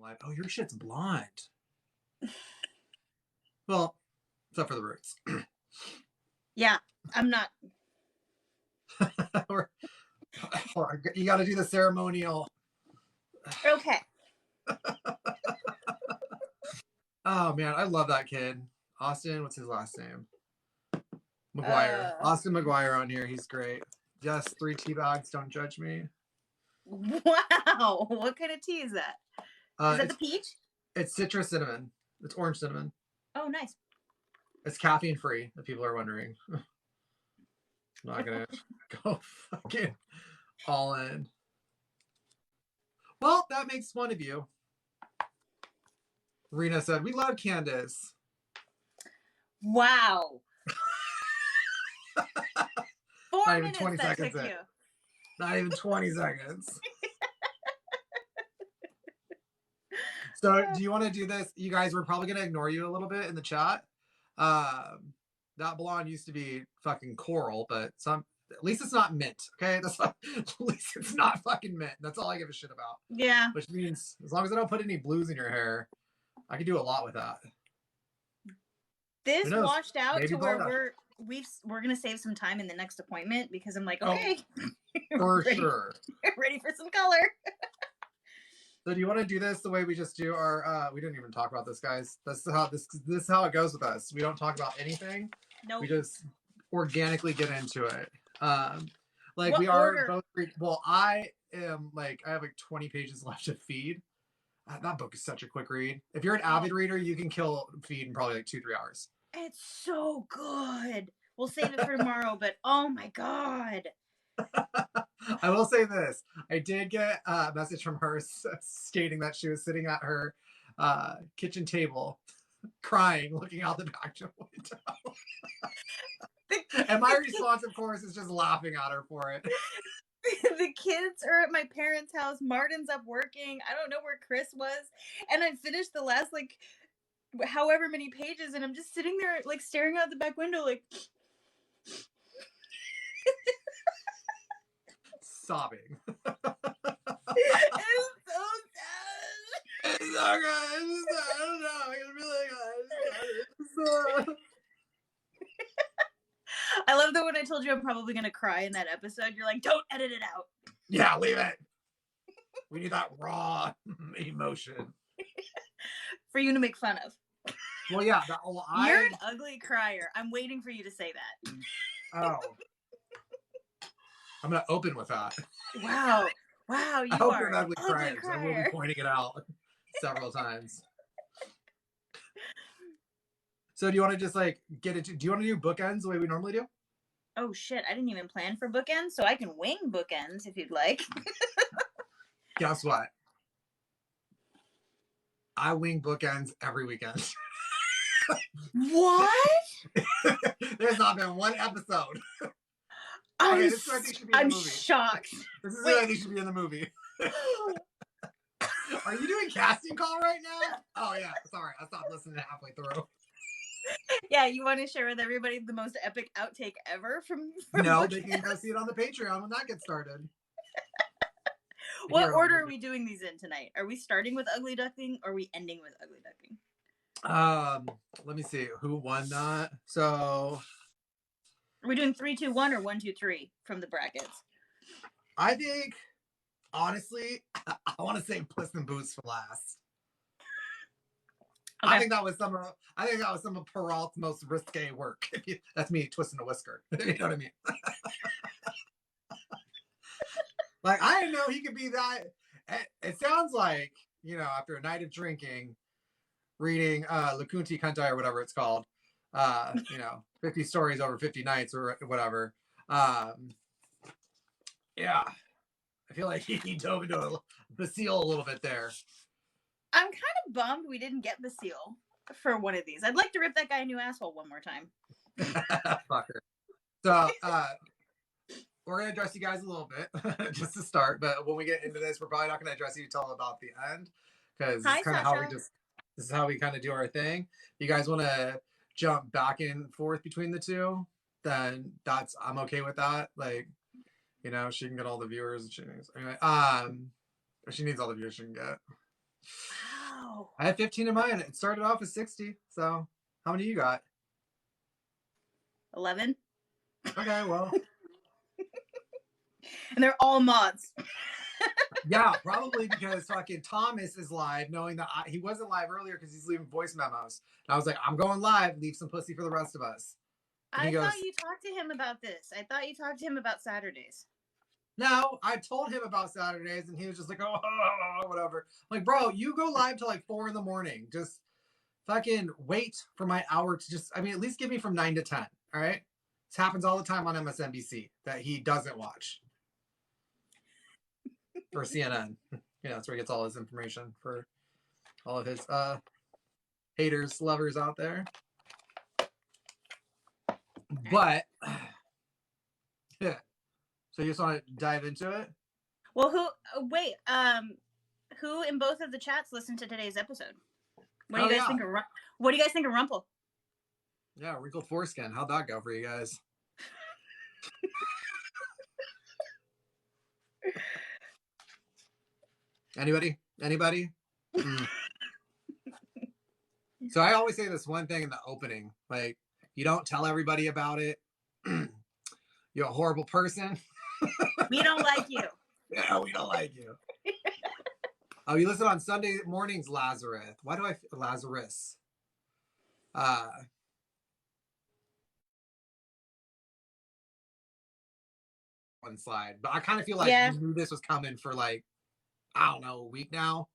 live. Oh, your shit's blonde. Well, except for the roots. Yeah, I'm not. You got to do the ceremonial. Okay. Oh man, I love that kid. Austin, what's his last name? McGuire. Austin McGuire on here. He's great. Yes, 3 tea bags. Don't judge me. Wow. What kind of tea is that? Is that the peach? It's citrus cinnamon. It's orange cinnamon. Oh, nice. It's caffeine free, if people are wondering. I'm not going to go fucking all in. Well, that makes one of you. Rena said, we love Candice. Wow. 4 Not even minutes 20 that seconds took in. you. Not even 20 seconds. So do you want to do this? You guys, we're probably going to ignore you a little bit in the chat. That blonde used to be fucking coral, but at least it's not mint. Okay, at least it's not fucking mint. That's all I give a shit about. Yeah. Which means as long as I don't put any blues in your hair, I can do a lot with that. This washed out to where we're gonna save some time in the next appointment because I'm like, okay, for sure, ready for some color. So do you want to do this the way we just do our? We didn't even talk about this, guys. This is how it goes with us. We don't talk about anything. Nope. We just organically get into it. Like what we are order? both. Well, I am like I have like 20 pages left to feed. That book is such a quick read. If you're an avid reader, you can kill feed in probably like 2-3 hours. It's so good. We'll save it for tomorrow, but oh my god. I will say this. I did get a message from her stating that she was sitting at her kitchen table crying, looking out the back window. And my response, of course, is just laughing at her for it. The kids are at my parents' house. Martin's up working. I don't know where Chris was. And I finished the last, like, however many pages, and I'm just sitting there, like, staring out the back window, like... sobbing. It's so sad. It's so good. I don't know. It's really good. I love that when I told you I'm probably going to cry in that episode, you're like, don't edit it out. Yeah, leave it. We need that raw emotion. For you to make fun of. Well, yeah. You're an ugly crier. I'm waiting for you to say that. Oh. I'm going to open with that. Wow. Wow, you are an ugly crier. I will be pointing it out several times. So do you want to just like get into, do you want to do bookends the way we normally do? Oh shit, I didn't even plan for bookends, so I can wing bookends if you'd like. Guess what? I wing bookends every weekend. What? There's not been one episode. I'm shocked. This is what I think should be in the movie. Are you doing casting call right now? Oh yeah, sorry, I stopped listening halfway through. Yeah, you want to share with everybody the most epic outtake ever from No, they can go see it on the Patreon when that gets started. What order are we doing these in tonight? Are we starting with Ugly Duckling or are we ending with Ugly Duckling? Let me see who won that. So are we doing 3, 2, 1 or 1, 2, 3 from the brackets? I think honestly, I want to say Puss in Boots for last. Okay. I think that was some of Peralt's most risque work. That's me twisting a whisker. You know what I mean? Like, I didn't know he could be that. It sounds like, you know, after a night of drinking, reading Lekunti Kantai or whatever it's called, you know, 50 stories over 50 nights or whatever. Yeah. I feel like he dove into Basile a little bit there. I'm kind of bummed we didn't get Basile for one of these. I'd like to rip that guy a new asshole one more time. Fucker. So, we're going to address you guys a little bit, just to start. But when we get into this, we're probably not going to address you until about the end. Because this is kind of how this is how we kind of do our thing. If you guys want to jump back and forth between the two, then I'm okay with that. Like, you know, she can get all the viewers she needs. Anyway, she needs all the viewers she can get. Wow. I have 15 in mine. It started off with 60. So how many you got? 11. Okay, well. And they're all mods. Yeah, probably because fucking Thomas is live, knowing that he wasn't live earlier because he's leaving voice memos. And I was like, I'm going live. Leave some pussy for the rest of us. I thought you talked to him about this. I thought you talked to him about Saturdays. No, I told him about Saturdays, and he was just like, oh, whatever. I'm like, bro, you go live till like 4 a.m. Just fucking wait for my hour to just, at least give me from 9 to 10. All right. This happens all the time on MSNBC that he doesn't watch. Or CNN. That's where he gets all his information for all of his haters, lovers out there. But yeah. So you just want to dive into it? Well, who in both of the chats listened to today's episode? What do you guys think of What do you guys think of Rumple? Yeah, wrinkled foreskin. How'd that go for you guys? Anybody? So I always say this one thing in the opening, like, you don't tell everybody about it. You're a horrible person. We don't like you. Yeah, we don't like you. Oh, you listen on Sunday mornings, Lazarus. Why do I Lazarus? One slide, but I kind of feel like you knew this was coming for like, I don't know, a week now.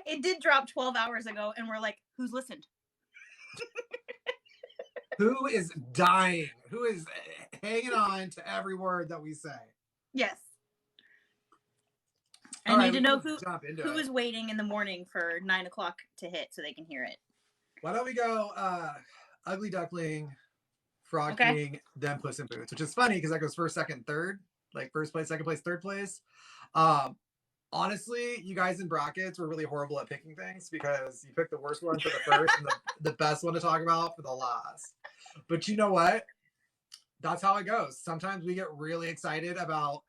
It did drop 12 hours ago, and we're like, who's listened? Who is dying? Who is hanging on to every word that we say? Yes. I need to know who is waiting in the morning for 9 o'clock to hit so they can hear it. Why don't we go Ugly Duckling, Frog King, then Puss in Boots, which is funny because that goes first, second, third. Like first place, second place, third place. Honestly, you guys in brackets were really horrible at picking things because you picked the worst one for the first and the best one to talk about for the last. But you know what? That's how it goes. Sometimes we get really excited about,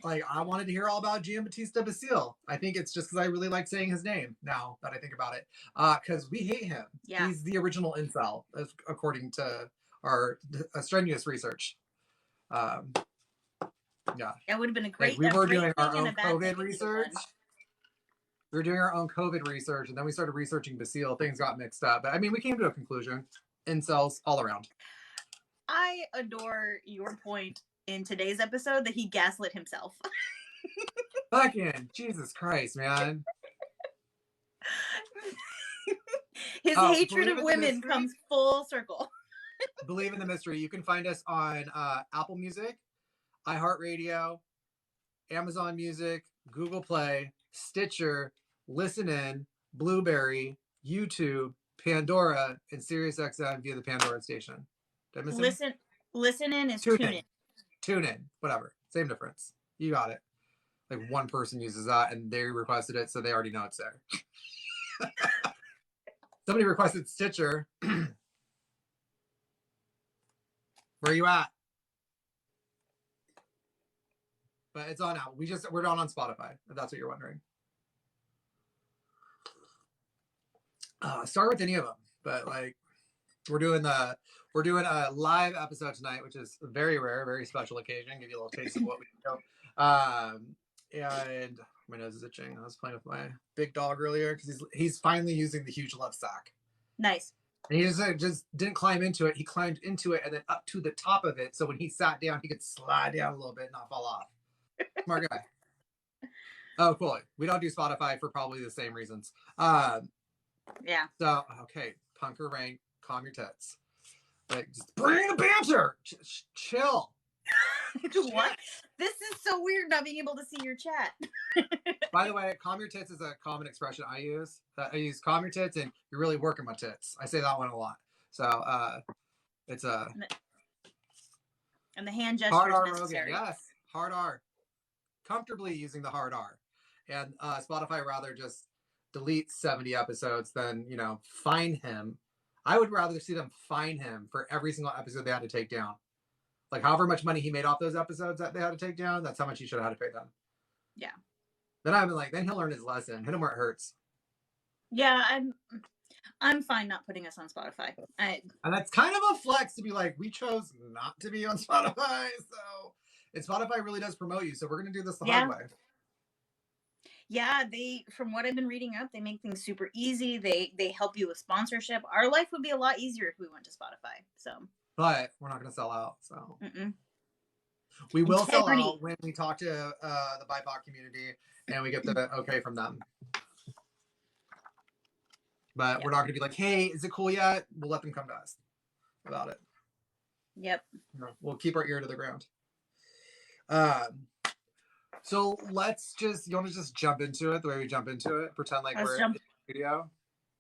like, I wanted to hear all about Giambattista Basile. I think it's just because I really like saying his name now that I think about it. Because we hate him. Yeah. He's the original incel, according to our strenuous research. Yeah. That would have been a great we were doing our own COVID research. We were doing our own COVID research, and then we started researching Basile. Things got mixed up. But, we came to a conclusion. Incels all around. I adore your point in today's episode that he gaslit himself. Fucking Jesus Christ, man. His hatred of women comes full circle. Believe in the mystery. You can find us on Apple Music, iHeartRadio, Amazon Music, Google Play, Stitcher, Listen In, Blueberry, YouTube, Pandora, and SiriusXM via the Pandora station. Did I miss Listen In is tune in. Tune in, whatever. Same difference. You got it. Like one person uses that and they requested it, so they already know it's there. Somebody requested Stitcher. Where are you at? But it's on now. We're not on Spotify, if that's what you're wondering. Start with any of them, but like we're doing a live episode tonight, which is very rare, very special occasion. Give you a little taste of what we do. And my nose is itching. I was playing with my big dog earlier because he's finally using the huge love sack. Nice. And he just didn't climb into it. He climbed into it and then up to the top of it, so when he sat down, he could slide down a little bit and not fall off. Smart guy. Oh, cool. We don't do Spotify for probably the same reasons. Yeah. So, okay, punker rank, calm your tits. Like, just bring the banter. Chill. What? This is so weird not being able to see your chat. By the way, calm your tits is a common expression I use. I use calm your tits and you're really working my tits. I say that one a lot. So, it's a... And the hand gesture hard is necessary. Rogan. Yes, hard R. Comfortably using the hard R. And Spotify rather just delete 70 episodes than, fine him. I would rather see them fine him for every single episode they had to take down. Like however much money he made off those episodes that they had to take down, that's how much he should have had to pay them. Yeah. Then I've been like, then he'll learn his lesson. Hit him where it hurts. Yeah, I'm fine not putting us on Spotify. And that's kind of a flex to be like, we chose not to be on Spotify, so and Spotify really does promote you, so we're gonna do this the hard way. Yeah, from what I've been reading up, they make things super easy. They help you with sponsorship. Our life would be a lot easier if we went to Spotify. So, but we're not gonna sell out. So we will sell out when we talk to the BIPOC community and we get the okay from them. But we're not gonna be like, hey, is it cool yet? We'll let them come to us about it. Yep. We'll keep our ear to the ground. So let's just, you want to just jump into it the way we jump into it? Pretend like we're in the studio?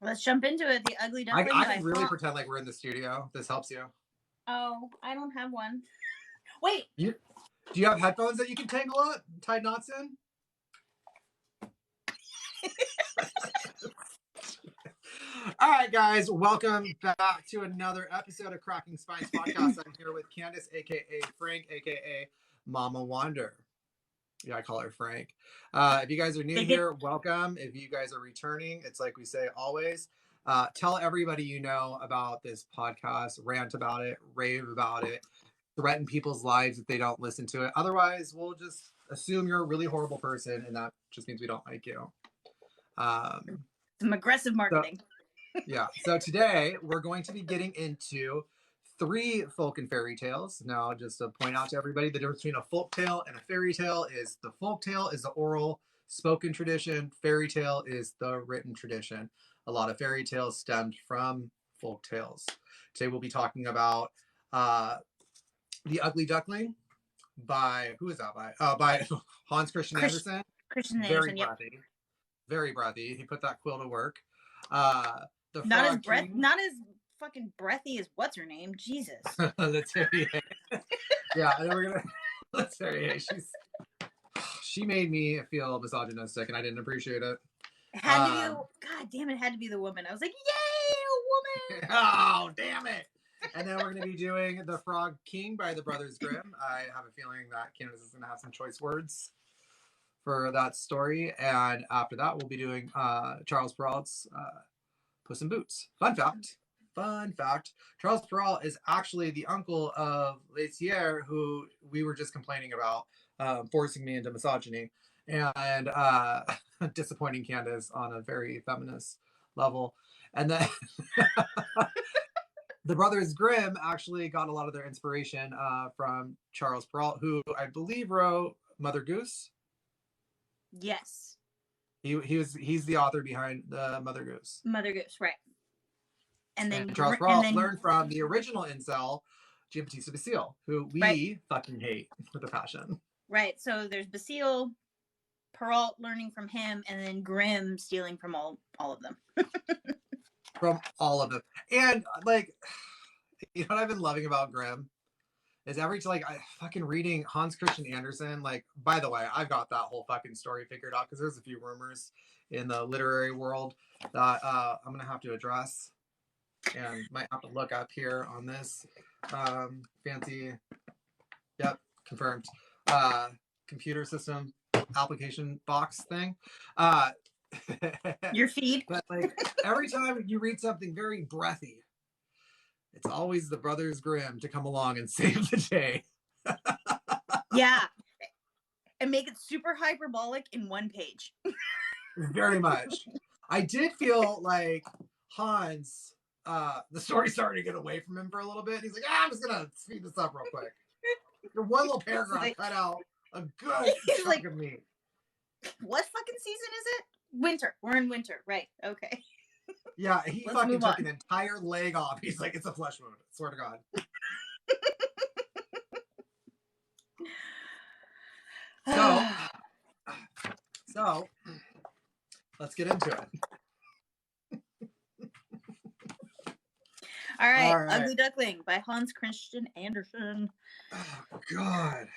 Let's jump into it. The Ugly Duckling. I can really pretend like we're in the studio. This helps you. Oh, I don't have one. Wait. Do you have headphones that you can tangle up, tie knots in? All right, guys, welcome back to another episode of Cracking Spines Podcast. I'm here with Candice, aka Frank, aka Mama Wander. Yeah, I call her Frank. If you guys are new here, welcome. If you guys are returning, it's like we say always. Tell everybody you know about this podcast, rant about it, rave about it, threaten people's lives if they don't listen to it. Otherwise, we'll just assume you're a really horrible person, and that just means we don't like you. Some aggressive marketing. So today we're going to be getting into 3 folk and fairy tales. Now, just to point out to everybody, the difference between a folk tale and a fairy tale is the folk tale is the oral spoken tradition. Fairy tale is the written tradition. A lot of fairy tales stemmed from folk tales. Today we'll be talking about The Ugly Duckling by, who is that by? By Hans Christian Andersen. Very breathy. Very breathy. He put that quill to work. Not as fucking breathy as what's her name. Jesus. Letarier. Yeah, and then we're gonna Letarier. She made me feel misogynistic, and I didn't appreciate it. It had to be. God damn it! Had to be the woman. I was like, yay, a woman! Oh, damn it! And then we're gonna be doing The Frog King by the Brothers Grimm. I have a feeling that Candice is gonna have some choice words for that story, and after that, we'll be doing Charles Perrault's Puss in Boots. Fun fact, Charles Perrault is actually the uncle of Letarier, who we were just complaining about forcing me into misogyny and disappointing Candice on a very feminist level. And then the Brothers Grimm actually got a lot of their inspiration from Charles Perrault, who I believe wrote Mother Goose. Yes. He's the author behind the Mother Goose. Mother Goose, right. And Charles Perrault learned from the original incel, Jean-Baptiste Basile, who we fucking hate with a passion. Right. So there's Basile, Perrault learning from him, and then Grimm stealing from all of them. From all of them. And like, you know what I've been loving about Grimm? Is I fucking reading Hans Christian Andersen. Like, by the way, I've got that whole fucking story figured out because there's a few rumors in the literary world that I'm gonna have to address and might have to look up here on this fancy, confirmed computer system application box thing. Your feed. But like every time you read something very breathy, it's always the Brothers Grimm to come along and save the day. Yeah. And make it super hyperbolic in one page. Very much. I did feel like Hans, the story started to get away from him for a little bit. He's like, I'm just going to speed this up real quick. Your one little paragraph cut out a good chunk of me. What fucking season is it? Winter. We're in winter. Right. Okay. Yeah, he fucking took an entire leg off. He's like, it's a flesh wound. I swear to God. So, let's get into it. All right. Ugly Duckling by Hans Christian Andersen. Oh, God.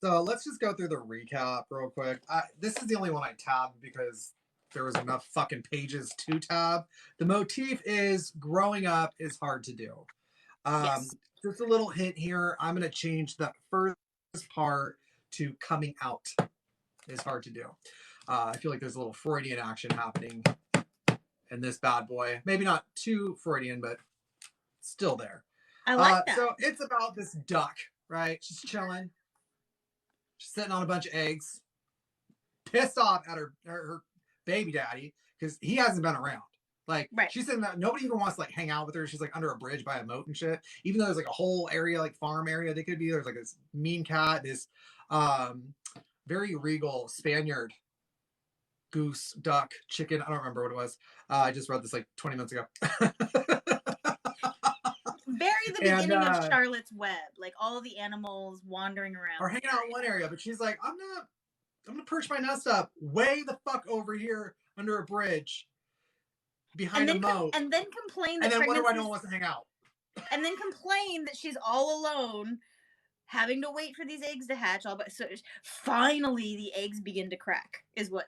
So let's just go through the recap real quick. This is the only one I tabbed because there was enough fucking pages to tab. The motif is growing up is hard to do. Yes. Just a little hint here. I'm going to change the first part to coming out is hard to do. I feel like there's a little Freudian action happening and this bad boy. Maybe not too Freudian, but still there. I like that. So it's about this duck, right? She's chilling. She's sitting on a bunch of eggs, pissed off at her baby daddy because he hasn't been around. Like, she's sitting there, nobody even wants to like hang out with her. She's like under a bridge by a moat and shit. Even though there's like a whole area, like farm area they could be. There's like this mean cat, this very regal Spaniard goose, duck, chicken. I don't remember what it was. I just read this like 20 minutes ago. Very the beginning of Charlotte's Web, like all the animals wandering around or hanging out in one area, but she's like, I'm gonna perch my nest up way the fuck over here under a bridge behind a moat, and then complain that and then wonder why no one wants to hang out, and then complain that she's all alone, having to wait for these eggs to hatch. So finally the eggs begin to crack. Is what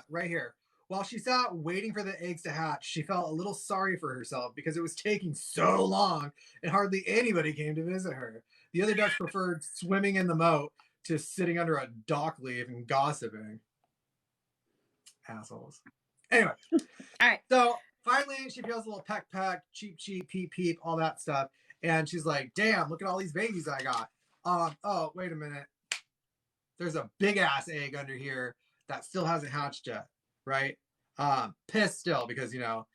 right here. While she sat waiting for the eggs to hatch, she felt a little sorry for herself because it was taking so long and hardly anybody came to visit her. The other ducks preferred swimming in the moat to sitting under a dock leaf and gossiping. Assholes. Anyway. All right. So finally she feels a little peck, cheep, peep, peep, all that stuff. And she's like, damn, look at all these babies I got. Oh, wait a minute. There's a big ass egg under here that still hasn't hatched yet. Right? Pissed still because, you know,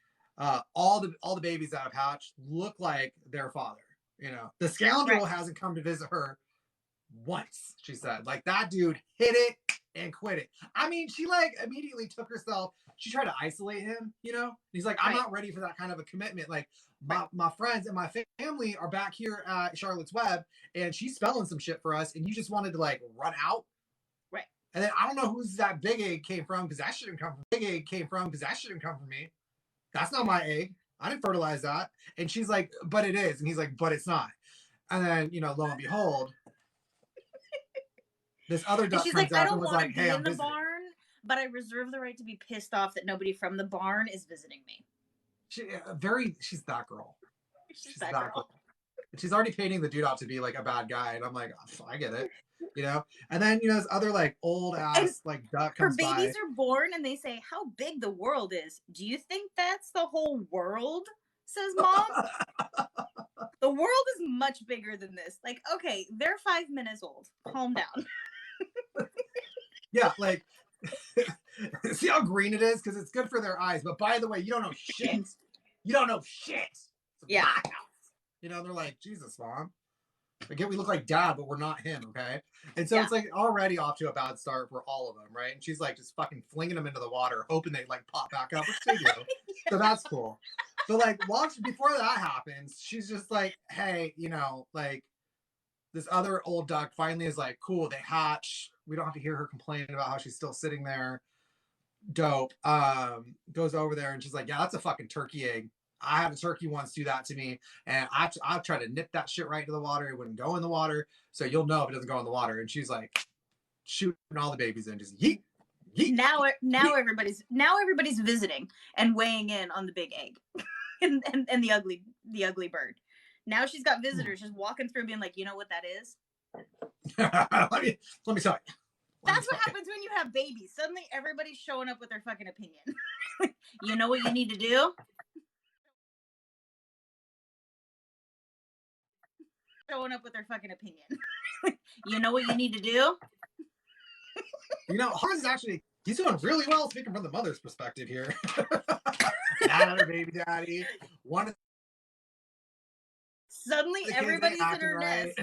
all the babies that have hatched look like their father. You know, the scoundrel hasn't come to visit her once, she said. Like, that dude hit it and quit it. I mean, she like immediately took herself, she tried to isolate him, you know? He's like, I'm not ready for that kind of a commitment. Like, my friends and my family are back here at Charlotte's Web, and she's spelling some shit for us, and you just wanted to like run out. And then I don't know who's that big egg came from because that shouldn't come from big egg came from because that shouldn't come from me. That's not my egg. I didn't fertilize that. And she's like, but it is. And he's like, but it's not. And then, you know, lo and behold, this other duck comes up and was like, hey, I'm visiting. Barn, but I reserve the right to be pissed off that nobody from the barn is visiting me. She's that girl. She's that girl. She's already painting the dude out to be like a bad guy. And I'm like, oh, I get it. You know, and then, you know, this other like old ass like duck comes by. Her babies are born and they say how big the world is. Do you think that's the whole world? Says Mom. The world is much bigger than this. Like, okay, they're 5 minutes old. Calm down. Yeah, like see how green it is because it's good for their eyes. But by the way, you don't know shit. You don't know shit. Yeah. You know, they're like, Jesus, Mom. Again, we look like dad, but we're not him, okay? And so it's like already off to a bad start for all of them, right? And she's like just fucking flinging them into the water, hoping they like pop back up, which they do. So that's cool. But like before that happens, she's just like, hey, you know, like this other old duck finally is like, cool, they hatch. We don't have to hear her complaining about how she's still sitting there. Dope. Goes over there and she's like, yeah, that's a fucking turkey egg. I had a turkey once do that to me, and I've tried to nip that shit right into the water. It wouldn't go in the water, so you'll know if it doesn't go in the water. And she's like shooting all the babies in, just yeet, yeet. Now yeet. everybody's visiting and weighing in on the big egg and the ugly bird. Now she's got visitors just walking through, being like, you know what that is? let me tell you. That's what happens when you have babies. Suddenly everybody's showing up with their fucking opinion. You know what you need to do? Showing up with their fucking opinion. You know what you need to do? You know, Hans is actually, he's doing really well speaking from the mother's perspective here. Not her baby daddy. Suddenly everybody's in her nest.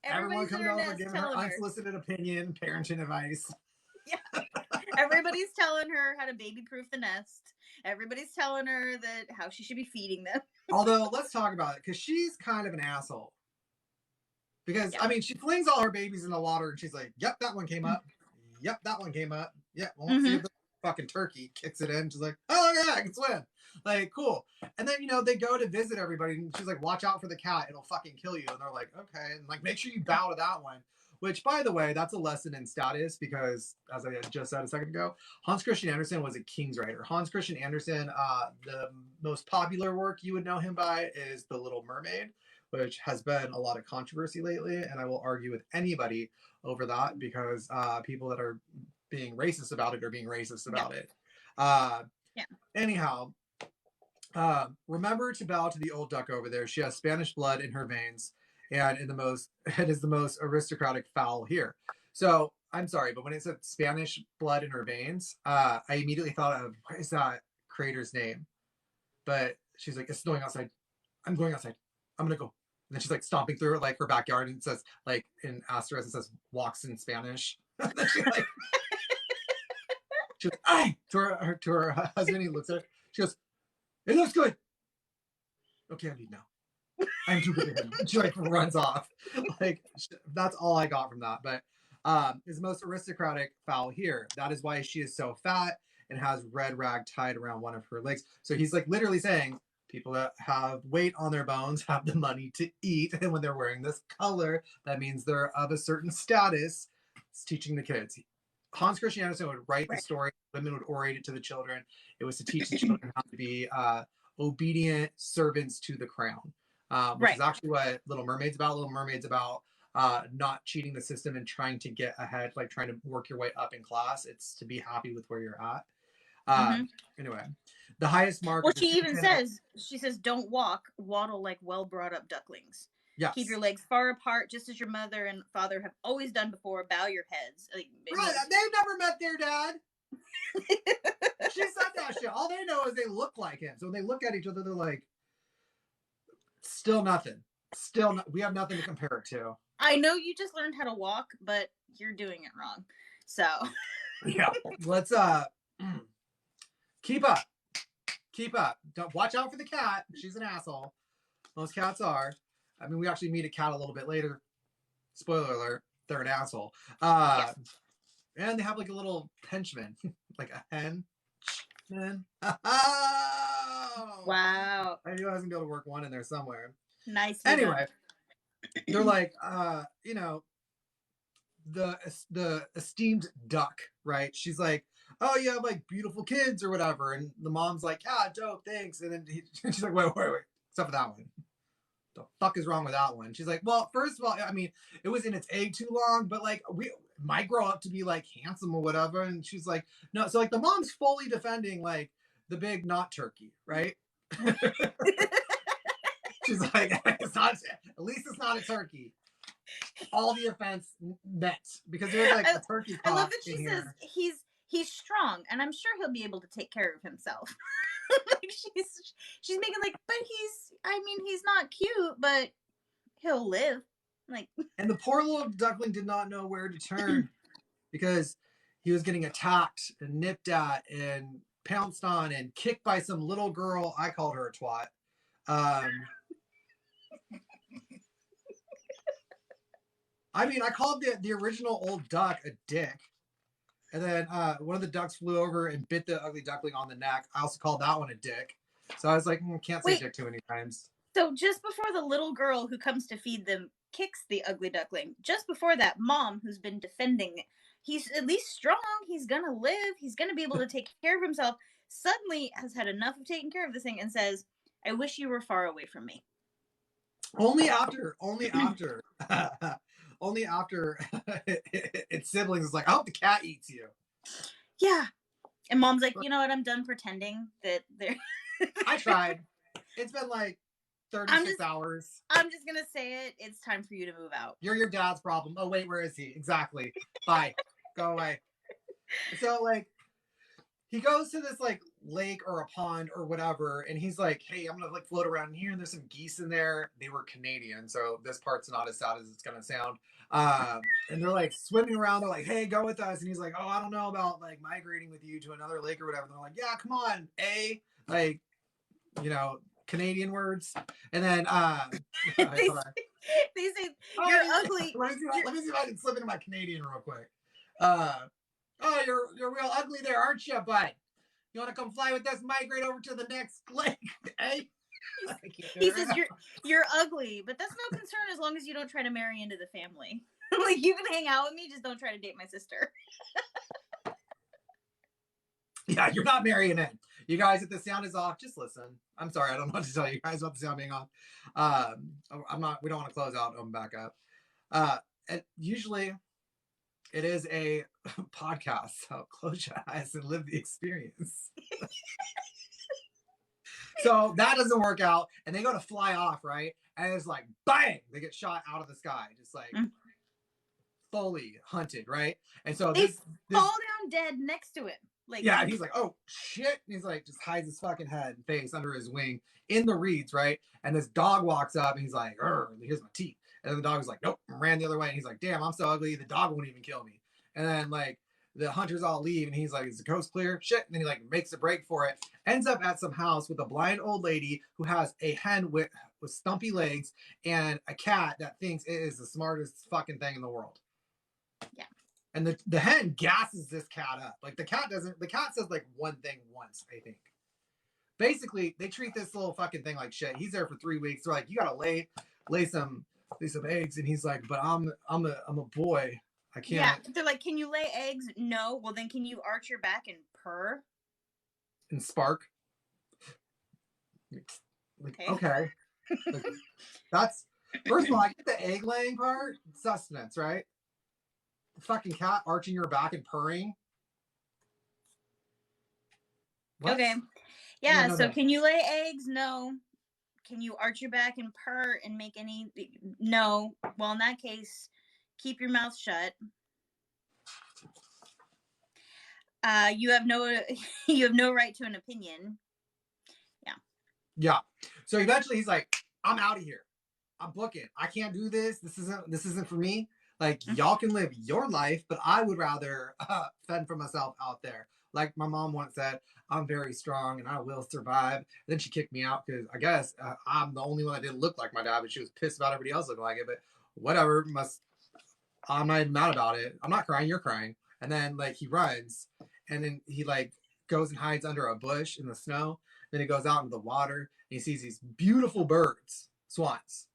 Everyone coming over giving her unsolicited opinion, parenting advice. Yeah. Everybody's telling her how to baby-proof the nest. Everybody's telling her that how she should be feeding them. Although, let's talk about it, because she's kind of an asshole. Because, I mean, she flings all her babies in the water, and she's like, yep, that one came up. Yep, that one came up. Yeah, well, let's see if the fucking turkey kicks it in. She's like, oh, yeah, I can swim. Like, cool. And then, you know, they go to visit everybody, and she's like, watch out for the cat. It'll fucking kill you. And they're like, okay. And, like, make sure you bow to that one. Which, by the way, that's a lesson in status because, as I just said a second ago, Hans Christian Andersen was a King's writer. Hans Christian Andersen, the most popular work you would know him by is The Little Mermaid, which has been a lot of controversy lately. And I will argue with anybody over that because people that are being racist about it are being racist about it. Yeah. Anyhow, remember to bow to the old duck over there. She has Spanish blood in her veins, and it is the most aristocratic fowl here. So I'm sorry, but when it said Spanish blood in her veins, I immediately thought of, what is that creator's name? But she's like, it's snowing outside. I'm going outside. I'm gonna go. And then she's like stomping through like her backyard, and it says like in asterisk, it says walks in Spanish. And then she's like, "Ay!" to her husband. He looks at her. She goes, "It looks good. Okay, I leave now. I'm too good at him." She like runs off. Like that's all I got from that. But is the most aristocratic fowl here. That is why she is so fat and has red rag tied around one of her legs. So he's like literally saying people that have weight on their bones have the money to eat, and when they're wearing this color, that means they're of a certain status. It's teaching the kids. Hans Christian Andersen would write the story. Women would orate it to the children. It was to teach the children how to be obedient servants to the crown, which is actually what Little Mermaid's about. Little Mermaid's about not cheating the system and trying to get ahead, like trying to work your way up in class. It's to be happy with where you're at. Anyway, the highest mark. Well, she even says, don't walk, waddle like well-brought-up ducklings. Yes. Keep your legs far apart, just as your mother and father have always done before. Bow your heads. Like, right, they've never met their dad. She said that shit. All they know is they look like him. So when they look at each other, they're like, still nothing. We have nothing to compare it to. I know you just learned how to walk, but you're doing it wrong. So. Yeah. Let's, keep up. Don't watch out for the cat. She's an asshole. Most cats are. I mean, we actually meet a cat a little bit later. Spoiler alert, they're an asshole. Yes. And they have like a little henchman, like a hen. Oh! Wow. I knew I was going to be able to work one in there somewhere. Nice. Anyway, they're like, the esteemed duck, right? She's like, oh, you have like beautiful kids or whatever. And the mom's like, yeah, dope, thanks. And then she's like, wait. Except for that one. The fuck is wrong with that one? She's like, well, first of all, I mean, it was in its egg too long, but like we might grow up to be like handsome or whatever. And she's like, no. So like the mom's fully defending like the big not turkey, right? She's like, it's not, at least it's not a turkey. All the offense met because there's like a turkey. I love that she says he's strong, and I'm sure he'll be able to take care of himself. Like she's making like, but he's not cute, but he'll live. Like, and the poor little duckling did not know where to turn because he was getting attacked and nipped at and pounced on and kicked by some little girl. I called her a twat. I mean, I called the original old duck a dick. And then one of the ducks flew over and bit the ugly duckling on the neck. I also called that one a dick. So I was like, can't say dick too many times. So just before the little girl who comes to feed them kicks the ugly duckling, just before that, mom, who's been defending, he's at least strong. He's going to live. He's going to be able to take care of himself. Suddenly has had enough of taking care of this thing and says, I wish you were far away from me. Only after its siblings is like, I hope the cat eats you. Yeah. And mom's like, you know what? I'm done pretending that they're... I tried. It's been like 36 hours. I'm just going to say it. It's time for you to move out. You're your dad's problem. Oh, wait, where is he? Exactly. Bye. Go away. So, like, he goes to this, like, lake or a pond or whatever, and he's like, hey, I'm going to, like, float around in here, and there's some geese in there. They were Canadian, so this part's not as sad as it's going to sound. And they're, like, swimming around. They're like, hey, go with us. And he's like, oh, I don't know about, like, migrating with you to another lake or whatever. And they're like, yeah, come on, A. Like, you know, Canadian words. And then they say you're ugly. Let me see if I can slip into my Canadian real quick. Oh, you're real ugly there, aren't you, bud? You want to come fly with us, migrate over to the next lake, eh? He says you're ugly, but that's no concern as long as you don't try to marry into the family. Like, you can hang out with me, just don't try to date my sister. Yeah, you're not marrying in. You guys, if the sound is off, just listen. I'm sorry, I don't know what to tell you guys about the sound being off. We don't want to close out and back up. And usually it is a podcast. So close your eyes and live the experience. So that doesn't work out, and they go to fly off, right? And it's like, bang! They get shot out of the sky, just like fully hunted, right? And so they fall down dead next to him. Like, yeah, and he's like, oh shit! And he's like, just hides his fucking head and face under his wing in the reeds, right? And this dog walks up, and he's like, here's my teeth. And then the dog was like, nope, and ran the other way. And he's like, damn, I'm so ugly, the dog won't even kill me. And then like the hunters all leave, and he's like, is the coast clear? Shit. And then he like makes a break for it. Ends up at some house with a blind old lady who has a hen with stumpy legs and a cat that thinks it is the smartest fucking thing in the world. Yeah. And the hen gasses this cat up. Like the cat says like one thing once, I think. Basically, they treat this little fucking thing like shit. He's there for 3 weeks. They're like, you gotta lay some eggs. And he's like, but I'm a boy. I can't. Yeah, they're like, can you lay eggs? No. Well, then can you arch your back and purr? And spark. Like, okay. Like, that's, first of all, I get the egg laying part. Sustenance, right? The fucking cat arching your back and purring. What? Okay. Yeah, so can you lay eggs? No. Can you arch your back and purr and make any? No. Well, in that case, keep your mouth shut. You have no right to an opinion. Yeah. Yeah. So eventually he's like, I'm out of here. I'm booking. I can't do this. This isn't for me. Like, y'all can live your life, but I would rather fend for myself out there. Like my mom once said, I'm very strong and I will survive. And then she kicked me out because I guess I'm the only one that didn't look like my dad, but she was pissed about everybody else looking like it. But whatever, I'm not even mad about it. I'm not crying, you're crying. And then like he runs and then he like goes and hides under a bush in the snow. Then he goes out into the water and he sees these beautiful birds, swans,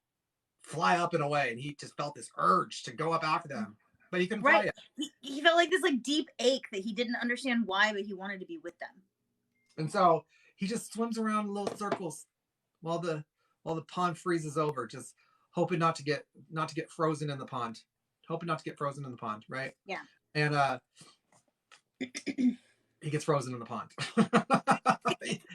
fly up and away. And he just felt this urge to go up after them. But he couldn't fly yet. He felt like this like deep ache that he didn't understand why, but he wanted to be with them. And so he just swims around in little circles while the pond freezes over, just hoping not to get frozen in the pond. Right? Yeah. And he gets frozen in the pond.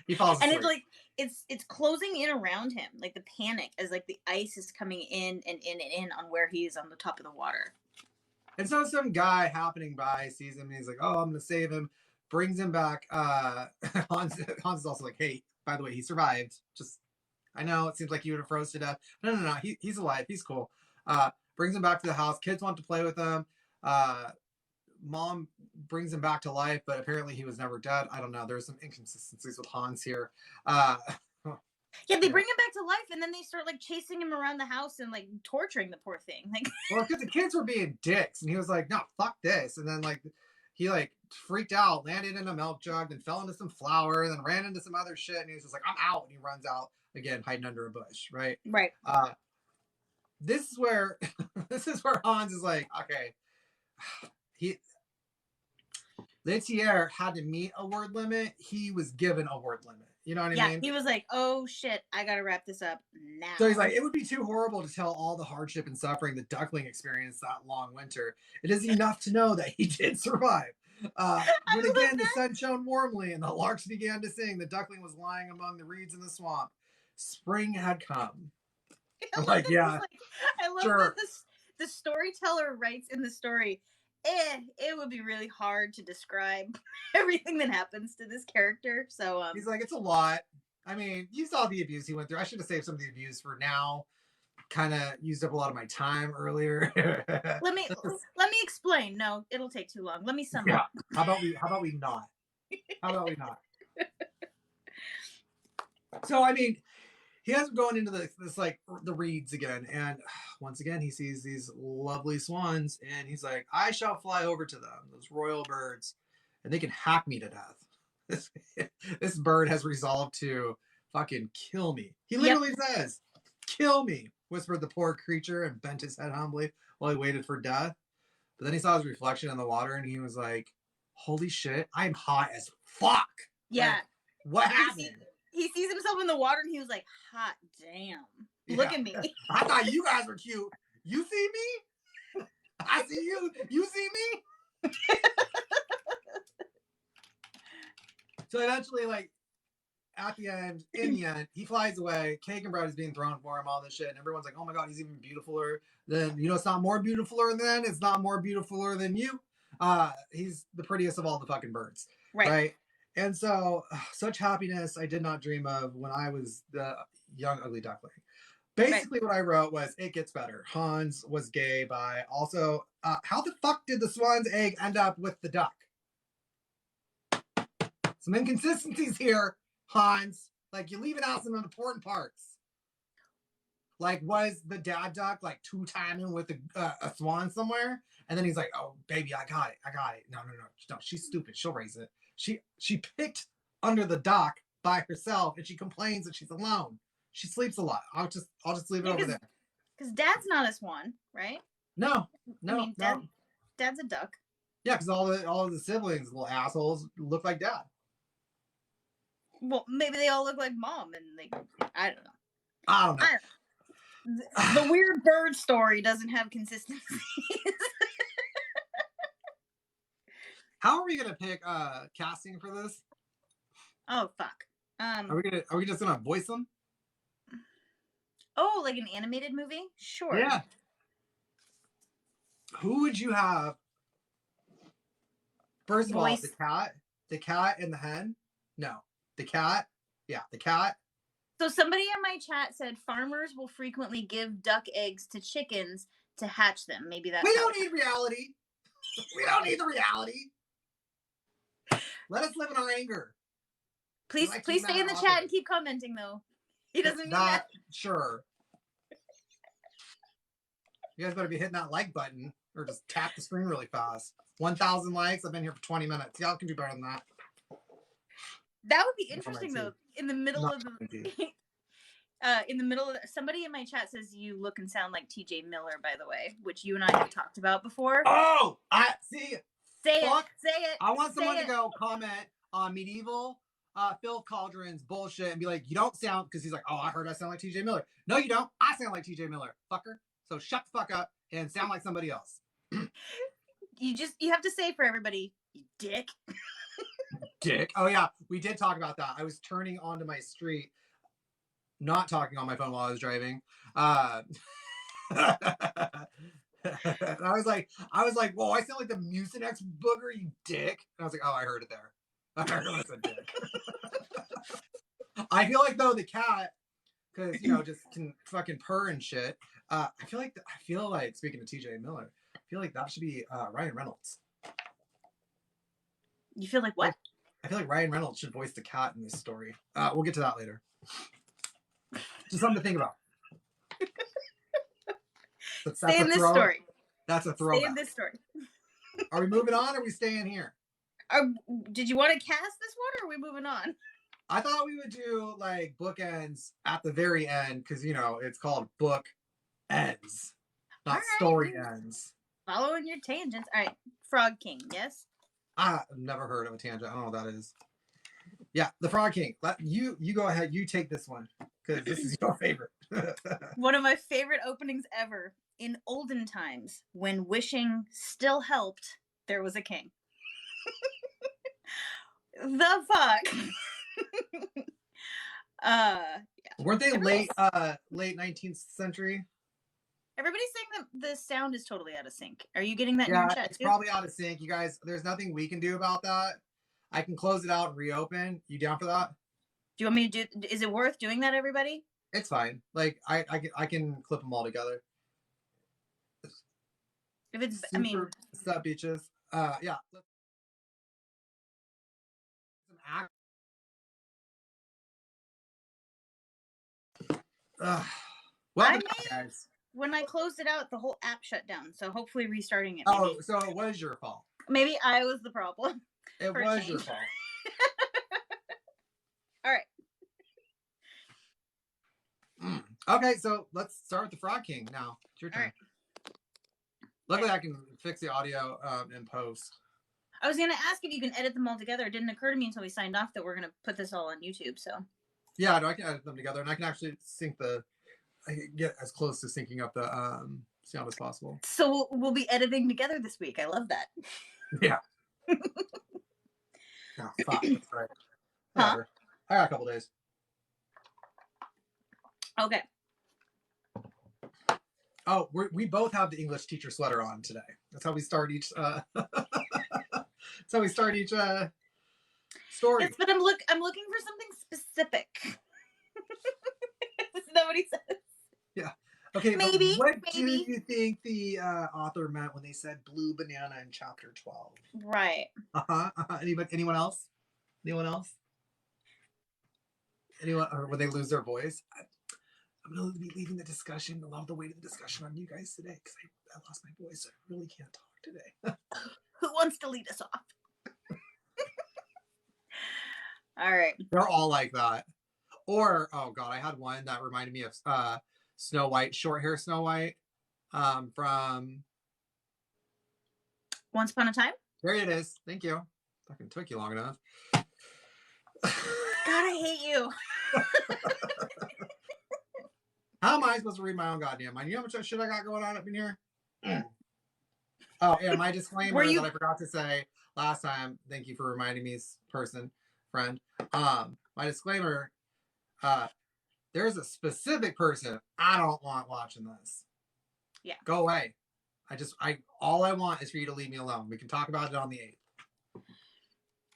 he falls asleep. And it's like it's closing in around him, like the panic as like the ice is coming in and in and in on where he is on the top of the water. And so some guy happening by sees him and he's like, oh, I'm gonna save him, brings him back. Hans is also like, hey, by the way, he survived. Just, I know it seems like he would have froze to death. No, he's alive, he's cool. Brings him back to the house. Kids want to play with him. Mom brings him back to life, but apparently he was never dead. I don't know, there's some inconsistencies with Hans here. Yeah, they bring him back to life, and then they start like chasing him around the house and like torturing the poor thing. Like, well, because the kids were being dicks, and he was like, "No, fuck this." And then like he like freaked out, landed in a milk jug, then fell into some flour, and then ran into some other shit. And he was just like, "I'm out," and he runs out again, hiding under a bush. Right. Right. This is where Hans is like, okay, Laetier had to meet a word limit. He was given a word limit. You know what I mean? Yeah, he was like, oh shit, I gotta wrap this up now. So he's like, it would be too horrible to tell all the hardship and suffering the duckling experienced that long winter. It is enough to know that he did survive. When again the sun shone warmly and the larks began to sing, the duckling was lying among the reeds in the swamp. Spring had come. I'm like, yeah. I love that the storyteller writes in the story, it would be really hard to describe everything that happens to this character. So he's like, it's a lot. I mean, you saw the abuse he went through. I should have saved some of the abuse for now. Kind of used up a lot of my time earlier. let me explain. No, it'll take too long. Let me sum up. How about we not? So I mean, he has him going into this like the reeds again, and once again he sees these lovely swans, and he's like, I shall fly over to them, those royal birds, and they can hack me to death. This bird has resolved to fucking kill me. He literally says, kill me, whispered the poor creature and bent his head humbly while he waited for death. But then he saw his reflection in the water and he was like, holy shit, I'm hot as fuck. Yeah. Like, what happened? He sees himself in the water and he was like, hot damn. Look at me. I thought you guys were cute. You see me? I see you. You see me? So eventually, like, at the end, in the end, he flies away. Cake and bread is being thrown for him, all this shit. And everyone's like, oh my God, he's even beautifuler than, it's not more beautifuler than, it's not more beautifuler than you. He's the prettiest of all the fucking birds. Right? And so, such happiness I did not dream of when I was the young ugly duckling. Basically, what I wrote was, it gets better. Hans was gay by also, how the fuck did the swan's egg end up with the duck? Some inconsistencies here, Hans. Like, you're leaving out some important parts. Like, was the dad duck, like, two-timing with a swan somewhere? And then he's like, oh, baby, I got it. No, she's stupid. She'll raise it. She picked under the dock by herself, and she complains that she's alone. She sleeps a lot. I'll just leave it over there. Because Dad's not a swan, right? No. Dad's a duck. Yeah, because all of the siblings, little assholes, look like Dad. Well, maybe they all look like Mom, and I don't know. I don't know. The weird bird story doesn't have consistency. How are we gonna pick casting for this? Oh fuck. Are we just gonna voice them? Oh, like an animated movie? Sure. Yeah. Who would you have? First of all, the cat and the hen. No, the cat. Yeah, the cat. So somebody in my chat said farmers will frequently give duck eggs to chickens to hatch them. Maybe that's. We don't need reality. We don't need the reality. Let us live in our anger. Please stay in the chat and keep commenting, though. He doesn't need that. Sure. You guys better be hitting that like button or just tap the screen really fast. 1,000 likes. I've been here for 20 minutes. Y'all can do better than that. That would be interesting, though. In the middle of somebody in my chat says you look and sound like TJ Miller, by the way, which you and I have talked about before. Oh, I see. Say it. I want someone to go comment on medieval Phil Cauldron's bullshit and be like, you don't sound, because he's like, oh, I heard I sound like TJ Miller. No, you don't. I sound like TJ Miller, fucker. So shut the fuck up and sound like somebody else. You have to say for everybody, you dick. Dick. Oh yeah, we did talk about that. I was turning onto my street, not talking on my phone while I was driving. And I was like, whoa, I sound like the Mucinex booger, you dick. And I was like, oh, I heard it there. I heard when I said dick. I feel like though the cat, because just can fucking purr and shit. I feel like speaking to TJ Miller, I feel like that should be Ryan Reynolds. You feel like what? I feel like Ryan Reynolds should voice the cat in this story. We'll get to that later. Just something to think about. Stay in this story. That's a throwback. Stay in this story. Are we moving on or are we staying here? Did you want to cast this one or are we moving on? I thought we would do like bookends at the very end because, it's called book ends, not story ends. Following your tangents. All right. Frog King, yes? I've never heard of a tangent. I don't know what that is. Yeah, the Frog King. You go ahead. You take this one because this is your favorite. One of my favorite openings ever. In olden times, when wishing still helped, there was a king. The fuck? Yeah. Weren't they late 19th century? Everybody's saying that the sound is totally out of sync. Are you getting that in your your chat it's too? Probably out of sync. You guys, there's nothing we can do about that. I can close it out and reopen. You down for that? Do you want me to do? Is it worth doing that, everybody? It's fine. Like I can clip them all together. If it's, Sup, beaches. Yeah. Welcome back, guys. When I closed it out, the whole app shut down. So hopefully restarting it. Maybe. Oh, so it was your fault. Maybe I was the problem. It was your fault. All right. Okay, so let's start with the Frog King now. It's your turn. All right. Luckily, I can fix the audio in post. I was going to ask if you can edit them all together. It didn't occur to me until we signed off that we're going to put this all on YouTube. So. Yeah, no, I can edit them together, and I can actually I can get as close to syncing up the sound as possible. So we'll be editing together this week. I love that. Yeah. Oh, fuck. That's right. Whatever. I got a couple days. Okay. Oh, we both have the English teacher sweater on today. That's how we start each. That's how we start each story. Yes, but I'm looking for something specific. Isn't that what he says? Yeah. Okay. Maybe. What do you think the author meant when they said blue banana in chapter 12? Right. Anyone else? Anyone else? Anyone? Or would they lose their voice? I'm going to be leaving the discussion, a lot of the weight of the discussion on you guys today because I lost my voice. So I really can't talk today. Who wants to lead us off? All right. They're all like that. Or, oh God, I had one that reminded me of Snow White, short hair Snow White from Once Upon a Time? There it is. Thank you. Fucking took you long enough. God, I hate you. How am I supposed to read my own goddamn mind? You know how much shit I got going on up in here? Oh, yeah, my disclaimer that I forgot to say last time. Thank you for reminding me, friend. My disclaimer, there's a specific person I don't want watching this. Yeah. Go away. All I want is for you to leave me alone. We can talk about it on the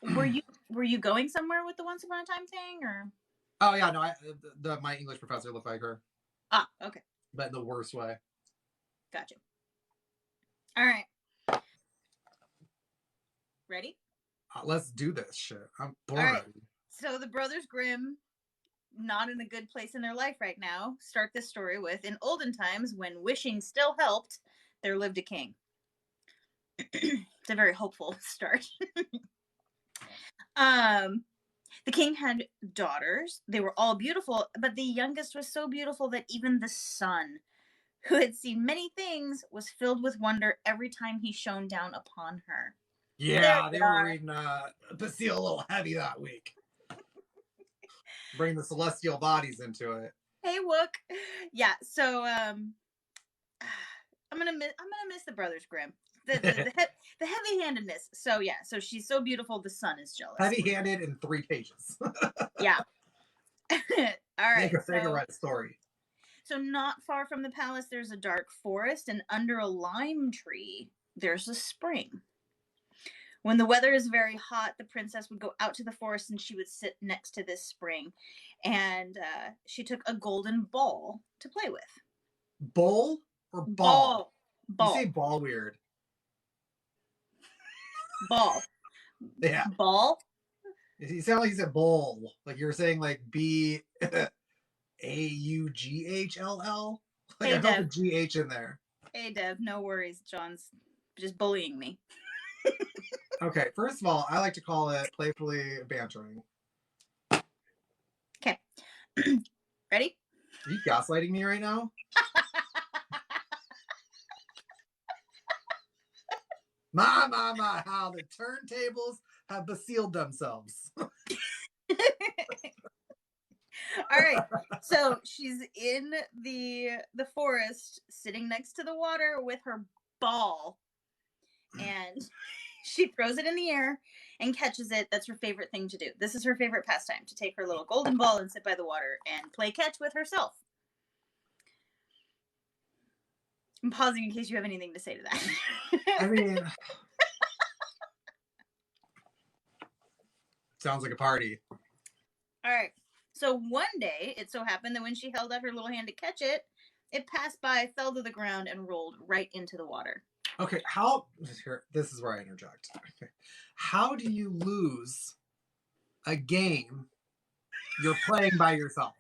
8th. Were you going somewhere with the Once Upon a Time thing, or? Oh yeah, no, my English professor looked like her. Ah, okay. But in the worst way. Gotcha. All right. Ready? Let's do this shit. I'm bored. All right. So the Brothers Grimm, not in a good place in their life right now, start this story with, in olden times, when wishing still helped, there lived a king. It's a very hopeful start. The king had daughters. They were all beautiful, but the youngest was so beautiful that even the sun, who had seen many things, was filled with wonder every time he shone down upon her. Yeah, they were reading Basile a little heavy that week. Bring the celestial bodies into it. Hey, Wook. Yeah, so I'm gonna miss the Brothers Grimm. The heavy-handedness. So yeah, so she's so beautiful, the sun is jealous. Heavy-handed in 3 pages. Yeah. All right. Make a right story. So not far from the palace, there's a dark forest, and under a lime tree, there's a spring. When the weather is very hot, the princess would go out to the forest and she would sit next to this spring. And she took a golden ball to play with. Bowl or ball? Ball. You say ball weird. Ball. Yeah. Ball? You sound like you said bowl. Like you're saying like B-A-U-G-H-L-L. Like Hey, I felt the GH in there. Hey, Dev. No worries. John's just bullying me. Okay. First of all, I like to call it playfully bantering. Okay. Ready? Are you gaslighting me right now? My, how the turntables have Basiled themselves. All right. So she's in the forest, sitting next to the water with her ball, and she throws it in the air and catches it. That's her favorite thing to do. This is her favorite pastime, to take her little golden ball and sit by the water and play catch with herself. I'm pausing in case you have anything to say to that. I mean, sounds like a party. All right. So one day, it so happened that when she held out her little hand to catch it, it passed by, fell to the ground, and rolled right into the water. Okay, this is where I interject. Okay. How do you lose a game you're playing by yourself?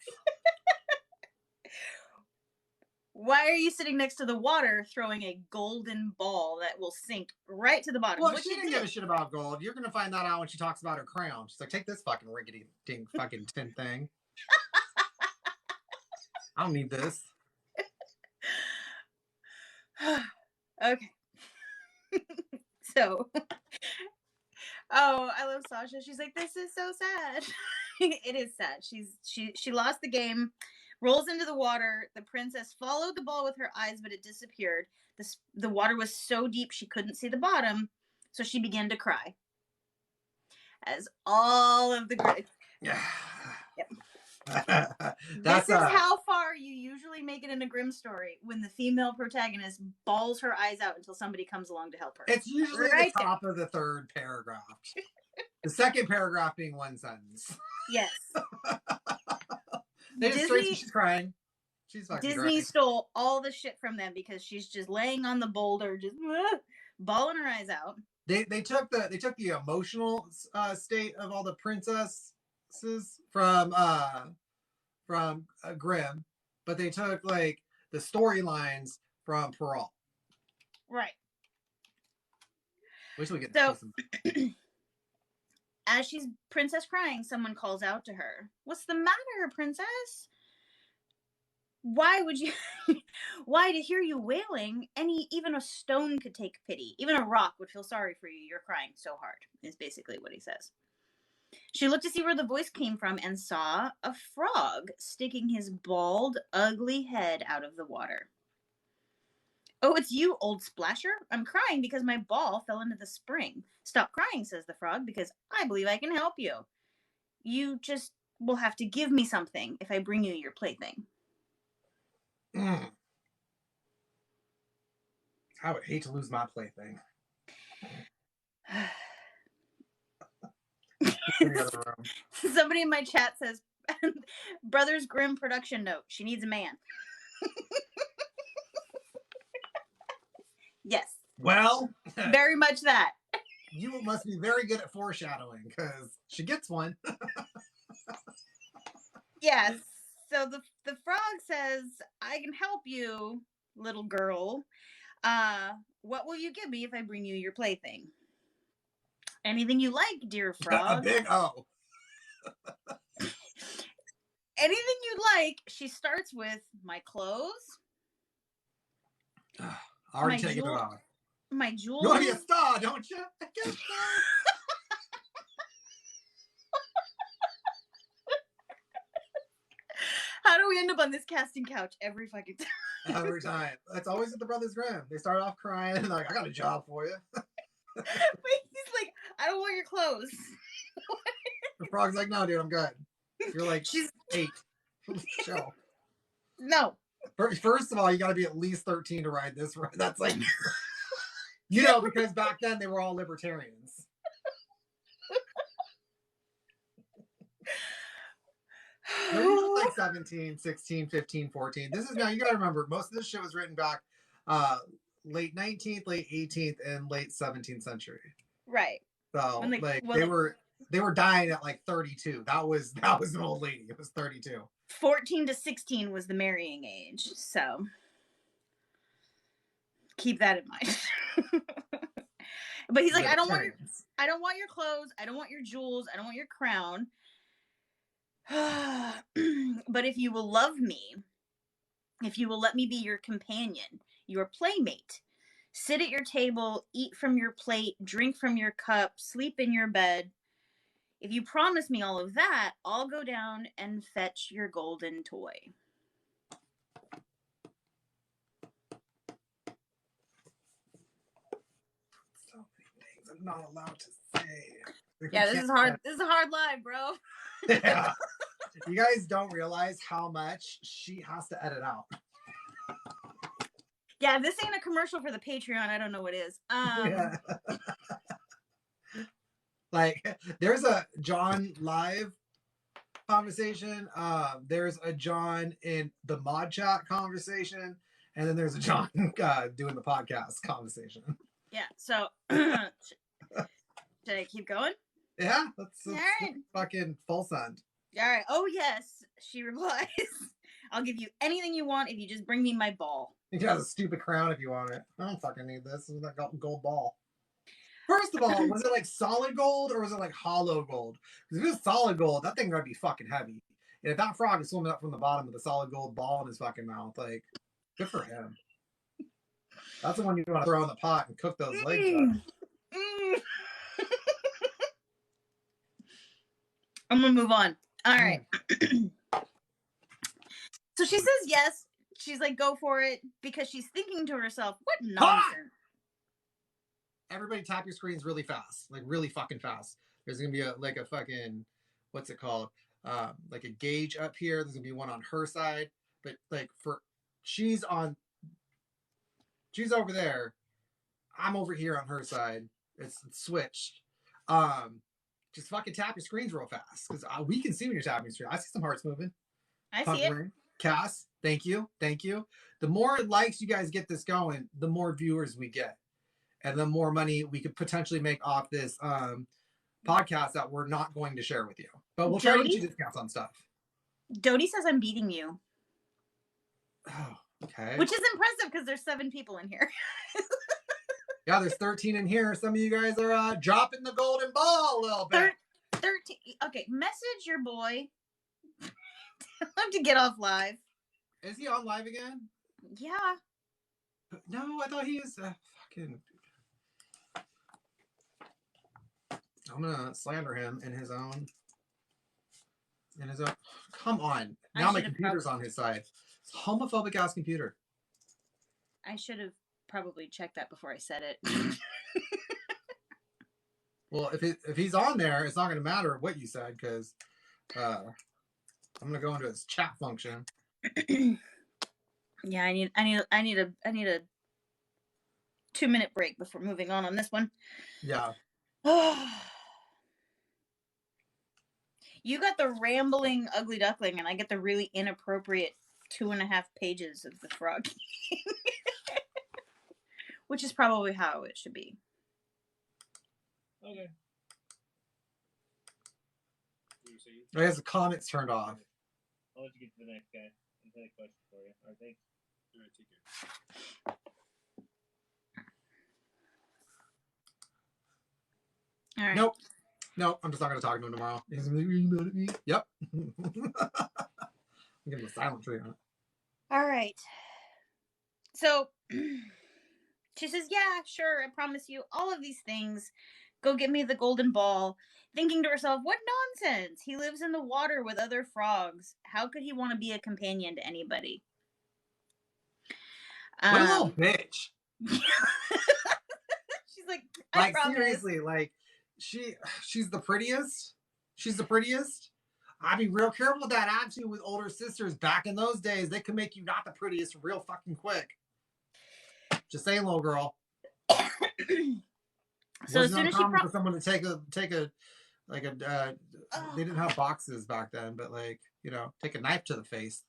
Why are you sitting next to the water throwing a golden ball that will sink right to the bottom? Well, she didn't give a shit about gold. You're going to find that out when she talks about her crown. She's like, take this fucking rinkety-dink fucking tin thing. I don't need this. Okay. So, I love Sasha. She's like, this is so sad. It is sad. She lost the game. Rolls into the water. The princess followed the ball with her eyes, but it disappeared. The water was so deep she couldn't see the bottom, So she began to cry. As all of the Yeah. Yep. That's this is how far you usually make it in a Grimm story, when the female protagonist bawls her eyes out until somebody comes along to help her. It's usually the top of the third paragraph. The second paragraph being one sentence. Yes. They just straight, she's crying. She's fucking Disney crying. stole all the shit from them because she's just laying on the boulder, just bawling her eyes out. They took the emotional state of all the princesses from Grimm, but they took like the storylines from Perrault. Right. Wait till we get so. As she's princess crying, someone calls out to her. "What's the matter, princess? Why would you? Why, to hear you wailing, even a stone could take pity. Even a rock would feel sorry for you. You're crying so hard," is basically what he says. She looked to see where the voice came from and saw a frog sticking his bald, ugly head out of the water. "Oh, it's you, old splasher. I'm crying because my ball fell into the spring." "Stop crying," says the frog, "because I believe I can help you. You just will have to give me something if I bring you your plaything." I would hate to lose my plaything. Somebody in my chat says, "Brothers Grimm production note. She needs a man." Yes. Well, very much that. You must be very good at foreshadowing, because she gets one. Yes. So the frog says, "I can help you, little girl. What will you give me if I bring you your plaything?" "Anything you like, dear frog." A big O. "Anything you like." She starts with, "My clothes." Already taking it off. "My jewels." You want to be a star, don't you? I guess so. How do we end up on this casting couch every fucking time? Every time. That's always at the Brothers Grimm. They start off crying and like, "I got a job for you." But he's like, "I don't want your clothes." The frog's like, "No, dude, I'm good." You're like, She's 8. Chill. No. First of all, you got to be at least 13 to ride this ride. That's like, because back then they were all libertarians. No, you look like 17, 16, 15, 14. This is now, you got to remember, most of this shit was written back late 19th, late 18th, and late 17th century. Right. So they were dying at like 32. That was an old lady. It was 32. 14 to 16 was the marrying age. So keep that in mind. But he's like, I don't want your clothes. I don't want your jewels. I don't want your crown. But if you will love me, if you will let me be your companion, your playmate, sit at your table, eat from your plate, drink from your cup, sleep in your bed, if you promise me all of that, I'll go down and fetch your golden toy. So many things I'm not allowed to say. Yeah, this is hard. This is a hard live, bro. Yeah. You guys don't realize how much she has to edit out. Yeah, if this ain't a commercial for the Patreon, I don't know what is. Yeah. Like, there's a Jon live conversation. There's a Jon in the mod chat conversation. And then there's a Jon doing the podcast conversation. Yeah, so should I keep going? Yeah, let's fucking full send. All right. "Oh, yes," she replies. "I'll give you anything you want if you just bring me my ball." You can have a stupid crown if you want it. I don't fucking need this. This is a gold ball. First of all, was it like solid gold or was it like hollow gold? Because if it was solid gold, that thing would be fucking heavy. And if that frog is swimming up from the bottom with a solid gold ball in his fucking mouth, like, good for him. That's the one you want to throw in the pot and cook those legs up. I'm gonna move on. All right. So she says yes. She's like, go for it, because she's thinking to herself, what nonsense. everybody tap your screens really fast, like really fucking fast. There's gonna be a fucking, what's it called? Like a gauge up here. There's gonna be one on her side, but like she's over there. I'm over here on her side. It's switched. Just fucking tap your screens real fast because we can see when you're tapping your screen. I see some hearts moving. I see it. Cass, thank you. The more likes you guys get this going, the more viewers we get, and the more money we could potentially make off this podcast that we're not going to share with you. But we'll try to get you discounts on stuff. Dodie says I'm beating you. Oh, okay. Which is impressive because there's 7 people in here. Yeah, there's 13 in here. Some of you guys are dropping the golden ball a little bit. 13. Okay, message your boy. Tell him to get off live. Is he on live again? Yeah. No, I thought he was fucking... I'm gonna slander him in his own. Come on. Now my computer's on his side. It's a homophobic ass computer. I should have probably checked that before I said it. Well, if he's on there, it's not gonna matter what you said because I'm gonna go into his chat function. Yeah, I need a 2-minute break before moving on this one. Yeah. You got the rambling Ugly Duckling, and I get the really inappropriate 2.5 pages of the frog. Which is probably how it should be. Okay. I guess the comments turned off. I'll let you get to the next guy. I had a question for you. All right, thanks. All right, take care. All right. Nope, I'm just not going to talk to him tomorrow. He's going to be really mad at me. Yep. I'm giving him a silent treatment. All right. So, she says, yeah, sure, I promise you all of these things. Go get me the golden ball. Thinking to herself, what nonsense. He lives in the water with other frogs. How could he want to be a companion to anybody? What a little bitch. She's like, I promise. Seriously, like, she's the prettiest. She's the prettiest. I'd be real careful with that attitude with older sisters. Back in those days, they could make you not the prettiest real fucking quick. Just saying, little girl. So as soon as she for someone to take a they didn't have boxes back then, but like, you know, take a knife to the face.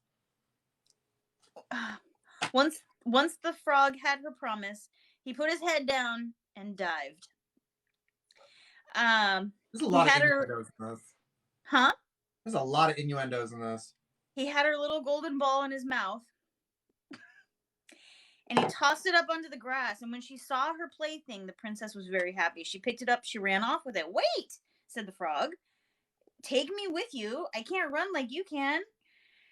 Once the frog had her promise, he put his head down and dived. There's a lot of innuendos in this. Huh? There's a lot of innuendos in this. He had her little golden ball in his mouth. And he tossed it up onto the grass. And when she saw her plaything, the princess was very happy. She picked it up. She ran off with it. Wait, said the frog. Take me with you. I can't run like you can.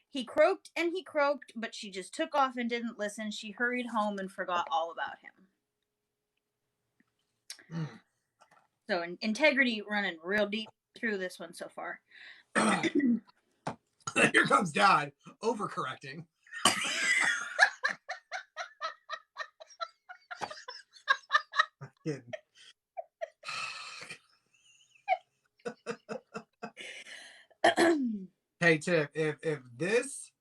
He croaked and he croaked, but she just took off and didn't listen. She hurried home and forgot all about him. So integrity running real deep through this one so far. Here comes Dad overcorrecting. Hey Tiff, if this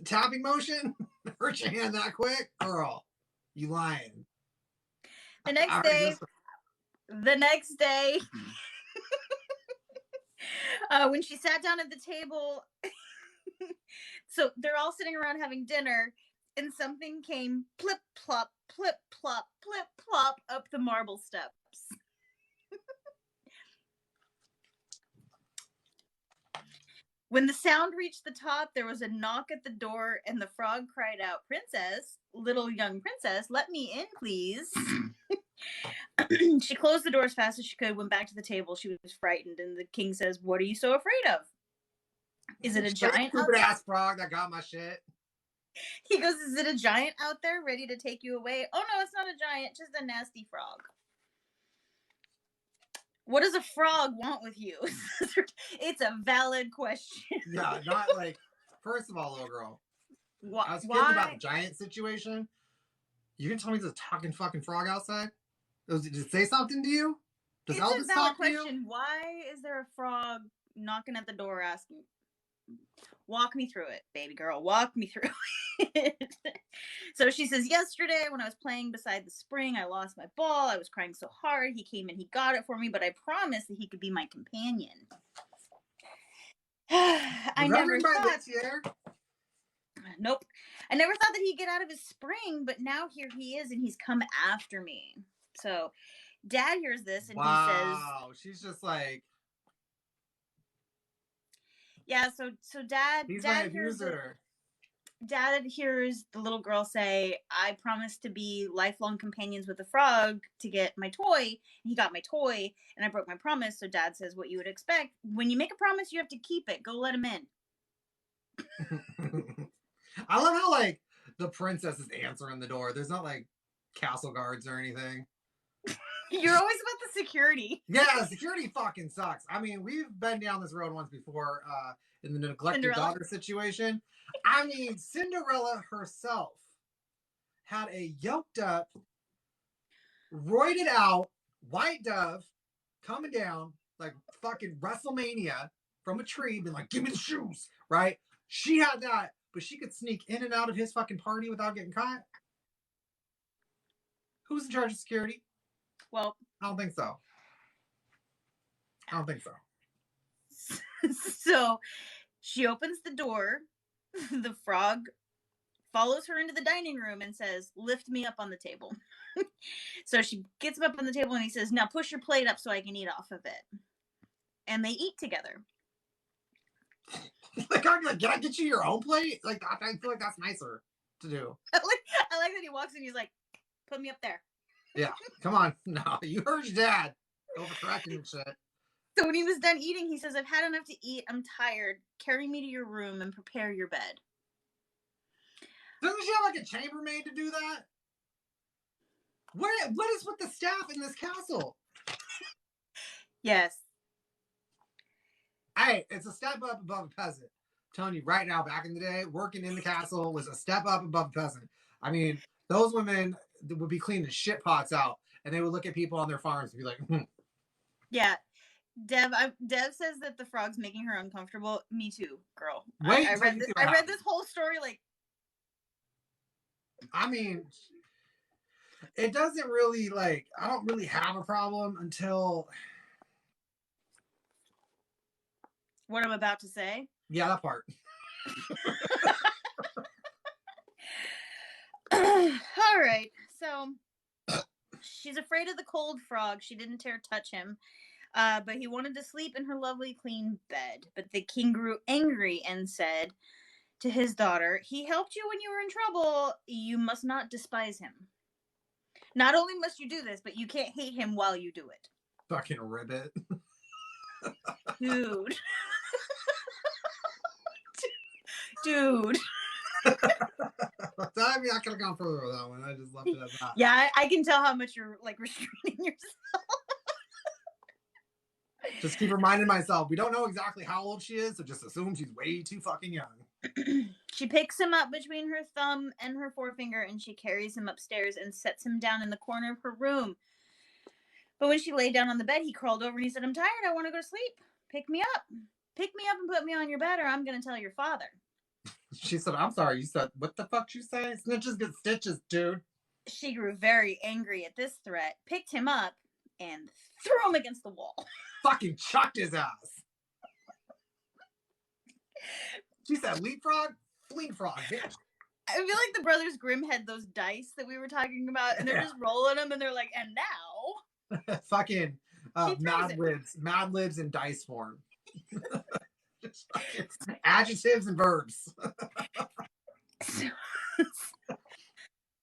tapping motion hurt your hand that quick, girl, you lying. The next day, when she sat down at the table, so they're all sitting around having dinner, and something came plip plop, plip plop, plip plop up the marble steps. When the sound reached the top, there was a knock at the door, and the frog cried out, "Princess, little young princess, let me in, please." She closed the door as fast as she could, went back to the table. She was frightened, and the king says, "What are you so afraid of? Is it a giant stupid ass frog that got my shit?" He goes, "Is it a giant out there ready to take you away?" "Oh no, it's not a giant, just a nasty frog." What does a frog want with you? It's a valid question. Yeah, not like, first of all, little girl. I was kidding about the giant situation. You can tell me there's a talking fucking frog outside? Did it say something to you? Does It's Elvis a valid talk to question. you? Why is there a frog knocking at the door asking? Walk me through it, baby girl. Walk me through it. So she says, yesterday when I was playing beside the spring, I lost my ball. I was crying so hard. He came and he got it for me, but I promised that he could be my companion. I never thought. Nope. I never thought that he'd get out of his spring, but now here he is, and he's come after me. So Dad hears this, and he says, wow, she's just like, yeah, so Dad hears the little girl say, I promised to be lifelong companions with the frog to get my toy. And he got my toy, and I broke my promise. So Dad says, what you would expect. When you make a promise, you have to keep it. Go let him in. I love how, like, the princess is answering the door. There's not, like, castle guards or anything. You're always about the security. Yeah, security fucking sucks. I mean, we've been down this road once before in the neglected daughter situation. I mean, Cinderella herself had a yoked up, roided out white dove coming down like fucking WrestleMania from a tree, being like, give me the shoes, right? She had that, but she could sneak in and out of his fucking party without getting caught. Who's in charge of security? Well, I don't think so. So she opens the door. The frog follows her into the dining room and says, lift me up on the table. So she gets him up on the table and he says, now push your plate up so I can eat off of it. And they eat together. Like, can I get you your own plate? Like, I feel like that's nicer to do. I like that he walks in, he's like, put me up there. Yeah, come on. No, you heard your dad. Overcorrecting and shit. So when he was done eating, he says, I've had enough to eat. I'm tired. Carry me to your room and prepare your bed. Doesn't she have like a chambermaid to do that? What is with the staff in this castle? Yes. Hey, it's a step up above a peasant. I'm telling you right now, back in the day, working in the castle was a step up above a peasant. I mean, those women would be cleaning shit pots out, and they would look at people on their farms and be like, Yeah. Dev says that the frog's making her uncomfortable. Me too, girl. Wait, I read this whole story like. I mean, it doesn't really like. I don't really have a problem until. What I'm about to say? Yeah, that part. All right. So she's afraid of the cold frog. She didn't dare touch him. But he wanted to sleep in her lovely clean bed. But the king grew angry and said to his daughter, he helped you when you were in trouble. You must not despise him. Not only must you do this, but you can't hate him while you do it. Fucking ribbit. Dude. Dude. I mean, I could have gone further with that one. I just left it at that. Yeah, I can tell how much you're like restraining yourself. Just keep reminding myself, we don't know exactly how old she is, so just assume she's way too fucking young. She picks him up between her thumb and her forefinger, and she carries him upstairs and sets him down in the corner of her room. But when she lay down on the bed, he crawled over and he said, I'm tired. I want to go to sleep. Pick me up. Pick me up and put me on your bed, or I'm going to tell your father. She said, I'm sorry. You said, what the fuck you say? Snitches get stitches, dude. She grew very angry at this threat, picked him up, and threw him against the wall. Fucking chucked his ass. She said, leapfrog, fleafrog, bitch. I feel like the Brothers Grimm had those dice that we were talking about, and they're just rolling them, and they're like, and now? Fucking Mad Libs in dice form. Just fucking adjectives and verbs.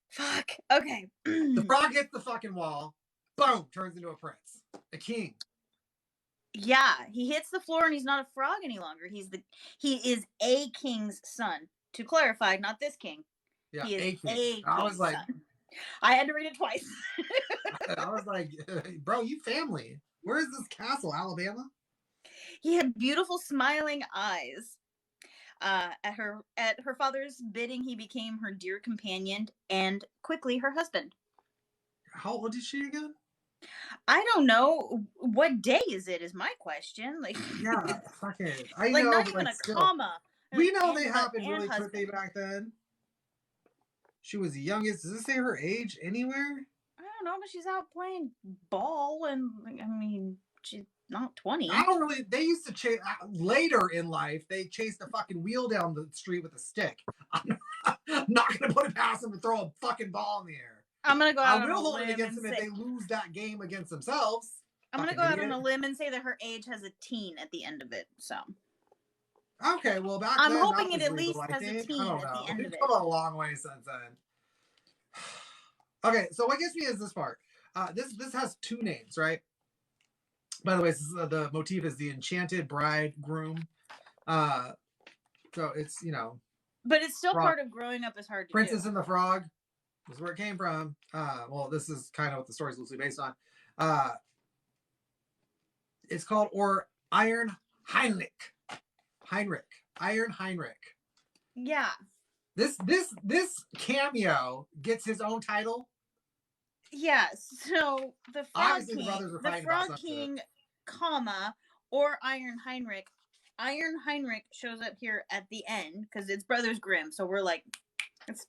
Fuck. Okay. The frog hits the fucking wall. Boom. Turns into a prince. A king. Yeah. He hits the floor and he's not a frog any longer. He is a king's son. To clarify, not this king. Yeah, he is a king's I was like, son. I had to read it twice. I was like, bro, you family. Where is this castle, Alabama? He had beautiful smiling eyes. At her father's bidding, he became her dear companion and quickly her husband. How old is she again? I don't know. What day is it? Is my question. Like, yeah, fucking. I like know, not but even like a still, comma. we know they and happened really husband. quickly back then. She was the youngest. Does it say her age anywhere? I don't know, but she's out playing ball, and I mean, she's not 20. I don't really. They used to chase later in life. They chased a fucking wheel down the street with a stick. I'm not gonna put it past them to throw a fucking ball in the air. I'm gonna go out on a hold it limb against and them say if they lose that game against themselves. I'm gonna go out on a limb and say that her age has a teen at the end of it. So okay, well back I'm then hoping that it was at least legal, has a teen at the end of We've it. come a long way since then. Okay, so what gets me is this part. This has two names, right? By the way, this is, the motif is the enchanted bridegroom. So it's, you know. But it's still frog. part of growing up is hard to Princess do. and the Frog. This is where it came from. Well, this is kind of what the story's loosely based on. It's called or Iron Heinrich. Iron Heinrich. Yeah. This cameo gets his own title. Yeah, so the Frog Obviously, King, the brothers were the fighting Frog about King, comma, or Iron Heinrich. Iron Heinrich shows up here at the end because it's Brothers Grimm. So we're like,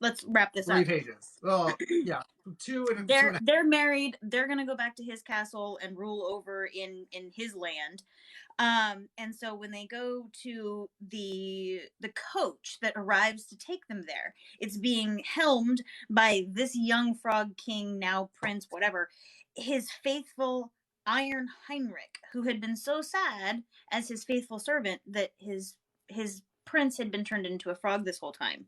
let's wrap this 3 up. pages. Well, yeah, two and they're married. They're gonna go back to his castle and rule over in his land. And so when they go to the coach that arrives to take them there, it's being helmed by this young Frog King, now prince, whatever, his faithful Iron Heinrich, who had been so sad as his faithful servant that his prince had been turned into a frog this whole time.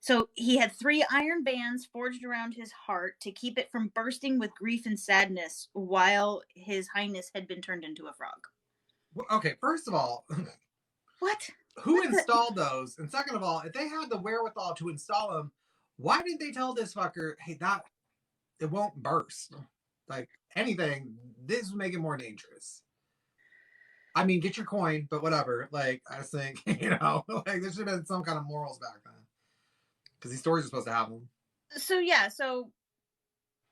So he had 3 iron bands forged around his heart to keep it from bursting with grief and sadness while his highness had been turned into a frog. Okay, first of all, what? Who installed those? And second of all, if they had the wherewithal to install them, why didn't they tell this fucker, hey, it won't burst? Like anything, this would make it more dangerous. I mean, get your coin, but whatever. Like, I just think, like there should have been some kind of morals back then. Because these stories are supposed to have them. So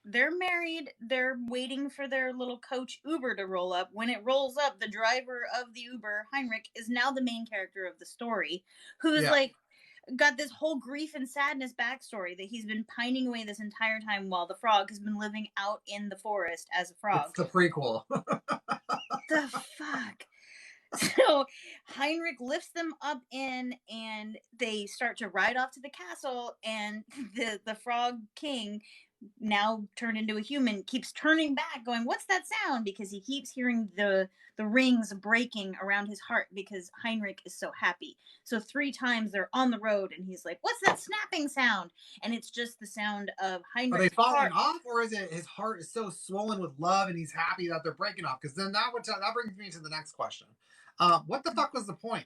they're married. They're waiting for their little coach Uber to roll up. When it rolls up, the driver of the Uber, Heinrich, is now the main character of the story, who's got this whole grief and sadness backstory that he's been pining away this entire time while the frog has been living out in the forest as a frog. It's the prequel. The fuck? So Heinrich lifts them up and they start to ride off to the castle, and the Frog King, now turned into a human, keeps turning back going, what's that sound? Because he keeps hearing the rings breaking around his heart because Heinrich is so happy. So 3 times they're on the road and he's like, what's that snapping sound? And it's just the sound of Heinrich's Are they falling heart off, or is it his heart is so swollen with love and he's happy that they're breaking off? Because then that brings me to the next question. What the fuck was the point?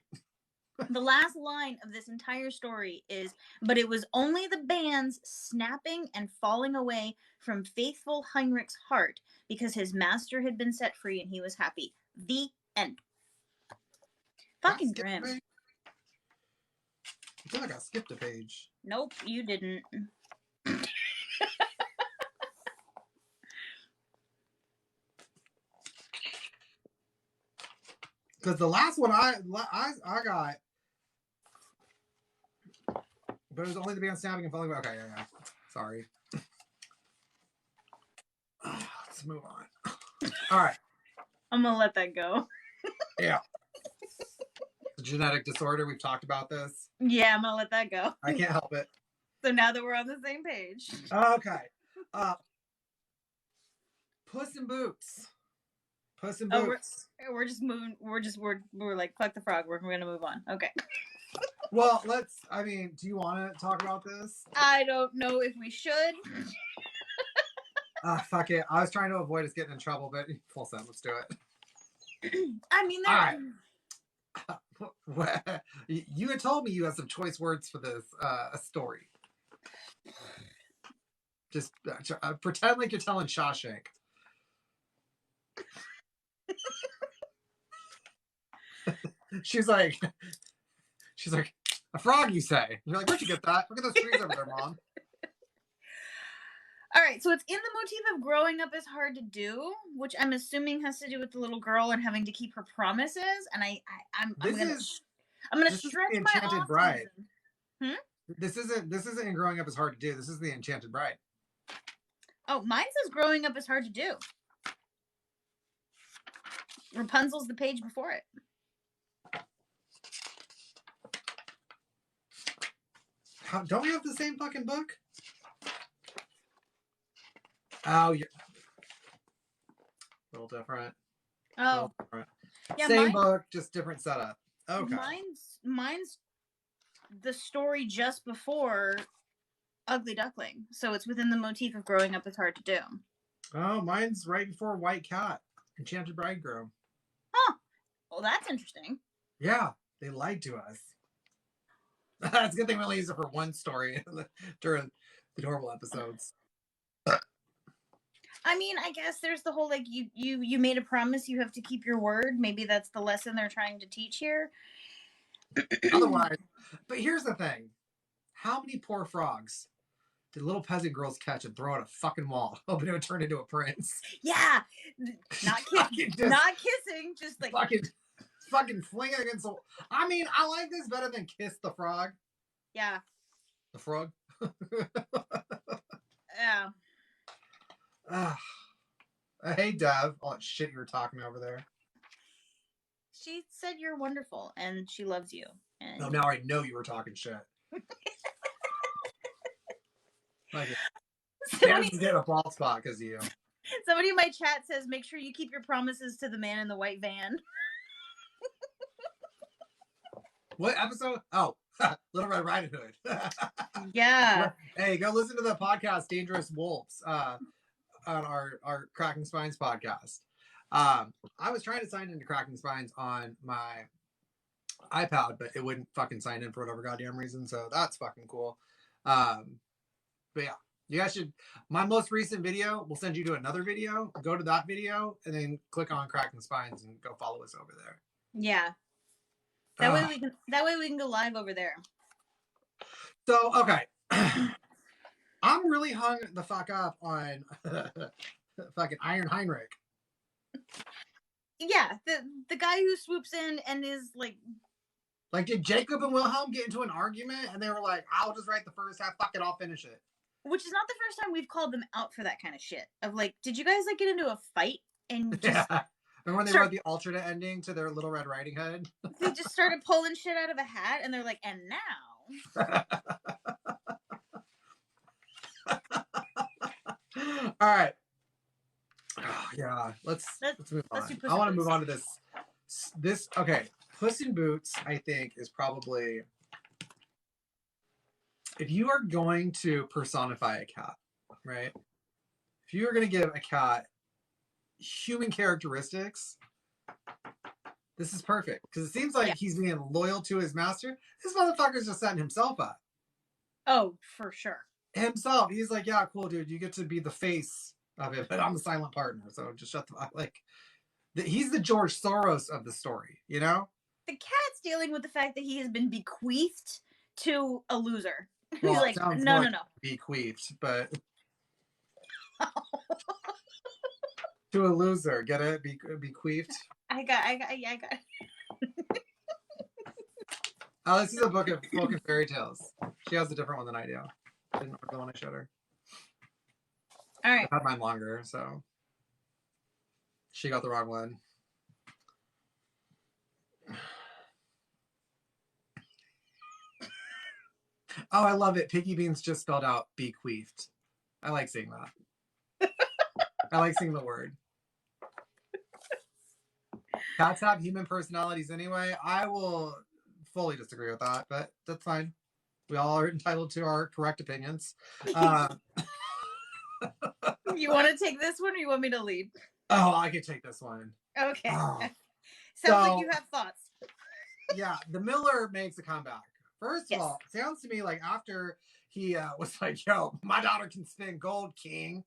The last line of this entire story is, but it was only the bands snapping and falling away from faithful Heinrich's heart because his master had been set free and he was happy. The end. Fucking grim. I feel like I skipped a page. Nope, you didn't. Because the last one I got, but it was only the band snapping and falling. Okay, yeah. Sorry. Let's move on. All right. I'm gonna let that go. Yeah. The genetic disorder. We've talked about this. Yeah, I'm gonna let that go. I can't help it. So now that we're on the same page. Okay. Puss in Boots. Puss in Boots. We're just moving. We're like, fuck the frog. We're gonna move on. Okay. Well, do you want to talk about this? I don't know if we should. Fuck it. I was trying to avoid us getting in trouble, but full send. Let's do it. I mean, all right. You had told me you had some choice words for this story. Just pretend like you're telling Shawshank. She's like, She's like, a frog, you say? And you're like, where'd you get that? Look at those trees over there, Mom. All right, so it's in the motif of growing up is hard to do, which I'm assuming has to do with the little girl and having to keep her promises. And I'm gonna stretch my Enchanted Bride. Hmm? This isn't in Growing Up is Hard to Do. This is the Enchanted Bride. Oh, mine says Growing Up is Hard to Do. Rapunzel's the page before it. Don't we have the same fucking book? Oh, you're a little different. Oh, different. Yeah, same book, just different setup. Okay. Mine's the story just before Ugly Duckling, so it's within the motif of Growing Up is Hard to Do. Oh, mine's right before White Cat, Enchanted Bridegroom. Huh. Well, that's interesting. Yeah, they lied to us. That's a good thing we only use it for one story during the normal episodes. I mean, I guess there's the whole, like, you made a promise, you have to keep your word. Maybe that's the lesson they're trying to teach here. Otherwise, but here's the thing. How many poor frogs did little peasant girls catch and throw at a fucking wall, hoping it would turn into a prince? Yeah. Not kissing, just like... Fucking fling it against the... I mean, I like this better than Kiss the Frog. Yeah. The frog? Yeah. Hey, Dev. All that shit you were talking over there. She said you're wonderful, and she loves you. And... Oh, now I know you were talking shit. Like, Dan's getting a bald spot because of you. Somebody in my chat says, make sure you keep your promises to the man in the white van. What episode? Oh, Little Red Riding Hood. Yeah. Hey, go listen to the podcast Dangerous Wolves on our Cracking Spines podcast. I was trying to sign into Cracking Spines on my iPad, but it wouldn't fucking sign in for whatever goddamn reason, so that's fucking cool. But yeah, you guys should... My most recent video will send you to another video. Go to that video and then click on Cracking Spines and go follow us over there. Yeah. That way we can go live over there. So, okay. I'm really hung the fuck up on fucking Iron Heinrich. Yeah, the guy who swoops in and is like... Like, did Jacob and Wilhelm get into an argument and they were like, I'll just write the first half, fuck it, I'll finish it. Which is not the first time we've called them out for that kind of shit. Of like, did you guys like get into a fight and just... Yeah. Remember when they wrote the alternate ending to their Little Red Riding Hood? They just started pulling shit out of a hat, and they're like, and now... All right. Oh, yeah, let's move on. I want to move on to this. Okay, Puss in Boots, I think, is probably... If you are going to personify a cat, right? If you are going to give a cat human characteristics, this is perfect, because it seems like he's being loyal to his master. This motherfucker's just setting himself up. Oh, for sure. Himself. He's like, yeah, cool, dude. You get to be the face of it, but I'm the silent partner. So just shut the fuck. Like, he's the George Soros of the story, you know? The cat's dealing with the fact that he has been bequeathed to a loser. Well, he's like, no. Bequeathed, but to a loser. Get it? Bequeathed. I got it. Oh, this is a book of fairy tales. She has a different one than I do. Didn't remember the one I showed her. All right. I had mine longer, so she got the wrong one. Oh, I love it. Piggy Beans just spelled out bequeathed. I like seeing that. I like seeing the word. Cats have human personalities anyway. I will fully disagree with that, but that's fine. We all are entitled to our correct opinions. You want to take this one, or you want me to lead? Oh, I could take this one. Okay. Oh. Sounds like you have thoughts. Yeah, the Miller makes a comeback. First of all, it sounds to me like after he was like, yo, my daughter can spin gold, king.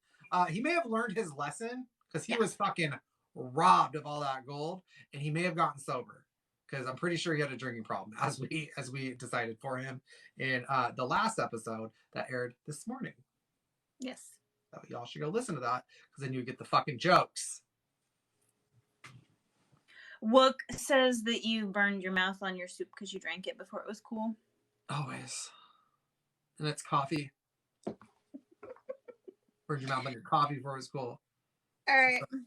He may have learned his lesson, because he was fucking robbed of all that gold, and he may have gotten sober. because I'm pretty sure he had a drinking problem, as we decided for him in the last episode that aired this morning. Yes. So y'all should go listen to that, because then you get the fucking jokes. Wook says that you burned your mouth on your soup because you drank it before it was cool. Always. And it's coffee. Burned your mouth on your coffee before it was cool. All right. So,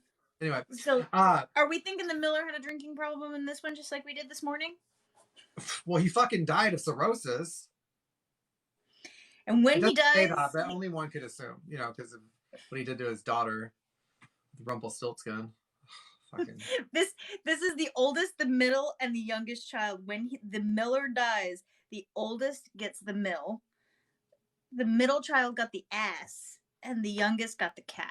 anyway. So, are we thinking the Miller had a drinking problem in this one, just like we did this morning? Well, he fucking died of cirrhosis. And when he dies... say that, but only one could assume, because of what he did to his daughter, Rumpelstiltskin. Fucking. This is the oldest, the middle, and the youngest child. When the Miller dies, the oldest gets the mill. The middle child got the ass, and the youngest got the cat.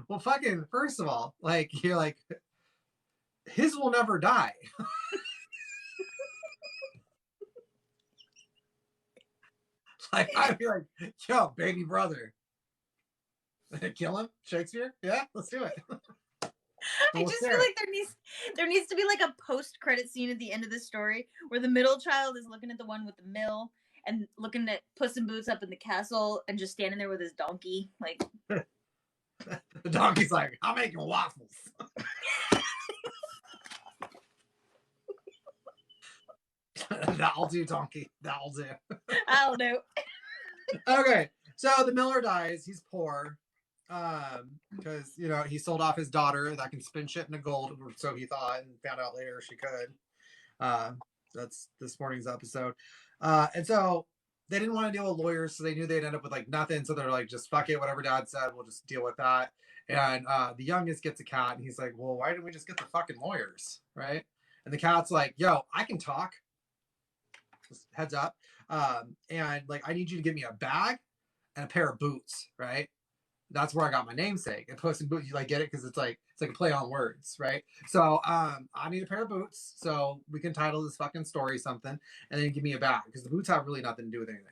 Well, fucking, first of all, you're like, his will never die. I'd be like, yo, baby brother. Kill him? Shakespeare? Yeah, let's do it. I just feel like there needs to be like a post-credit scene at the end of the story where the middle child is looking at the one with the mill and looking at Puss in Boots up in the castle and just standing there with his donkey. Like the donkey's like, I'm making waffles. That'll do, donkey. That'll do. I'll do. Okay, so the Miller dies. He's poor. Because he sold off his daughter that can spin shit into gold, so he thought, and found out later she could. That's this morning's episode. And so they didn't want to deal with lawyers, so they knew they'd end up with nothing. So they're like, just fuck it, whatever Dad said, we'll just deal with that. And the youngest gets a cat, and he's like, well, why didn't we just get the fucking lawyers, right? And the cat's like, yo, I can talk. Just heads up. And I need you to give me a bag and a pair of boots, right? That's where I got my namesake. And Puss in Boots, you get it because it's like a play on words, right? So I need a pair of boots, so we can title this fucking story something, and then give me a bag because the boots have really nothing to do with anything.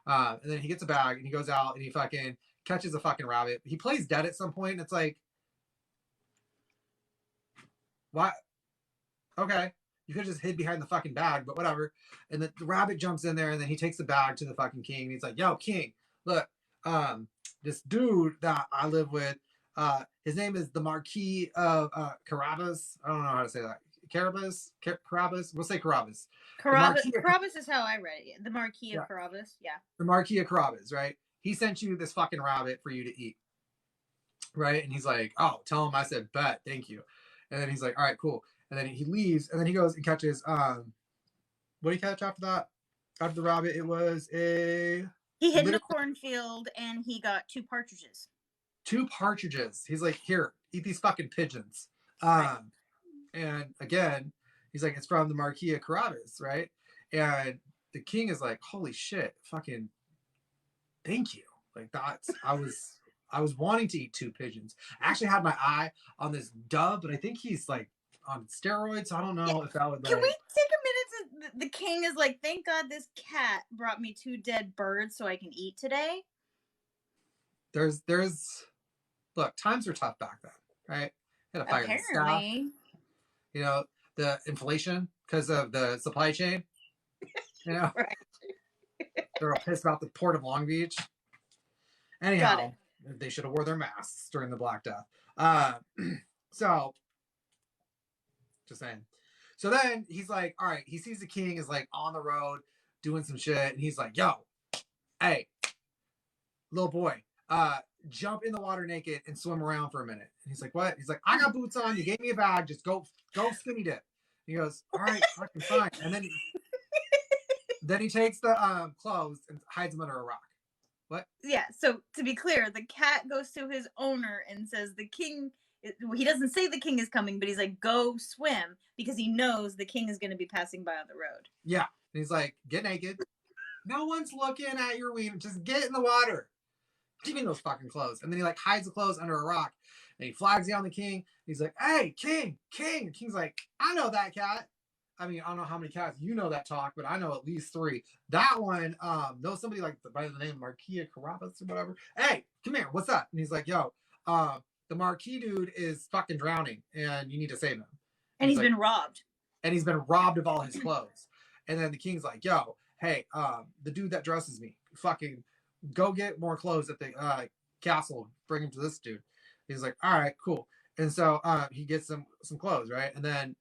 And then he gets a bag and he goes out and he fucking catches a fucking rabbit. He plays dead at some point, and it's like, what? Okay, you could have just hid behind the fucking bag, but whatever. And the rabbit jumps in there, and then he takes the bag to the fucking king, and he's like, yo, king, look, this dude that I live with, his name is the Marquis of Carabas. I don't know how to say that. Carabas? We'll say Carabas. Carabas is how I read it. The Marquis of Carabas, yeah. The Marquis of Carabas, right? He sent you this fucking rabbit for you to eat. Right? And he's like, oh, tell him I said bet, thank you. And then he's like, all right, cool. And then he leaves, and then he goes and catches, what did he catch after that? After the rabbit, it was a... He hid in a cornfield, and he got 2 partridges. 2 partridges. He's like, here, eat these fucking pigeons. And again, he's like, it's from the Marquis of Carabas, right? And the king is like, holy shit, fucking thank you. That's, I was wanting to eat 2 pigeons. I actually had my eye on this dove, but I think he's on steroids. So I don't know if that would Can we take a minute to, the king is like, thank God this cat brought me 2 dead birds so I can eat today. There's look, times were tough back then, right? Had to fire the staff. The inflation because of the supply chain. Right. They're all pissed about the port of Long Beach. Anyhow, they should have wore their masks during the Black Death. So just saying. So then he's like, all right, he sees the king is on the road doing some shit, and he's like, yo, hey, little boy, jump in the water naked and swim around for a minute. And he's like, what? He's like, I got boots on, you gave me a bag, just go skinny dip. And he goes, all right, fucking fine. And then he takes the clothes and hides them under a rock. What? Yeah, so to be clear, the cat goes to his owner and says the king, he doesn't say the king is coming, but he's like, go swim, because he knows the king is going to be passing by on the road. Yeah. And he's like, get naked. No one's looking at your wiener. Just get in the water. Give me those fucking clothes. And then he hides the clothes under a rock. And he flags down the king. He's like, hey, king. And King's like, I know that cat. I mean, I don't know how many cats you know that talk, but I know at least 3. That one knows somebody by the name Marquis of Carabas or whatever. Hey, come here. What's up? And he's like, yo, the the Marquis dude is fucking drowning and you need to save him. And he's been robbed. And he's been robbed of all his clothes. And then the king's like, yo, hey, the dude that dresses me, fucking go get more clothes at the castle, bring him to this dude. He's like, all right, cool. And so he gets some clothes, right? And then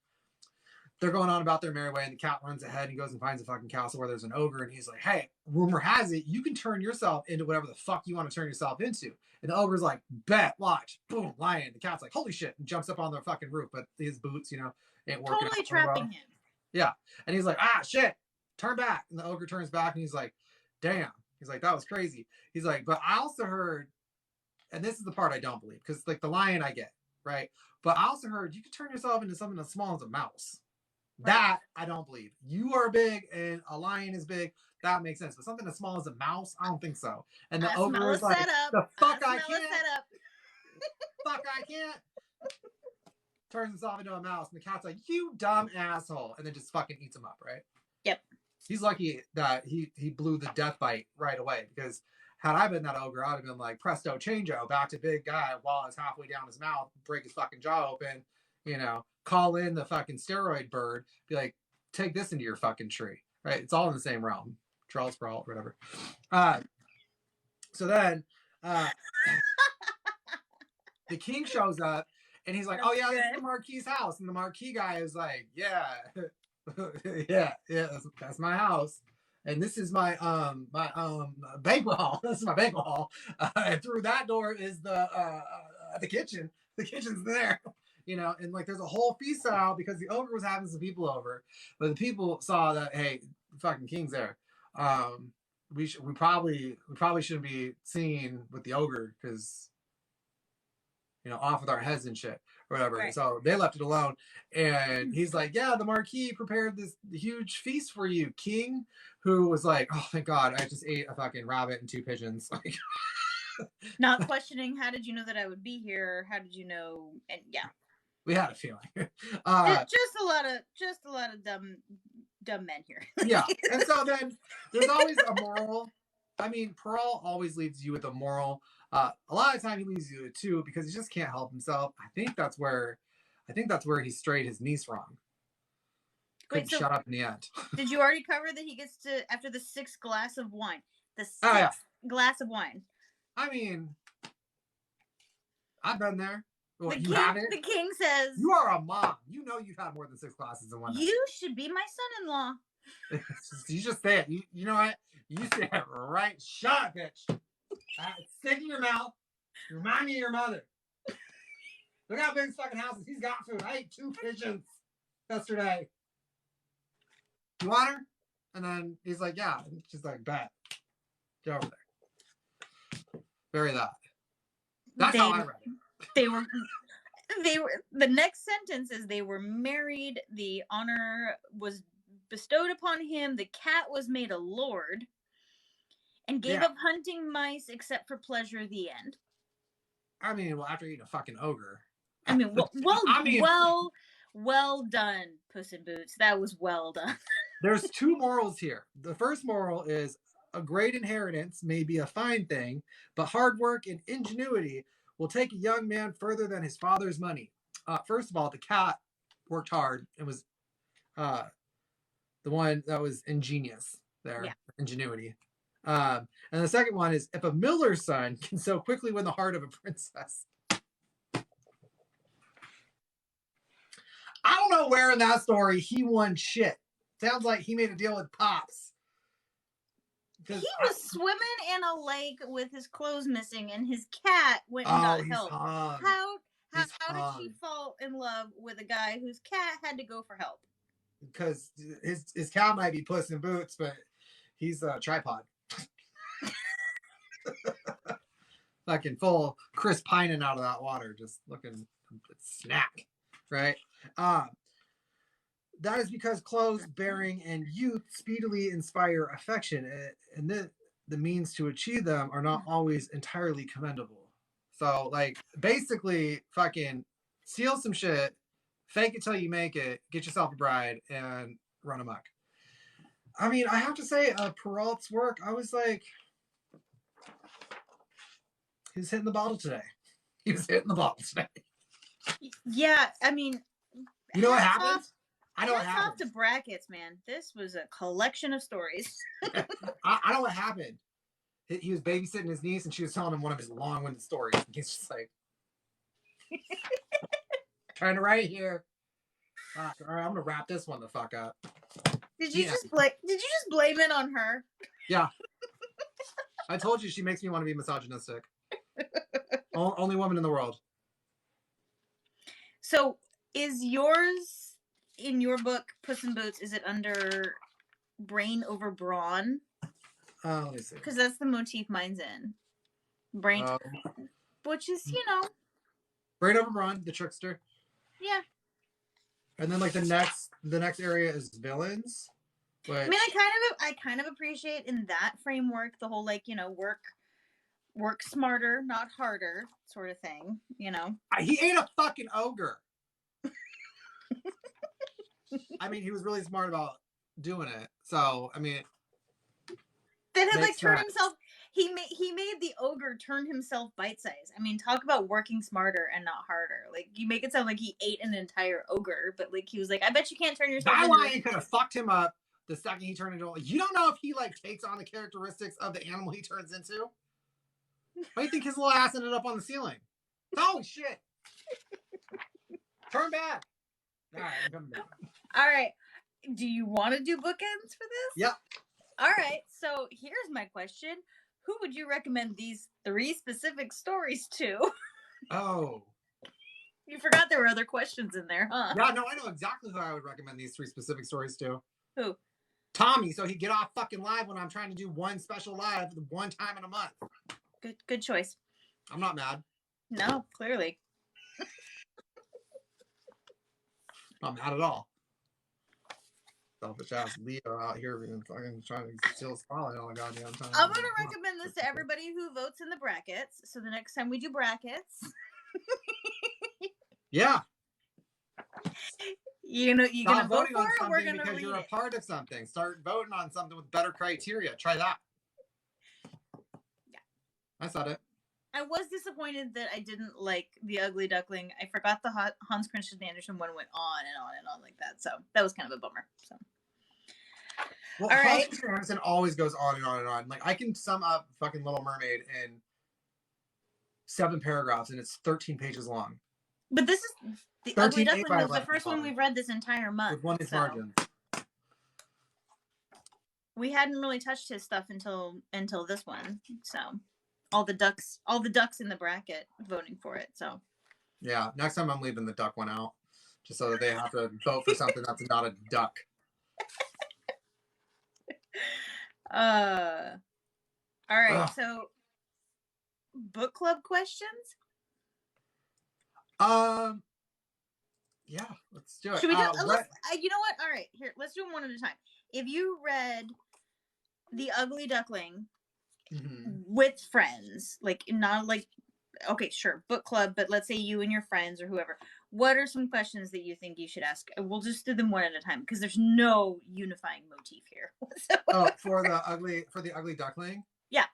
they're going on about their merry way, and the cat runs ahead and goes and finds a fucking castle where there's an ogre, and he's like, hey, rumor has it, you can turn yourself into whatever the fuck you want to turn yourself into. And the ogre's like, bet, watch, boom, lion. The cat's like, holy shit, and jumps up on the fucking roof, but his boots, ain't working. Totally trapping him. Yeah. And he's like, ah, shit, turn back. And the ogre turns back, and he's like, damn. He's like, that was crazy. He's like, but I also heard, and this is the part I don't believe, because like the lion I get, right? But I also heard you can turn yourself into something as small as a mouse. That I don't believe. You are big and a lion is big. That makes sense. But something as small as a mouse, I don't think so. And the ogre is like, the fuck I can't. Fuck I can't. Turns himself into a mouse. And the cat's like, you dumb asshole. And then just fucking eats him up, right? Yep. He's lucky that he blew the death bite right away. Because had I been that ogre, I'd have been like, presto changeo, back to big guy while it's halfway down his mouth, break his fucking jaw open, call in the fucking steroid bird, be like, take this into your fucking tree, right? It's all in the same realm. Charles Sproul, whatever. So then the king shows up and he's like, oh yeah, this is the Marquis's house. And the Marquis guy is like, yeah, yeah, that's my house. And this is my banquet hall. This is my banquet hall. And through that door is the kitchen. The kitchen's there. And like there's a whole feast out because the ogre was having some people over, but the people saw that, hey, the fucking king's there. We probably shouldn't be seen with the ogre because off with our heads and shit or whatever. Right. So they left it alone, and he's like, yeah, the Marquis prepared this huge feast for you, king. Who was like, oh thank God, I just ate a fucking rabbit and 2 pigeons. Like, not questioning, how did you know that I would be here? How did you know? And yeah. We had a feeling. Just a lot of dumb men here. Yeah. And so then there's always a moral. I mean, Perrault always leaves you with a moral. A lot of the time he leaves you with 2 because he just can't help himself. I think that's where he strayed his niece wrong. Couldn't shut up in the end. Did you already cover that he gets to, after the 6th glass of wine? The 6th glass of wine. I mean, I've been there. What, the king says, you are a mom. You know you've had more than 6 glasses in one night. You should be my son-in-law. You just say it. You know what? You say it right. Shut up, bitch. Stick in your mouth. You remind me of your mother. Look how big his fucking house is. He's got food. I ate 2 pigeons yesterday. You want her? And then he's like, yeah. And she's like, bet. Get over there. Bury that. That's how I read it. They were the next sentence is they were married, the honor was bestowed upon him, the cat was made a lord, and gave up hunting mice except for pleasure, the end. I mean, well, after eating a fucking ogre. I mean, well done, Puss in Boots. That was well done. There's 2 morals here. The first moral is a great inheritance may be a fine thing, but hard work and ingenuity will take a young man further than his father's money. First of all, the cat worked hard and was the one that was ingenious there, ingenuity. And the second one is, if a miller's son can so quickly win the heart of a princess. I don't know where in that story he won shit. Sounds like he made a deal with Pops. He was swimming in a lake with his clothes missing, and his cat went and got help. How did she fall in love with a guy whose cat had to go for help? Because his cat might be Puss in Boots, but he's a tripod. Fucking full Chris pining out of that water, just looking snack, right? That is because clothes, bearing, and youth speedily inspire affection, and the means to achieve them are not always entirely commendable. So, like, basically, fucking steal some shit, fake it till you make it, get yourself a bride, and run amok. I mean, I have to say, Perrault's work, I was like, he's hitting the bottle today. He was hitting the ball today. Yeah, I mean, you know what happened? I know what happened. Off to brackets, man. This was a collection of stories. I know what happened. He was babysitting his niece, and she was telling him one of his long-winded stories. And he's just like, trying to write here. All right, I'm gonna wrap this one the fuck up. Did you just blame it on her? Yeah. I told you she makes me want to be misogynistic. Only woman in the world. So, is yours in your book, Puss in Boots? Is it under brain over brawn? Let me see. Because that's the motif mine's in. Brain, which is, you know, brain over brawn, the trickster. Yeah. And then like the next area is villains. Which... I mean, I kind of appreciate in that framework the whole like, you know, work smarter, not harder sort of thing, you know. He ate a fucking ogre. I mean, he was really smart about doing it. So, I mean, that had like turned himself. He made the ogre turn himself bite-sized. I mean, talk about working smarter and not harder. Like, you make it sound like he ate an entire ogre, but like he was like, I bet you can't turn yourself. That lion could have fucked him up the second he turned into. You don't know if he like takes on the characteristics of the animal he turns into. Why do you think his little ass ended up on the ceiling? Holy shit! Turn back. All right, I'm coming back. All right. Do you want to do bookends for this? Yep. All right. So here's my question. Who would you recommend these 3 specific stories to? Oh. You forgot there were other questions in there, huh? Yeah, no, I know exactly who I would recommend these 3 specific stories to. Who? Tommy, so he'd get off fucking live when I'm trying to do one special live one time in a month. Good choice. I'm not mad. No, clearly. Not mad at all. Selfish ass Leo out here being fucking trying to steal a spotlight all the goddamn time. I'm gonna recommend this to everybody who votes in the brackets. So the next time we do brackets, yeah, you're gonna vote for it. Or we're gonna because read you're it. a part of something. Start voting on something with better criteria. Try that. Yeah, I said it. I was disappointed that I didn't like The Ugly Duckling. I forgot the Hans Christian Andersen one went on and on and on like that. So that was kind of a bummer. So. Well, Hans Christian Andersen always goes on and on and on. Like, I can sum up fucking Little Mermaid in 7 paragraphs, and it's 13 pages long. But this is The Ugly Duckling was the first one we've read this entire month. With one of these margins. We hadn't really touched his stuff until this one. So all the ducks in the bracket voting for it. So yeah, next time I'm leaving the duck one out, just so that they have to vote for something that's not a duck. All right. So book club questions. Yeah, let's do it. Should we do? You know what? All right, here. Let's do them one at a time. If you read The Ugly Duckling with friends, like not like, okay, sure, book club, but let's say you and your friends or whoever. What are some questions that you think you should ask? We'll just do them one at a time because there's no unifying motif here. For the ugly duckling. Yeah.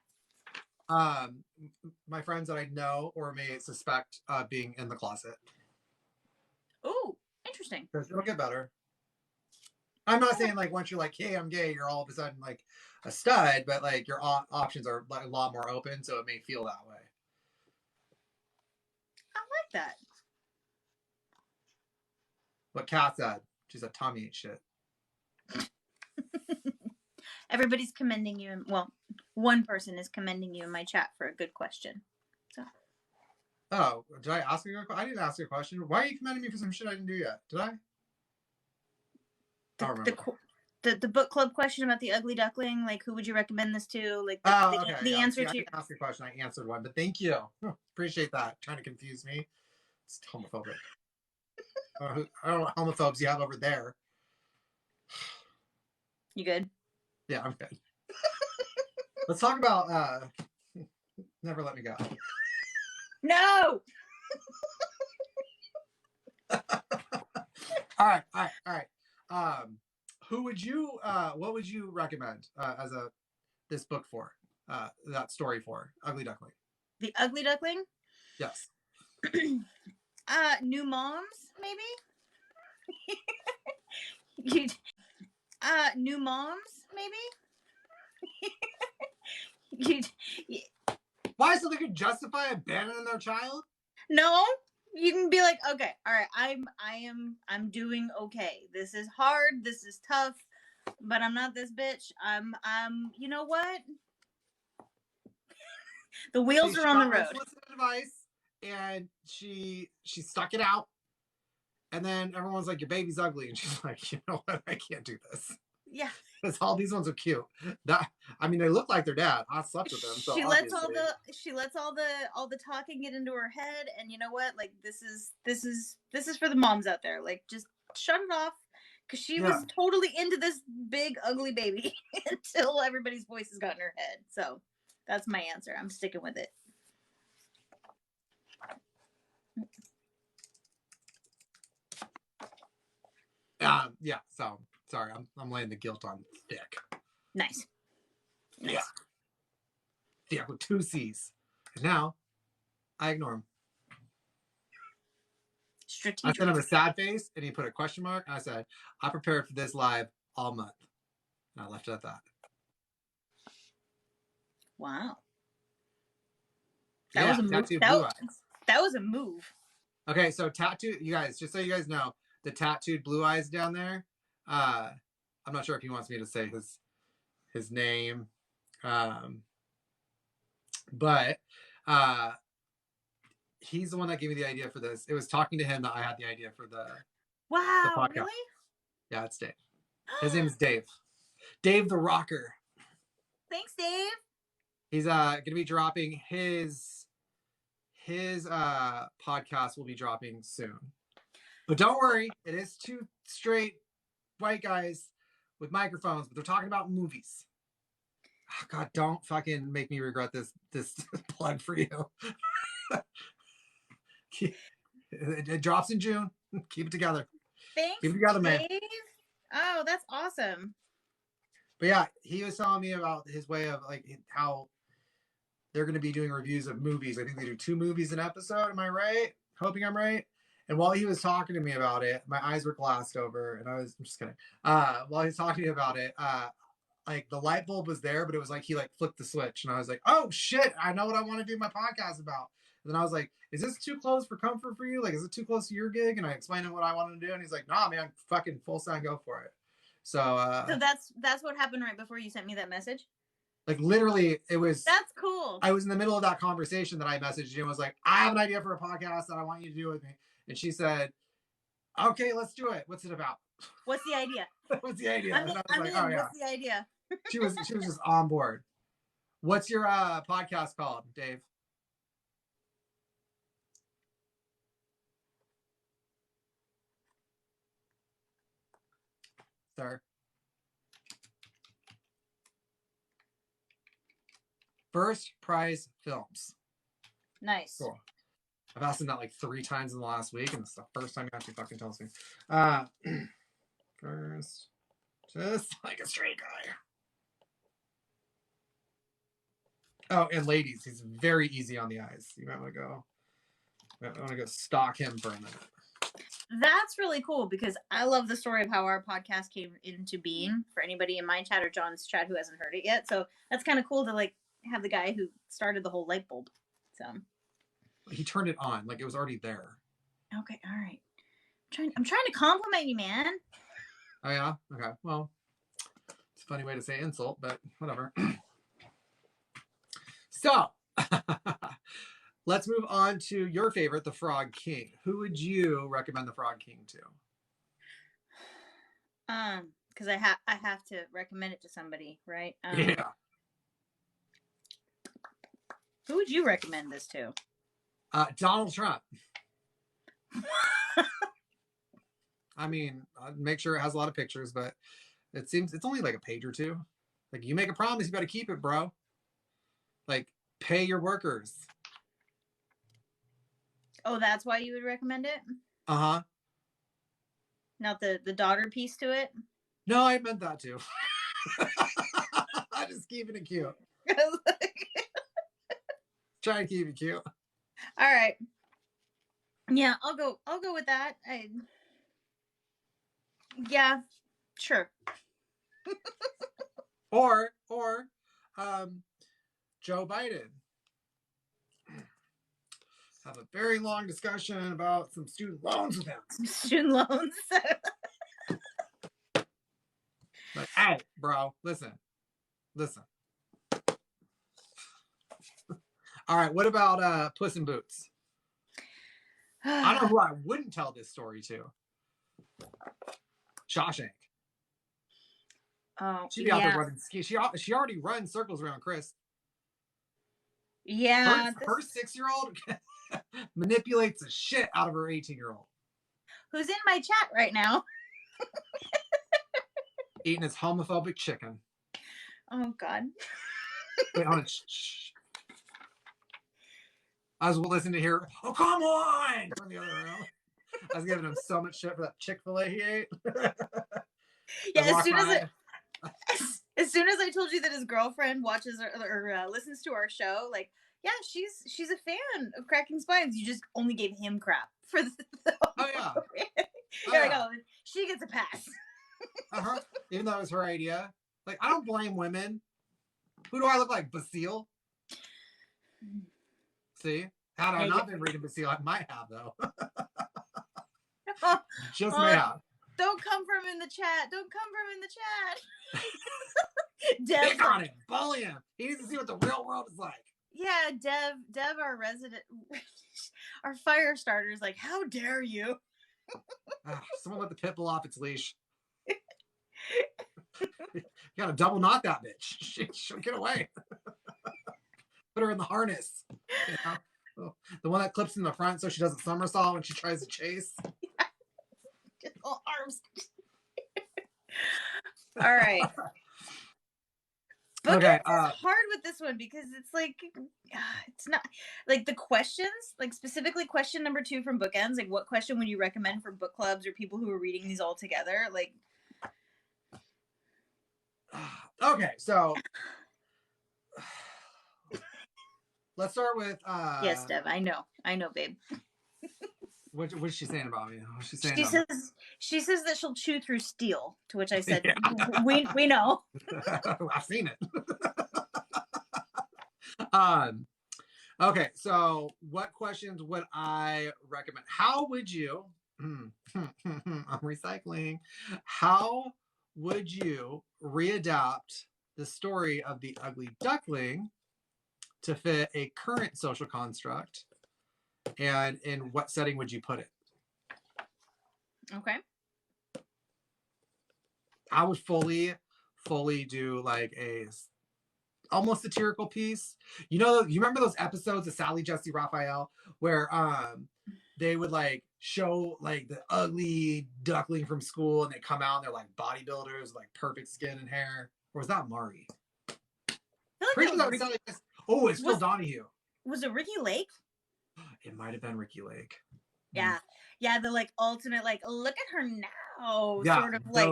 My friends that I know or may suspect being in the closet. Oh, interesting. Because it'll get better. I'm not saying like once you're like, hey, I'm gay, you're all of a sudden like a stud, but like your options are like a lot more open, so it may feel that way. I like that. What Kat said. She said Tommy ain't shit. Everybody's commending you. Well, one person is commending you in my chat for a good question. So. Oh, did I ask you a question? I didn't ask you a question. Why are you commending me for some shit I didn't do yet? Did I? The book club question about The Ugly Duckling, like who would you recommend this to? Like the answer to. I didn't ask your question. I answered one, but thank you. Appreciate that. Trying to confuse me. It's homophobic. I don't know what homophobes you have over there. You good? Yeah, I'm good. Let's talk about Never Let Me Go. No. All right. Who would you what would you recommend as this book for that story for Ugly Duckling? The Ugly Duckling? Yes. New moms, maybe? New moms, maybe? Why, so they could justify abandoning their child? No, you can be like, okay, all right, I'm doing okay. This is hard, this is tough, but I'm not this bitch. I'm you know what? The wheels are on the road. Unsolicited advice, and she stuck it out. And then everyone's like, your baby's ugly. And she's like, you know what? I can't do this. Yeah. Because all these ones are cute. They look like their dad. I slept with them. So she lets all the talking get into her head, and you know what? Like this is for the moms out there. Like just shut it off. Because she was totally into this big ugly baby until everybody's voices got in her head. So that's my answer. I'm sticking with it. So sorry, I'm laying the guilt on thick. Nice. Yeah. Thick with 2 C's. And now I ignore him. Strategic. I sent him a sad face and he put a question mark. And I said, I prepared for this live all month. And I left it at that. Wow. That was a move. That was a move. Okay, so you guys, just so you guys know, the tattooed blue eyes down there. I'm not sure if he wants me to say his name. But he's the one that gave me the idea for this. It was talking to him that I had the idea for the podcast. Really? Yeah, it's Dave. His name is Dave. Dave the Rocker. Thanks, Dave. He's gonna be dropping his podcast will be dropping soon. But don't worry, it is 2 straight white guys with microphones, but they're talking about movies. Oh, God, don't fucking make me regret this plug for you. It drops in June. Keep it together. Thanks, Keep it together, man. Dave. Oh, that's awesome. But yeah, he was telling me about his way of like how they're going to be doing reviews of movies. I think they do 2 movies an episode. Am I right? Hoping I'm right. And while he was talking to me about it, my eyes were glassed over, and I'm just kidding. While he was talking to me about it, like the light bulb was there, but it was like he like flipped the switch, and I was like, "Oh shit! I know what I want to do my podcast about." And then I was like, "Is this too close for comfort for you? Like, is it too close to your gig?" And I explained him what I wanted to do, and he's like, "Nah, man, fucking full sound, go for it." So that's what happened right before you sent me that message. Like literally, it was. That's cool. I was in the middle of that conversation that I messaged you and was like, "I have an idea for a podcast that I want you to do with me." And she said, "Okay, let's do it. What's it about?" What's the idea? What's the idea? What's the idea? She was just on board. What's your podcast called, Dave? Sir. First Prize Films. Nice. Cool. I've asked him that like 3 times in the last week, and it's the first time he actually fucking tells me. First, just like a straight guy. Oh, and ladies, he's very easy on the eyes. You might want to go stalk him for a minute. That's really cool because I love the story of how our podcast came into being for anybody in my chat or John's chat who hasn't heard it yet. So that's kind of cool to like have the guy who started the whole light bulb. So he turned it on, like it was already there. Okay, all right. I'm trying to compliment you, man. Oh yeah? Okay. Well, it's a funny way to say insult, but whatever. So let's move on to your favorite, the Frog King. Who would you recommend the Frog King to? Because I have to recommend it to somebody, right? Yeah. Who would you recommend this to? Donald Trump. I mean, make sure it has a lot of pictures, but it seems it's only like a page or 2. Like, you make a promise, you got to keep it, bro. Like, pay your workers. Oh, that's why you would recommend it? Uh-huh. Not the daughter piece to it? No, I meant that too. I'm just keeping it cute. Trying to keep it cute. All right. Yeah, I'll go with that. Yeah, sure. Or Joe Biden. Have a very long discussion about some student loans with him. Student loans. Like, hey, bro, listen. All right, what about Puss in Boots? I know who I wouldn't tell this story to. Shawshank. Oh, She'd be out there running. She already runs circles around Chris. Yeah. Her 6-year-old manipulates the shit out of her 18-year-old. Who's in my chat right now? Eating his homophobic chicken. Oh, God. Wait, hold on. Shh. I was listening to hear, oh, come on, from the other room. I was giving him so much shit for that Chick-fil-A he ate. Yeah, as soon as I told you that his girlfriend watches or listens to our show, like, yeah, she's a fan of Cracking Spines. You just only gave him crap for the oh yeah. Like, oh, she gets a pass. Even though it was her idea. Like, I don't blame women. Who do I look like? Basile? See? Had I not been reading Basile, I might have, though. Just may have. Don't come from in the chat. Dev, pick on him. Bully him. He needs to see what the real world is like. Yeah, Dev, our resident, our fire starter is like, how dare you? Someone let the pit bull off its leash. You gotta double knot that bitch. She'll get away. Put her in the harness. You know? The one that clips in the front so she doesn't somersault when she tries to chase. Yeah. Just all arms. All right. Okay. It's hard with this one because it's like, it's not like the questions, like specifically question number 2 from Bookends. Like, what question would you recommend for book clubs or people who are reading these all together? Like, okay, so let's start with yes, Dev. I know, babe. What's she saying about me? What's she saying? She says that she'll chew through steel. To which I said, yeah. we know. I've seen it. Okay, so what questions would I recommend? How would you? I'm recycling. How would you readapt the story of the Ugly Duckling to fit a current social construct? And in what setting would you put it? Okay. I would fully do like a almost satirical piece. You remember those episodes of Sally, Jesse, Raphael where they would like show like the ugly duckling from school and they come out and they're like bodybuilders, like perfect skin and hair? Or was that Mari? Pretty sure that was Sally. Oh, it's Phil Donahue. Was it Ricky Lake? It might have been Ricky Lake. Yeah. Yeah, the like ultimate, like, look at her now, yeah, sort of like,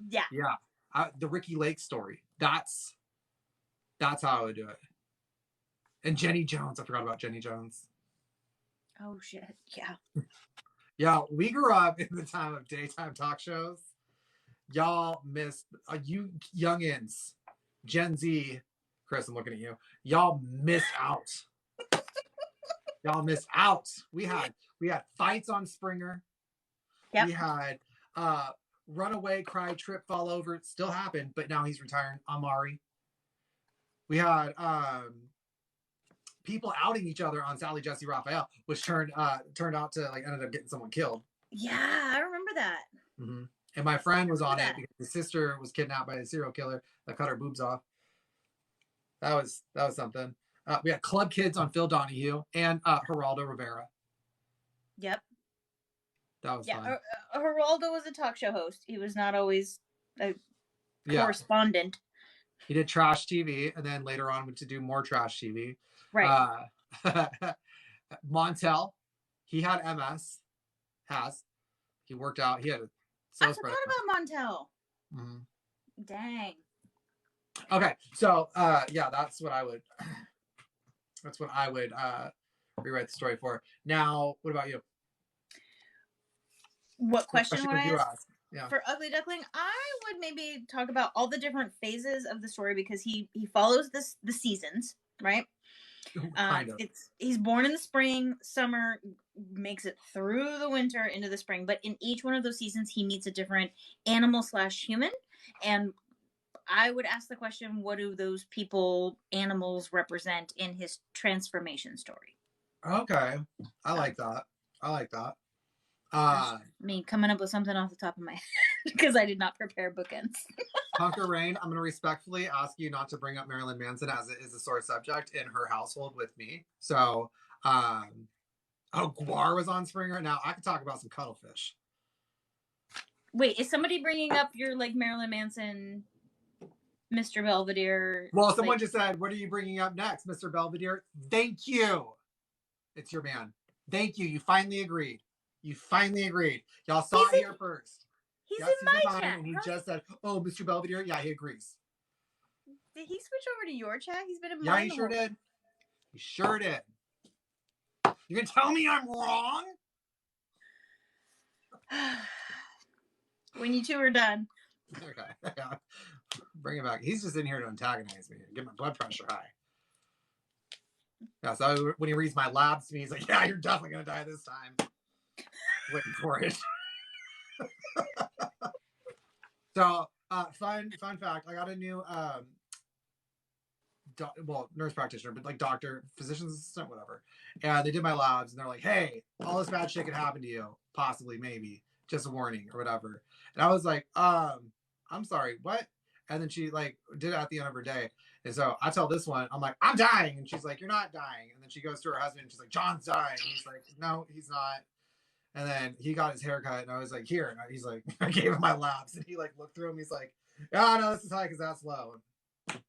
yeah. Yeah. The Ricky Lake story. That's how I would do it. And Jenny Jones. I forgot about Jenny Jones. Oh, shit. Yeah. Yeah, we grew up in the time of daytime talk shows. Y'all missed, you youngins, Gen Z, Chris, I'm looking at you. Y'all missed out. Y'all missed out. We had fights on Springer. Yep. We had runaway, cry, trip, fall over. It still happened, but now he's retiring. Amari. We had people outing each other on Sally, Jesse, Raphael, which turned out to like ended up getting someone killed. Yeah, I remember that. Mm-hmm. And my friend was on it because his sister was kidnapped by a serial killer that cut her boobs off. That was something. We had Club Kids on Phil Donahue and Geraldo Rivera. Yep. That was fun. Geraldo was a talk show host. He was not always a correspondent. He did trash TV, and then later on went to do more trash TV. Right. Montel, he had MS. He worked out. He had a. I forgot about Montel. Mm-hmm. Dang. Okay, so that's what I would. That's what I would rewrite the story for. Now, what about you? What question would I ask? Yeah. For Ugly Duckling, I would maybe talk about all the different phases of the story because he follows the seasons, right? Kind of. He's born in the spring, summer, makes it through the winter into the spring, but in each one of those seasons he meets a different animal / human, and I would ask the question, what do those animals represent in his transformation story? Okay. I like that. Me coming up with something off the top of my head because I did not prepare bookends. Hunker Rain, I'm going to respectfully ask you not to bring up Marilyn Manson as it is a sore subject in her household with me. So, Guar was on Springer. Now I could talk about some cuttlefish. Wait, is somebody bringing up your Marilyn Manson, Mr. Belvedere? Well, someone just said, "What are you bringing up next, Mr. Belvedere?" Thank you. It's your man. Thank you. You finally agreed. Y'all saw it here first. He's in my chat. And he just said, "Oh, Mr. Belvedere." Yeah, he agrees. Did he switch over to your chat? He's been in mine. Yeah, he sure did. He sure did. You can tell me I'm wrong? When you two are done. Okay. Bring it back. He's just in here to antagonize me and get my blood pressure high. Yeah, so when he reads my labs to me, he's like, "Yeah, you're definitely going to die this time." Waiting for it. So, fun fact. I got a new, nurse practitioner, but doctor, physician's assistant, whatever. And they did my labs, and they're like, "Hey, all this bad shit could happen to you. Possibly, maybe. Just a warning or whatever." And I was like, I'm sorry, what? And then she did it at the end of her day. And so I tell this one, I'm like, "I'm dying." And she's like, "You're not dying." And then she goes to her husband and she's like, "John's dying." And he's like, "No, he's not." And then he got his haircut and I was like, "Here." And he's like, I gave him my labs and he looked through them. He's like, "Oh, no, this is high because that's low." And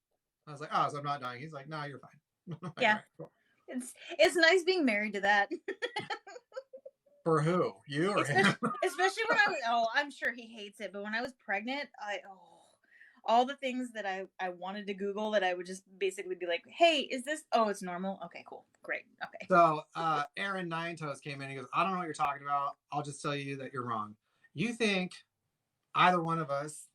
I was like, "Oh, so I'm not dying." He's like, "No, you're fine." Like, yeah. Right, cool. It's nice being married to that. For who? You or him? Especially when I'm sure he hates it, but when I was pregnant, all the things that I wanted to Google that I would just basically be like, "Hey, is this, it's normal? Okay, cool. Great. Okay." So Aaron Nine Toes came in and he goes, "I don't know what you're talking about. I'll just tell you that you're wrong. You think either one of us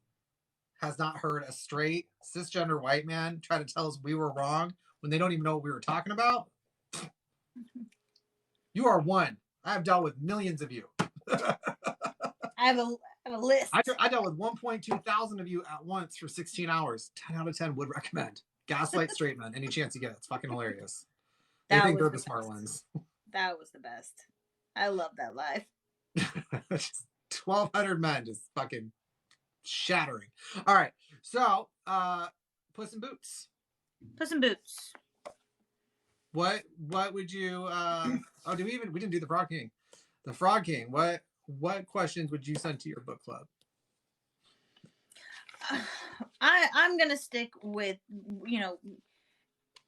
has not heard a straight cisgender white man try to tell us we were wrong when they don't even know what we were talking about? You are one. I have dealt with millions of you." I have a list. I dealt with 1.2 thousand of you at once for 16 hours. 10 out of 10 would recommend. Gaslight straight men. Any chance you get. It's fucking hilarious. They think they're the smart ones. That was the best. I love that life. 1,200 men just fucking shattering. All right. So, Puss in Boots. Puss in Boots. What would you we didn't do the Frog King. The Frog King. What questions would you send to your book club? I'm gonna stick with,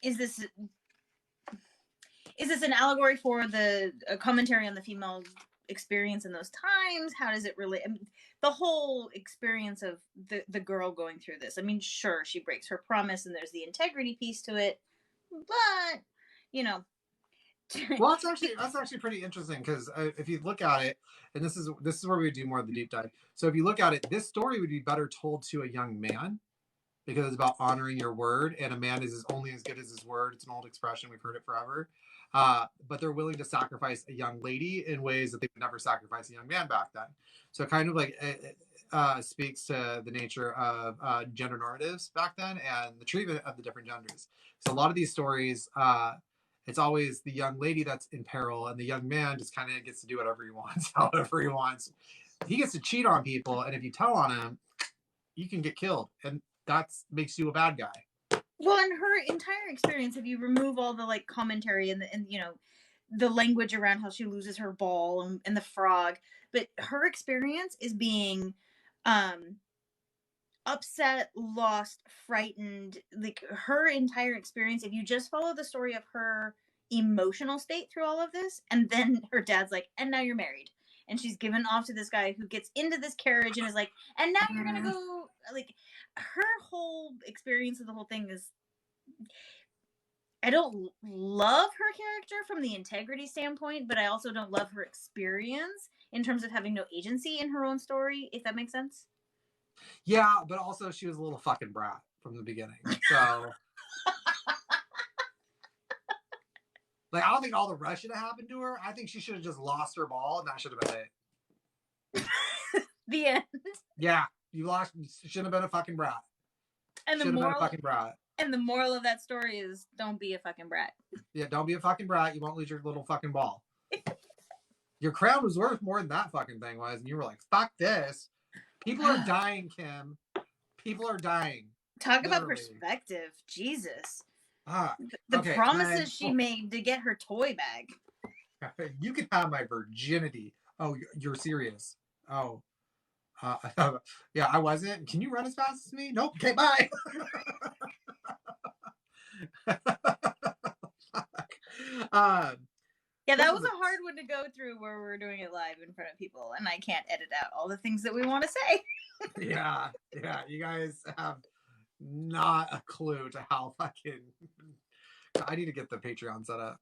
is this an allegory for a commentary on the female experience in those times? How does it relate? I mean, the whole experience of the girl going through this. I mean, sure, she breaks her promise and there's the integrity piece to it, but well, that's actually pretty interesting because if you look at it, and this is where we do more of the deep dive. So if you look at it, this story would be better told to a young man because it's about honoring your word, and a man is only as good as his word. It's an old expression, we've heard it forever. But they're willing to sacrifice a young lady in ways that they would never sacrifice a young man back then. So it kind of speaks to the nature of gender normatives back then and the treatment of the different genders. So a lot of these stories, it's always the young lady that's in peril, and the young man just kind of gets to do whatever he wants, however he wants. He gets to cheat on people, and if you tell on him, you can get killed, and that makes you a bad guy. Well, in her entire experience, if you remove all the commentary and the language around how she loses her ball and the frog, but her experience is being upset, lost, frightened. Her entire experience, if you just follow the story of her emotional state through all of this, and then her dad's like, "And now you're married," and she's given off to this guy who gets into this carriage and is like, "And now you're gonna go," her whole experience of the whole thing is, I don't love her character from the integrity standpoint, but I also don't love her experience in terms of having no agency in her own story, if that makes sense. Yeah, but also she was a little fucking brat from the beginning. So like, I don't think all the rest should have happened to her. I think she should have just lost her ball, and that should have been it. The end. Yeah, you shouldn't have been a fucking brat. And should have been a fucking brat. And the moral of that story is don't be a fucking brat. Yeah, don't be a fucking brat. You won't lose your little fucking ball. Your crown was worth more than that fucking thing was, and you were like, fuck this. People are dying, Kim. People are dying. Talk literally. About perspective. Jesus. The okay, promises she made to get her toy back. You can have my virginity. Oh, you're serious. Oh. Yeah, I wasn't. Can you run as fast as me? Nope. Okay, bye. Yeah, that was a hard one to go through where we're doing it live in front of people, and I can't edit out all the things that we want to say. Yeah, you guys have not a clue to how fucking... I need to get the Patreon set up.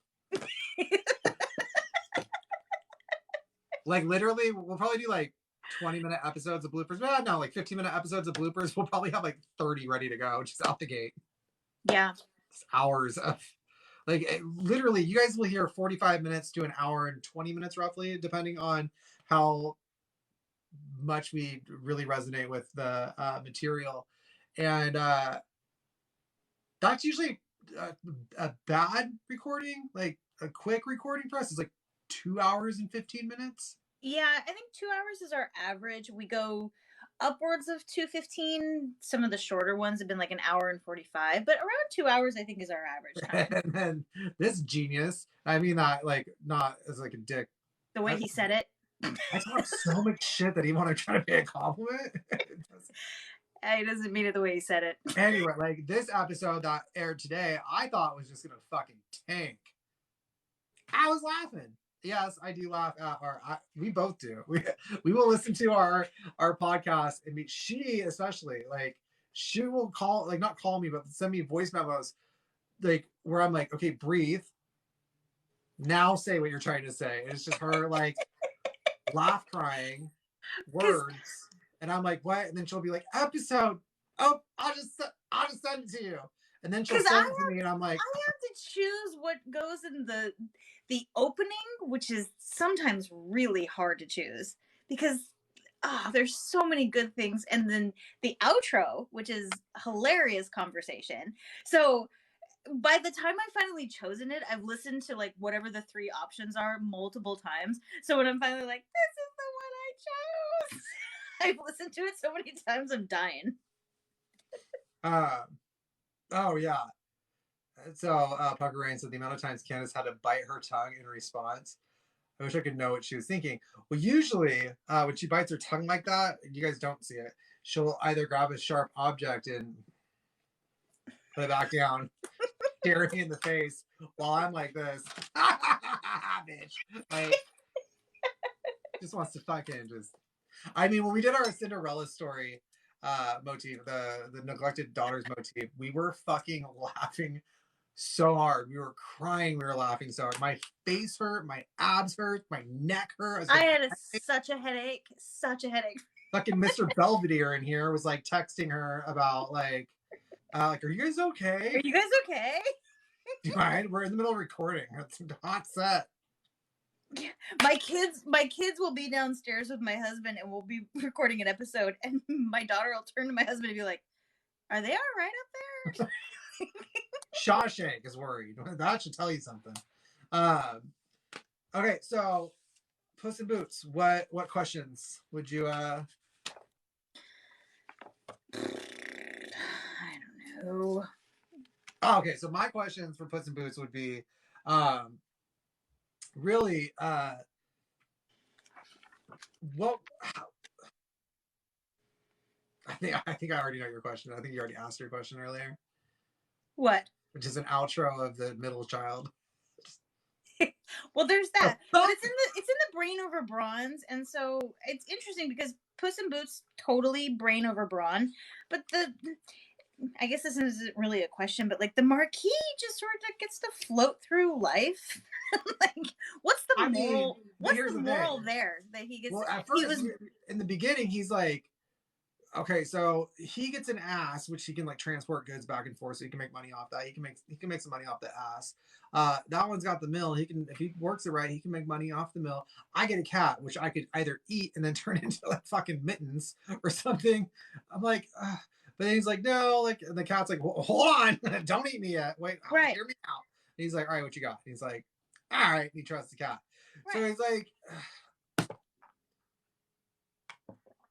Like, literally, we'll probably do, like, 20-minute episodes of bloopers. Well, no, like 15-minute episodes of bloopers. We'll probably have, like, 30 ready to go, just out the gate. Yeah. It's hours of... Like, literally, you guys will hear 45 minutes to an hour and 20 minutes, roughly, depending on how much we really resonate with the material. And that's usually a bad recording. Like, a quick recording for us is like 2 hours and 15 minutes. Yeah, I think 2 hours is our average. We go upwards of 2:15. Some of the shorter ones have been like an hour and 45, but around 2 hours I think is our average time. And then this genius, I mean that like not as like a dick. The way he said it. I talk so much shit that he want to try to pay a compliment. He doesn't mean it the way he said it. Anyway, like this episode that aired today, I thought was just gonna fucking tank. I was laughing. Yes, I do laugh at we both do. We will listen to our podcast, and she especially, like, she will call, like, not call me, but send me voice memos, like, where I'm like, okay, breathe. Now say what you're trying to say. And it's just her, like, laugh crying words. And I'm like, what? And then she'll be like, episode. Oh, I'll just send it to you. And then she'll send it to me, and I'm like, I have to choose what goes in the opening, which is sometimes really hard to choose because there's so many good things, and then the outro, which is hilarious conversation. So by the time I've finally chosen it, I've listened to like whatever the 3 options are multiple times. So when I'm finally like, this is the one I chose, I've listened to it so many times I'm dying. Oh yeah. So Pucker Rain said the amount of times Candice had to bite her tongue in response. I wish I could know what she was thinking. Well, usually when she bites her tongue like that, you guys don't see it, she'll either grab a sharp object and put it back down, stare me in the face while I'm like this. Bitch. Like, just wants to fucking just... I mean, when we did our Cinderella story motif, the neglected daughters motif, we were fucking laughing so hard. We were crying. We were laughing so hard. My face hurt. My abs hurt. My neck hurt. I had such a headache. Such a headache. Fucking Mr. Belvedere in here was like texting her about like, are you guys okay? Are you guys okay? Do you mind? We're in the middle of recording. It's a hot set. My kids will be downstairs with my husband, and we'll be recording an episode, and my daughter will turn to my husband and be like, "Are they all right up there?" Shawshank is worried. That should tell you something. Okay, so Puss in Boots. What questions would you? I don't know. Oh, okay, so my questions for Puss in Boots would be, really, what? I think I already know your question. I think you already asked your question earlier. What? Which is an outro of the middle child. Well, there's that, but it's in the brain over bronze, and so it's interesting because Puss in Boots totally brain over brawn, but I guess this isn't really a question, but like the Marquis just sort of gets to float through life. Like, what's the moral? What's the moral there that he gets? Well, at first, in the beginning, he's like, okay, so he gets an ass, which he can like transport goods back and forth, so he can make money off that. He can make some money off the ass. That one's got the mill. He can, if he works it right, he can make money off the mill. I get a cat, which I could either eat and then turn into like fucking mittens or something. I'm like, but then he's like, no, like, and the cat's like, hold on, don't eat me yet. Wait, right. Hear me out. And he's like, all right, what you got? And he's like, all right, and he trusts the cat. Right. So he's like,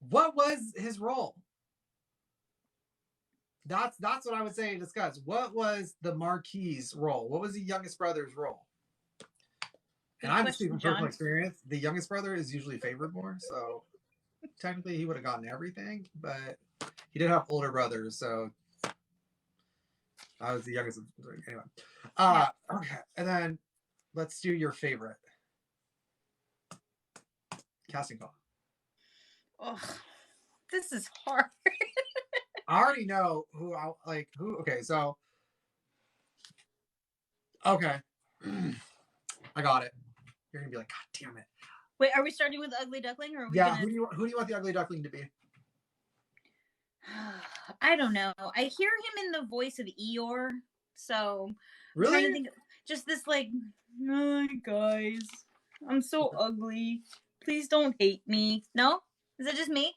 what was his role? That's what I would say to discuss. What was the Marquis's role? What was the youngest brother's role? And I'm speaking from personal experience. The youngest brother is usually favored more, so technically he would have gotten everything, but he did have older brothers, so I was the youngest. Anyway, okay, and then let's do your favorite casting call. Oh, this is hard. I already know who I like. Okay, so okay, I got it. You're gonna be like, God damn it! Wait, are we starting with the Ugly Duckling, or are we gonna... who do you want the Ugly Duckling to be? I don't know. I hear him in the voice of Eeyore, so really? I'm trying to think of just this like, no, guys, I'm so ugly. Please don't hate me. No, is it just me?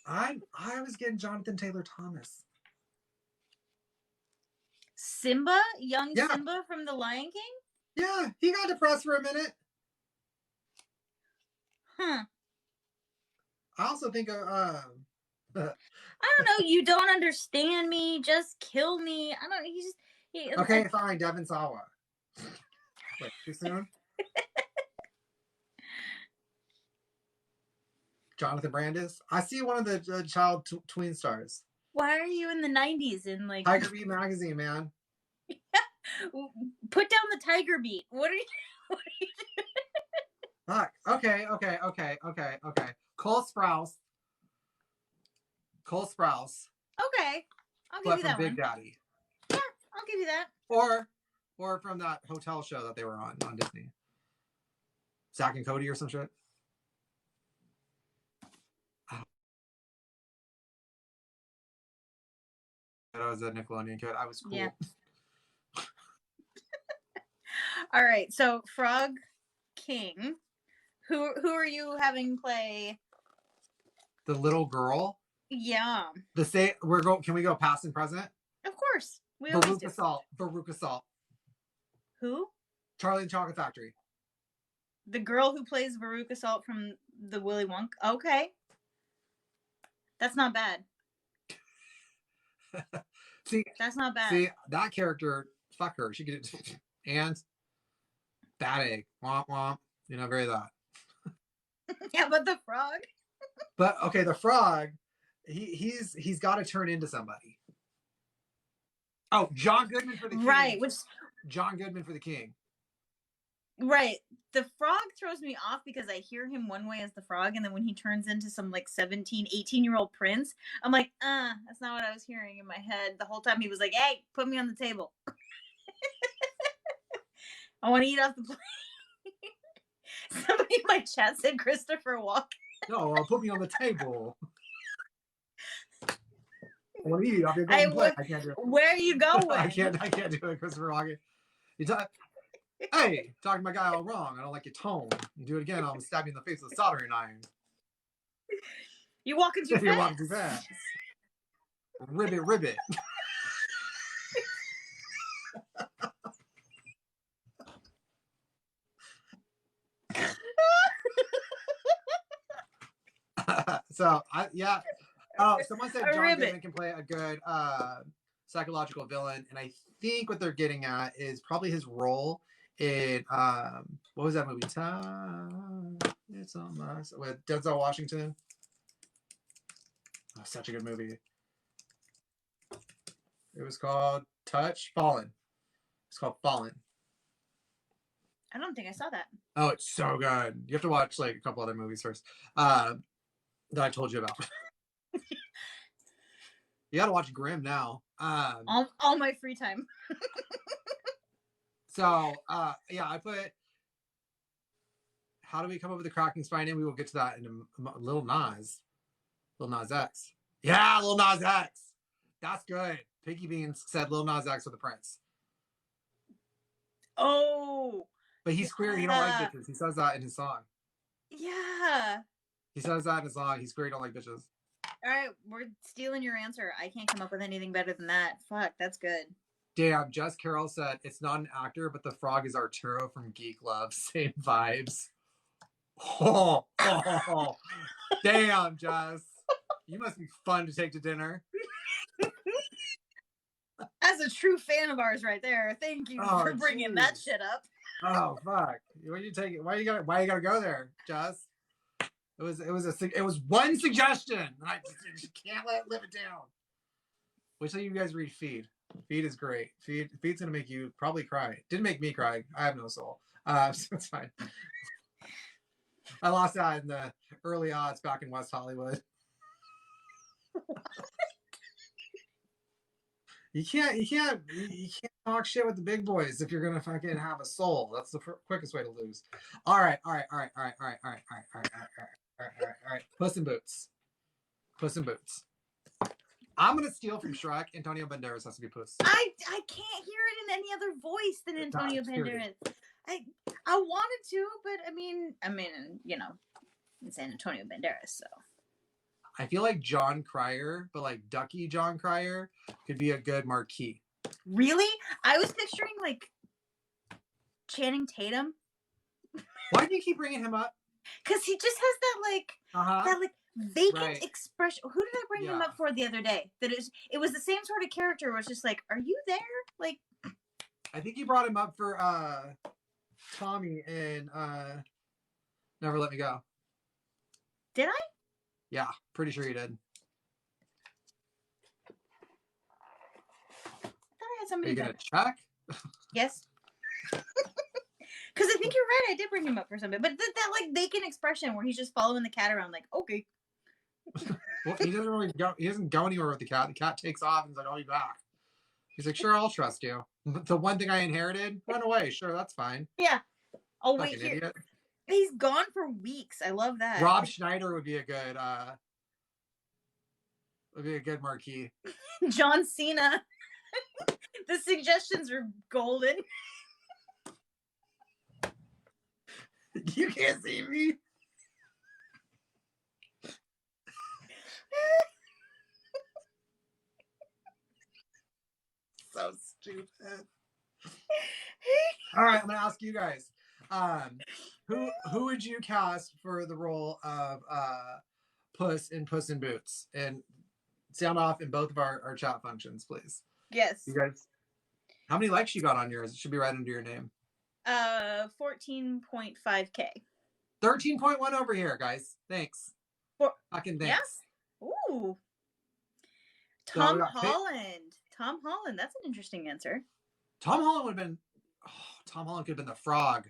I was getting Jonathan Taylor Thomas. Simba, young Simba from The Lion King. Yeah, he got depressed for a minute. Huh. I also think I don't know. You don't understand me. Just kill me. I don't. Okay, fine. Devin Sawa. Wait, too soon. Jonathan Brandis. I see one of the child tween stars. Why are you in the 90s in like Tiger Beat magazine, man? Put down the Tiger Beat. What are you doing? Fuck. Okay. Cole Sprouse. Okay. I'll give you that Big one. Daddy. Yeah, I'll give you that. Or from that hotel show that they were on Disney. Zack and Cody or some shit. I was a Nickelodeon kid. I was cool. Yeah. All right, so Frog King. Who are you having play? The little girl. Yeah. Can we go past and present? Of course. Veruca Salt. Who? Charlie and the Chocolate Factory. The girl who plays Veruca Salt from the Willy Wonka. Okay. That's not bad. See, that's not bad. See, that character, fuck her. She could, and bad egg, womp womp. Very that. Yeah, but the frog. But okay, the frog, he's got to turn into somebody. Oh, John Goodman for the king. Right, John Goodman for the king. Right. The frog throws me off because I hear him one way as the frog, and then when he turns into some like 17, 18-year-old prince, I'm like, that's not what I was hearing in my head. The whole time he was like, hey, put me on the table. I want to eat off the plate. Somebody in my chat said Christopher Walken. No, put me on the table. I want to eat off your golden plate. I can't do it. Where are you going? I can't do it, Christopher Walken. Hey, talking my guy all wrong. I don't like your tone. You do it again, I'll stab you in the face with a soldering iron. You're walking too fast. You're walking too fast. Ribbit. Someone said John Goodman can play a good psychological villain, and I think what they're getting at is probably his role in what was that movie? It's almost with Denzel Washington. Oh, such a good movie. It was called Fallen. It's called Fallen. I don't think I saw that. Oh, it's so good. You have to watch like a couple other movies first that I told you about. You gotta watch Grimm now. All my free time. So yeah, I put. How do we come up with the cracking spine name? We will get to that in a Lil Nas X. Yeah, Lil Nas X. That's good. Piggy Beans said Lil Nas X with the Prince. Oh. But he's queer. He don't like bitches. He says that in his song. Yeah. He says that in his song. He's queer. He don't like bitches. All right, we're stealing your answer. I can't come up with anything better than that. Fuck, that's good. Damn, Jess Carroll said it's not an actor, but the frog is Arturo from Geek Love. Same vibes. Oh. Damn, Jess. You must be fun to take to dinner. That's a true fan of ours right there. Thank you for bringing that shit up. Oh fuck! Why you take it? Why you gotta go there, Jess? It was one suggestion, and I just can't live it down. Wait till you guys read Feed. Feed is great. Feed's gonna make you probably cry. Didn't make me cry. I have no soul. So it's fine. I lost that in the early odds back in West Hollywood. You can't talk shit with the big boys if you're gonna fucking have a soul. That's the quickest way to lose. All right. Puss in Boots. I'm gonna steal from Shrek. Antonio Banderas has to be Puss. I can't hear it in any other voice than Antonio Banderas. I wanted to, but I mean, you know, it's Antonio Banderas, so. I feel like Jon Cryer, but like Ducky Jon Cryer could be a good marquee. Really? I was picturing like Channing Tatum. Why do you keep bringing him up? Because he just has that like vacant expression. Who did I bring him up for the other day? That it was the same sort of character. Where it's just like, are you there? Like, I think you brought him up for Tommy in Never Let Me Go. Did I? Yeah, pretty sure you did. I thought I had somebody. Are you gonna check? Yes. Because I think you're right. I did bring him up for something, but that like vacant expression where he's just following the cat around, like, okay. Well, he doesn't really go. He doesn't go anywhere with the cat. The cat takes off and is like, "I'll be back." He's like, "Sure, I'll trust you." The one thing I inherited, run away. Sure, that's fine. Yeah. I'll Fucking wait here. Idiot. He's gone for weeks. I love that. Rob Schneider would be a good marquee. John Cena. The suggestions are golden. You can't see me. So stupid. All right, I'm gonna ask you guys. Who would you cast for the role of Puss in Puss in Boots? And sound off in both of our chat functions, please. Yes. You guys, how many likes you got on yours? It should be right under your name. 14.5K. 13.1 over here, guys. Thanks. Fucking thanks. Yeah? Ooh. Tom Holland. Tom Holland. That's an interesting answer. Tom Holland would have been. Oh, Tom Holland could have been the frog.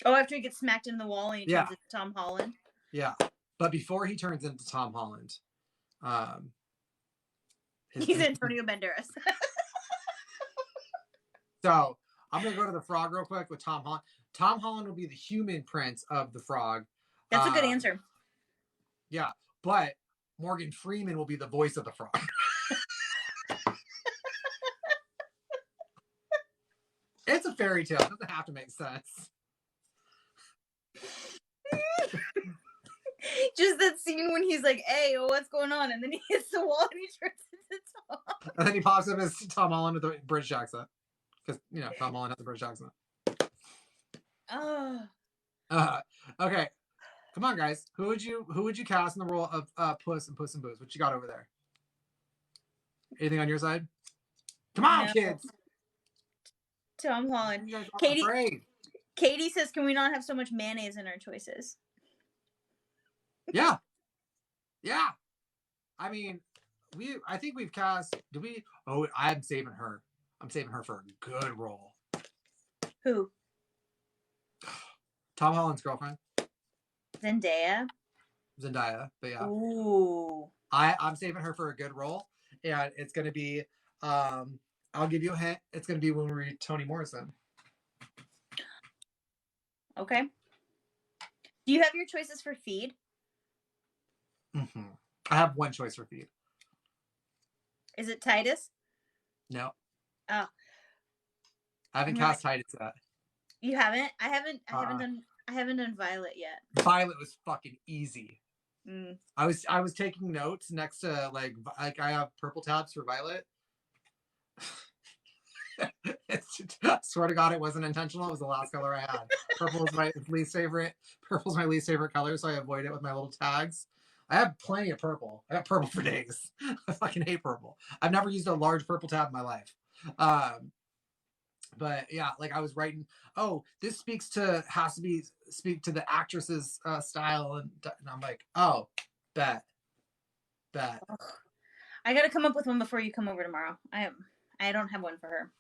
Oh, after he gets smacked in the wall and he turns into Tom Holland. Yeah, but before he turns into Tom Holland, he's Antonio Banderas. So I'm gonna go to the frog real quick with Tom Holland. Tom Holland will be the human prince of the frog. That's a good answer. Yeah, but Morgan Freeman will be the voice of the frog. It's a fairy tale. It doesn't have to make sense. Just that scene when he's like, "Hey, what's going on?" And then he hits the wall and he turns into Tom. And then he pops up as Tom Holland with a British accent. Because, you know, Tom Holland has a British accent. Oh. Okay. Come on, guys. Who would you cast in the role of Puss and Puss in Boots? What you got over there? Anything on your side? Come on, kids. Tom Holland. Katie says, "Can we not have so much mayonnaise in our choices?" Yeah. I mean, I think we've cast. Do we? Oh, I'm saving her. I'm saving her for a good role. Who? Tom Holland's girlfriend. Zendaya, but yeah. Ooh. I'm saving her for a good role, and it's going to be. I'll give you a hint. It's going to be when we read Toni Morrison. Okay. Do you have your choices for feed? Mm-hmm. I have one choice for feed. Is it Titus? No. Oh. I haven't cast Titus yet. You haven't? I haven't done Violet yet. Violet was fucking easy. I was taking notes next to like I have purple tabs for Violet. I swear to God, it wasn't intentional. It was the last color I had. Purple is my least favorite. Purple's my least favorite color, so I avoid it with my little tags. I have plenty of purple. I got purple for days. I fucking hate purple. I've never used a large purple tab in my life. But yeah, like I was writing, oh, this speak to the actress's style, and I'm like, oh, bet. I gotta come up with one before you come over tomorrow. I don't have one for her.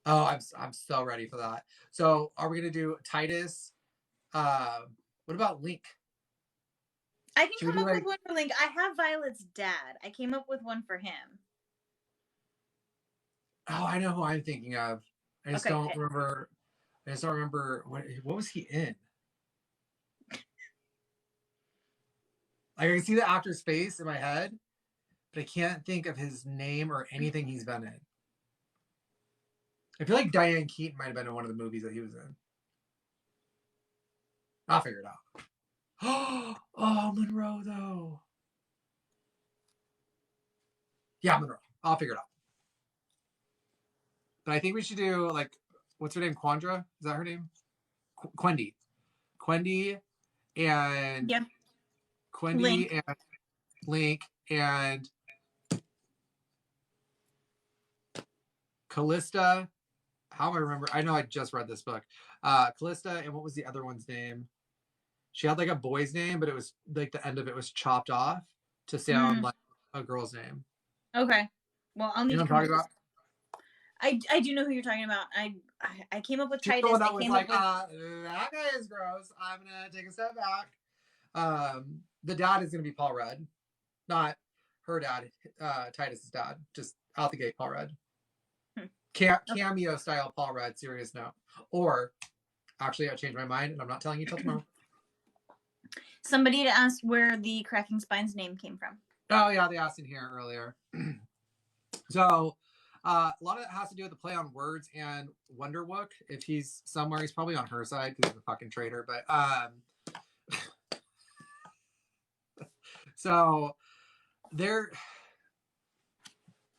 Oh, I'm so ready for that. So are we gonna do Titus? What about Link? I can come up with one for Link. I have Violet's dad. I came up with one for him. Oh, I know who I'm thinking of. I just don't remember what was he in? Like I can see the actor's face in my head, but I can't think of his name or anything he's been in. I feel like Diane Keaton might have been in one of the movies that he was in. I'll figure it out. Oh, Monroe, though. Yeah, Monroe. I'll figure it out. But I think we should do, like, what's her name? Quandra? Is that her name? Quendi. Quendi and... Yeah. Quendi Link. And Link and... Callista. How do I remember? I know I just read this book. Callista, and what was the other one's name? She had like a boy's name, but it was like the end of it was chopped off to sound like a girl's name. Okay. Well, I'll need to come up with... I do know who you're talking about. I came up with Titus. The one that was like, that guy is gross. I'm gonna take a step back. The dad is gonna be Paul Rudd, not her dad. Titus's dad, just out the gate, Paul Rudd. Cameo style Paul Rudd. Serious note. Or actually, I changed my mind, and I'm not telling you till tomorrow. Somebody to ask where the Cracking Spines name came from. Oh yeah, they asked in here earlier. So a lot of it has to do with the play on words and Wonderwook. If he's somewhere, he's probably on her side because he's a fucking traitor. But so there.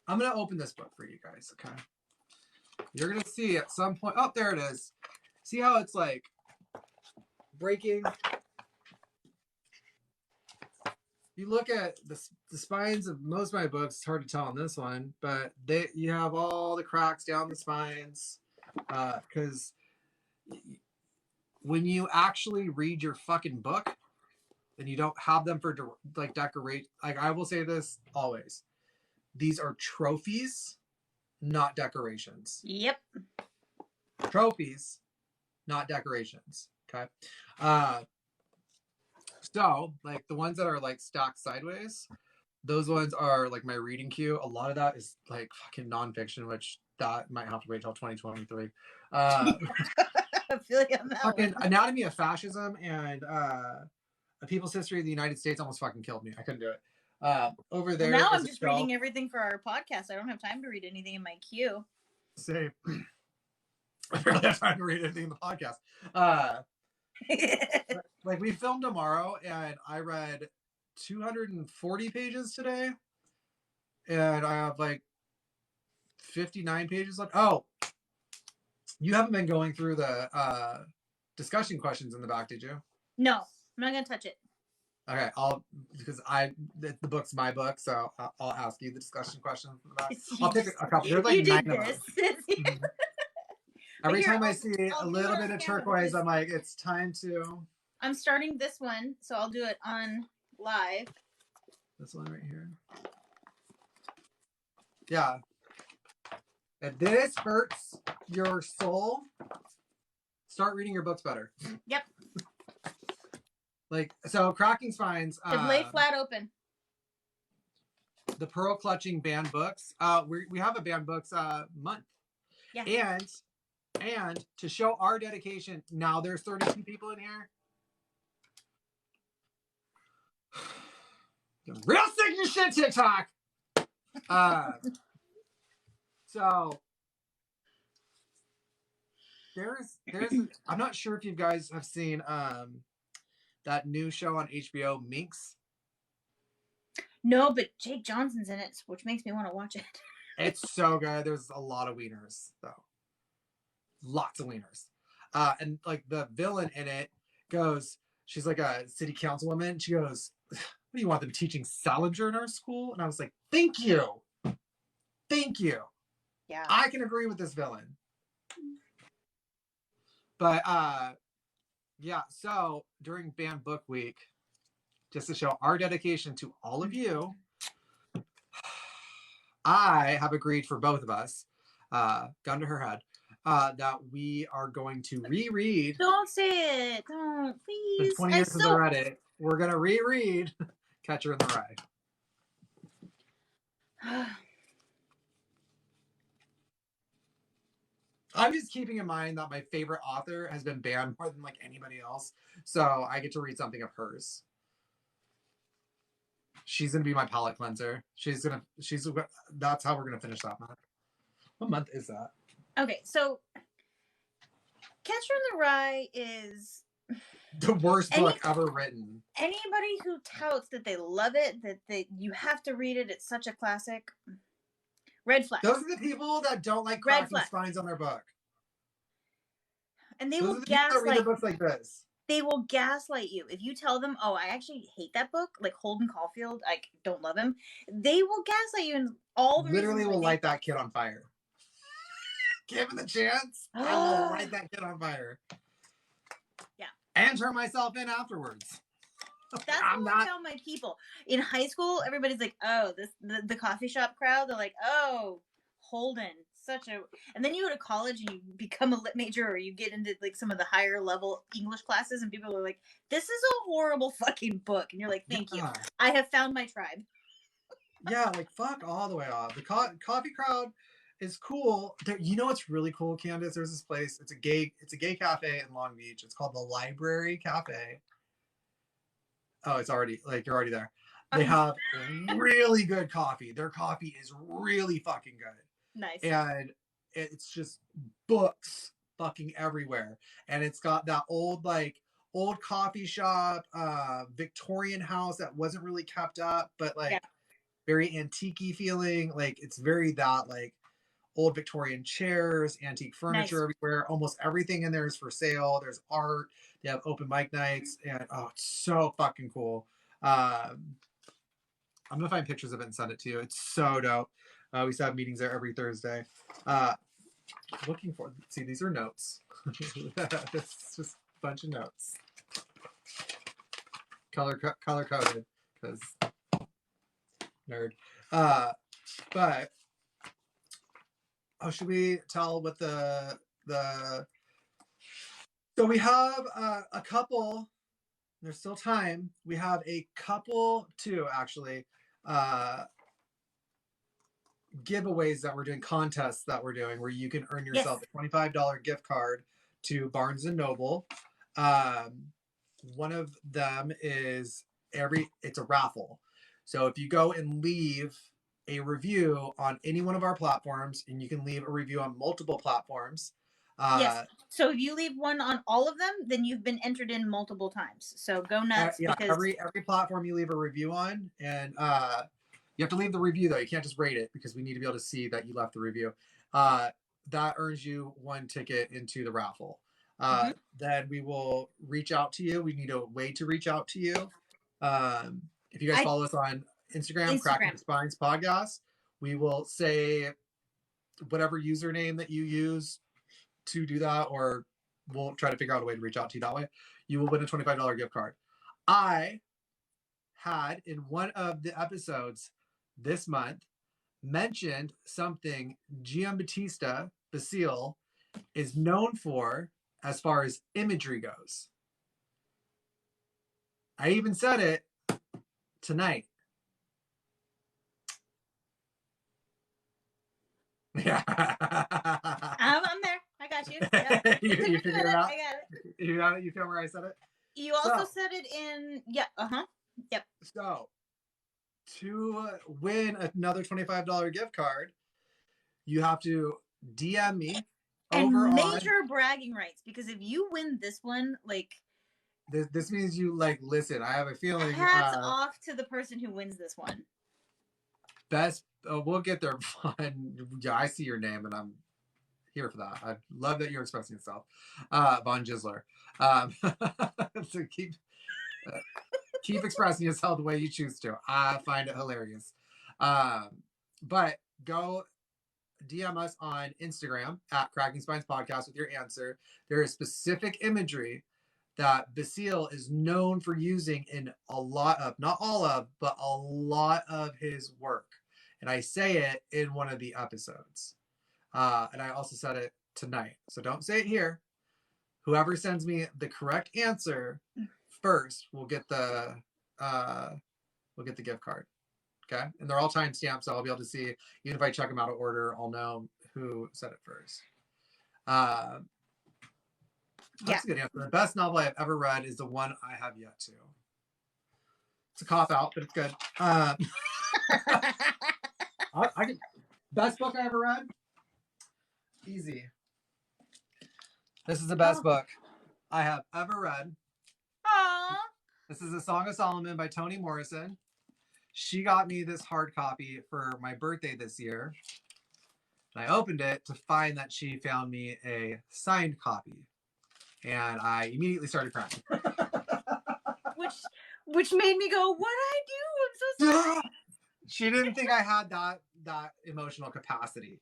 I'm gonna open this book for you guys. Okay, you're gonna see at some point. Oh, there it is. See how it's like breaking. You look at the spines of most of my books, it's hard to tell on this one, but you have all the cracks down the spines because when you actually read your fucking book, then you don't have them for like decorate. Like I will say this always, these are trophies, not decorations. Yep. Trophies, not decorations. Okay. So, like the ones that are like stacked sideways, those ones are like my reading queue. A lot of that is like fucking nonfiction, which that might have to wait till 2023. I feel like I'm that fucking one. Anatomy of Fascism and A People's History of the United States almost fucking killed me. I couldn't do it. Over there. Now I'm just reading everything for our podcast. I don't have time to read anything in my queue. Same. I barely have time to read anything in the podcast. Like we filmed tomorrow and I read 240 pages today and I have like 59 pages left. Oh, you haven't been going through the discussion questions in the back, did you? No, I'm not gonna touch it. Okay, because the book's my book, so I'll ask you the discussion questions in the back. I'll pick a couple. There's like 9 of them. Mm-hmm. Every time I see a little bit of turquoise, I'm like, it's time to... I'm starting this one, so I'll do it on live. This one right here. Yeah. If this hurts your soul, start reading your books better. Yep. Like, so Cracking Spines... lay flat open. the Pearl Clutching banned books. We have a banned books month. Yeah. And to show our dedication, now there's 32 people in here. Real sick your shit, TikTok. So there's I'm not sure if you guys have seen that new show on HBO, Minx. No, but Jake Johnson's in it, which makes me want to watch it. It's so good. There's a lot of wieners, though. Lots of wieners. And like the villain in it goes, she's like a city councilwoman. She goes, what do you want them teaching Salinger in our school? And I was like, thank you. Thank you. Yeah. I can agree with this villain. But yeah, so during Banned Book Week, just to show our dedication to all of you, I have agreed for both of us, gun to her head, that we are going to reread. Don't say it. Don't, please. In 20 years since I read it, we're going to reread Catcher in the Rye. I'm just keeping in mind that my favorite author has been banned more than like anybody else. So I get to read something of hers. She's going to be my palate cleanser. That's how we're going to finish that month. What month is that? Okay, so Catcher in the Rye is the worst book ever written. Anybody who touts that they love it, that you have to read it, it's such a classic. Red flag. Those are the people that don't like cracking spines on their book. And they will gaslight. Read the books like this. They will gaslight you if you tell them, "Oh, I actually hate that book." Like Holden Caulfield, I don't love him. They will gaslight you, and all the literally will light that kid on fire. Give him the chance. I will light that kid on fire. Yeah. And turn myself in afterwards. That's what I tell my people. In high school, everybody's like, oh, the coffee shop crowd, they're like, oh, Holden, and then you go to college and you become a lit major, or you get into like some of the higher level English classes, and people are like, this is a horrible fucking book. And you're like, thank you. I have found my tribe. Yeah, like fuck all the way off. The coffee crowd is cool. You know what's really cool, Candice? There's this place. It's a gay cafe in Long Beach. It's called the Library Cafe. Oh, it's already you're already there. They have really good coffee. Their coffee is really fucking good. Nice. And it's just books fucking everywhere. And it's got that old coffee shop, Victorian house that wasn't really kept up, but very antique-y feeling. Like it's very that old Victorian chairs, antique furniture everywhere. Almost everything in there is for sale. There's art. They have open mic nights, and it's so fucking cool. I'm gonna find pictures of it and send it to you. It's so dope. We used to have meetings there every Thursday. Looking for. See, these are notes. It's just a bunch of notes. Color coded because nerd. But. Oh, should we tell what the so we have a couple, there's still time. We have a couple too, actually, giveaways that we're doing, contests that we're doing, where you can earn yourself a $25 gift card to Barnes & Noble. One of them is it's a raffle. So if you go and leave a review on any one of our platforms, and you can leave a review on multiple platforms. Yes. So if you leave one on all of them, then you've been entered in multiple times. So go nuts. Yeah, because every platform you leave a review on, and you have to leave the review though. You can't just rate it, because we need to be able to see that you left the review. That earns you one ticket into the raffle. Then we will reach out to you. We need a way to reach out to you. If you guys follow us on Instagram, Cracking Spines Podcast, we will say whatever username that you use to do that, or we'll try to figure out a way to reach out to you that way. You will win a $25 gift card. I had in one of the episodes this month mentioned something Giambattista Basile is known for as far as imagery goes. I even said it tonight. Yeah. I'm there. I got you. Yeah. You figured it out? I got it. You got it? You feel where I said it? You also said it in... Yeah. Yep. So, to win another $25 gift card, you have to DM me and major bragging rights, because if you win this one, like... This means you, like, listen, I have a feeling... Hats off to the person who wins this one. Best... we'll get there. Yeah, I see your name, and I'm here for that. I love that you're expressing yourself. Von Gisler. So keep expressing yourself the way you choose to. I find it hilarious. But go DM us on Instagram at Cracking Spines Podcast with your answer. There is specific imagery that Basile is known for using in a lot of, not all of, but a lot of his work. And I say it in one of the episodes. And I also said it tonight. So don't say it here. Whoever sends me the correct answer first will get the gift card. Okay? And they're all timestamped, so I'll be able to see. Even if I check them out of order, I'll know who said it first. That's a good answer. The best novel I've ever read is the one I have yet to. It's a cop out, but it's good. Best book I ever read? Easy. This is the best book I have ever read. Aww. This is A Song of Solomon by Toni Morrison. She got me this hard copy for my birthday this year. And I opened it to find that she found me a signed copy. And I immediately started crying. Which made me go, what'd I do? I'm so sorry. She didn't think I had that emotional capacity.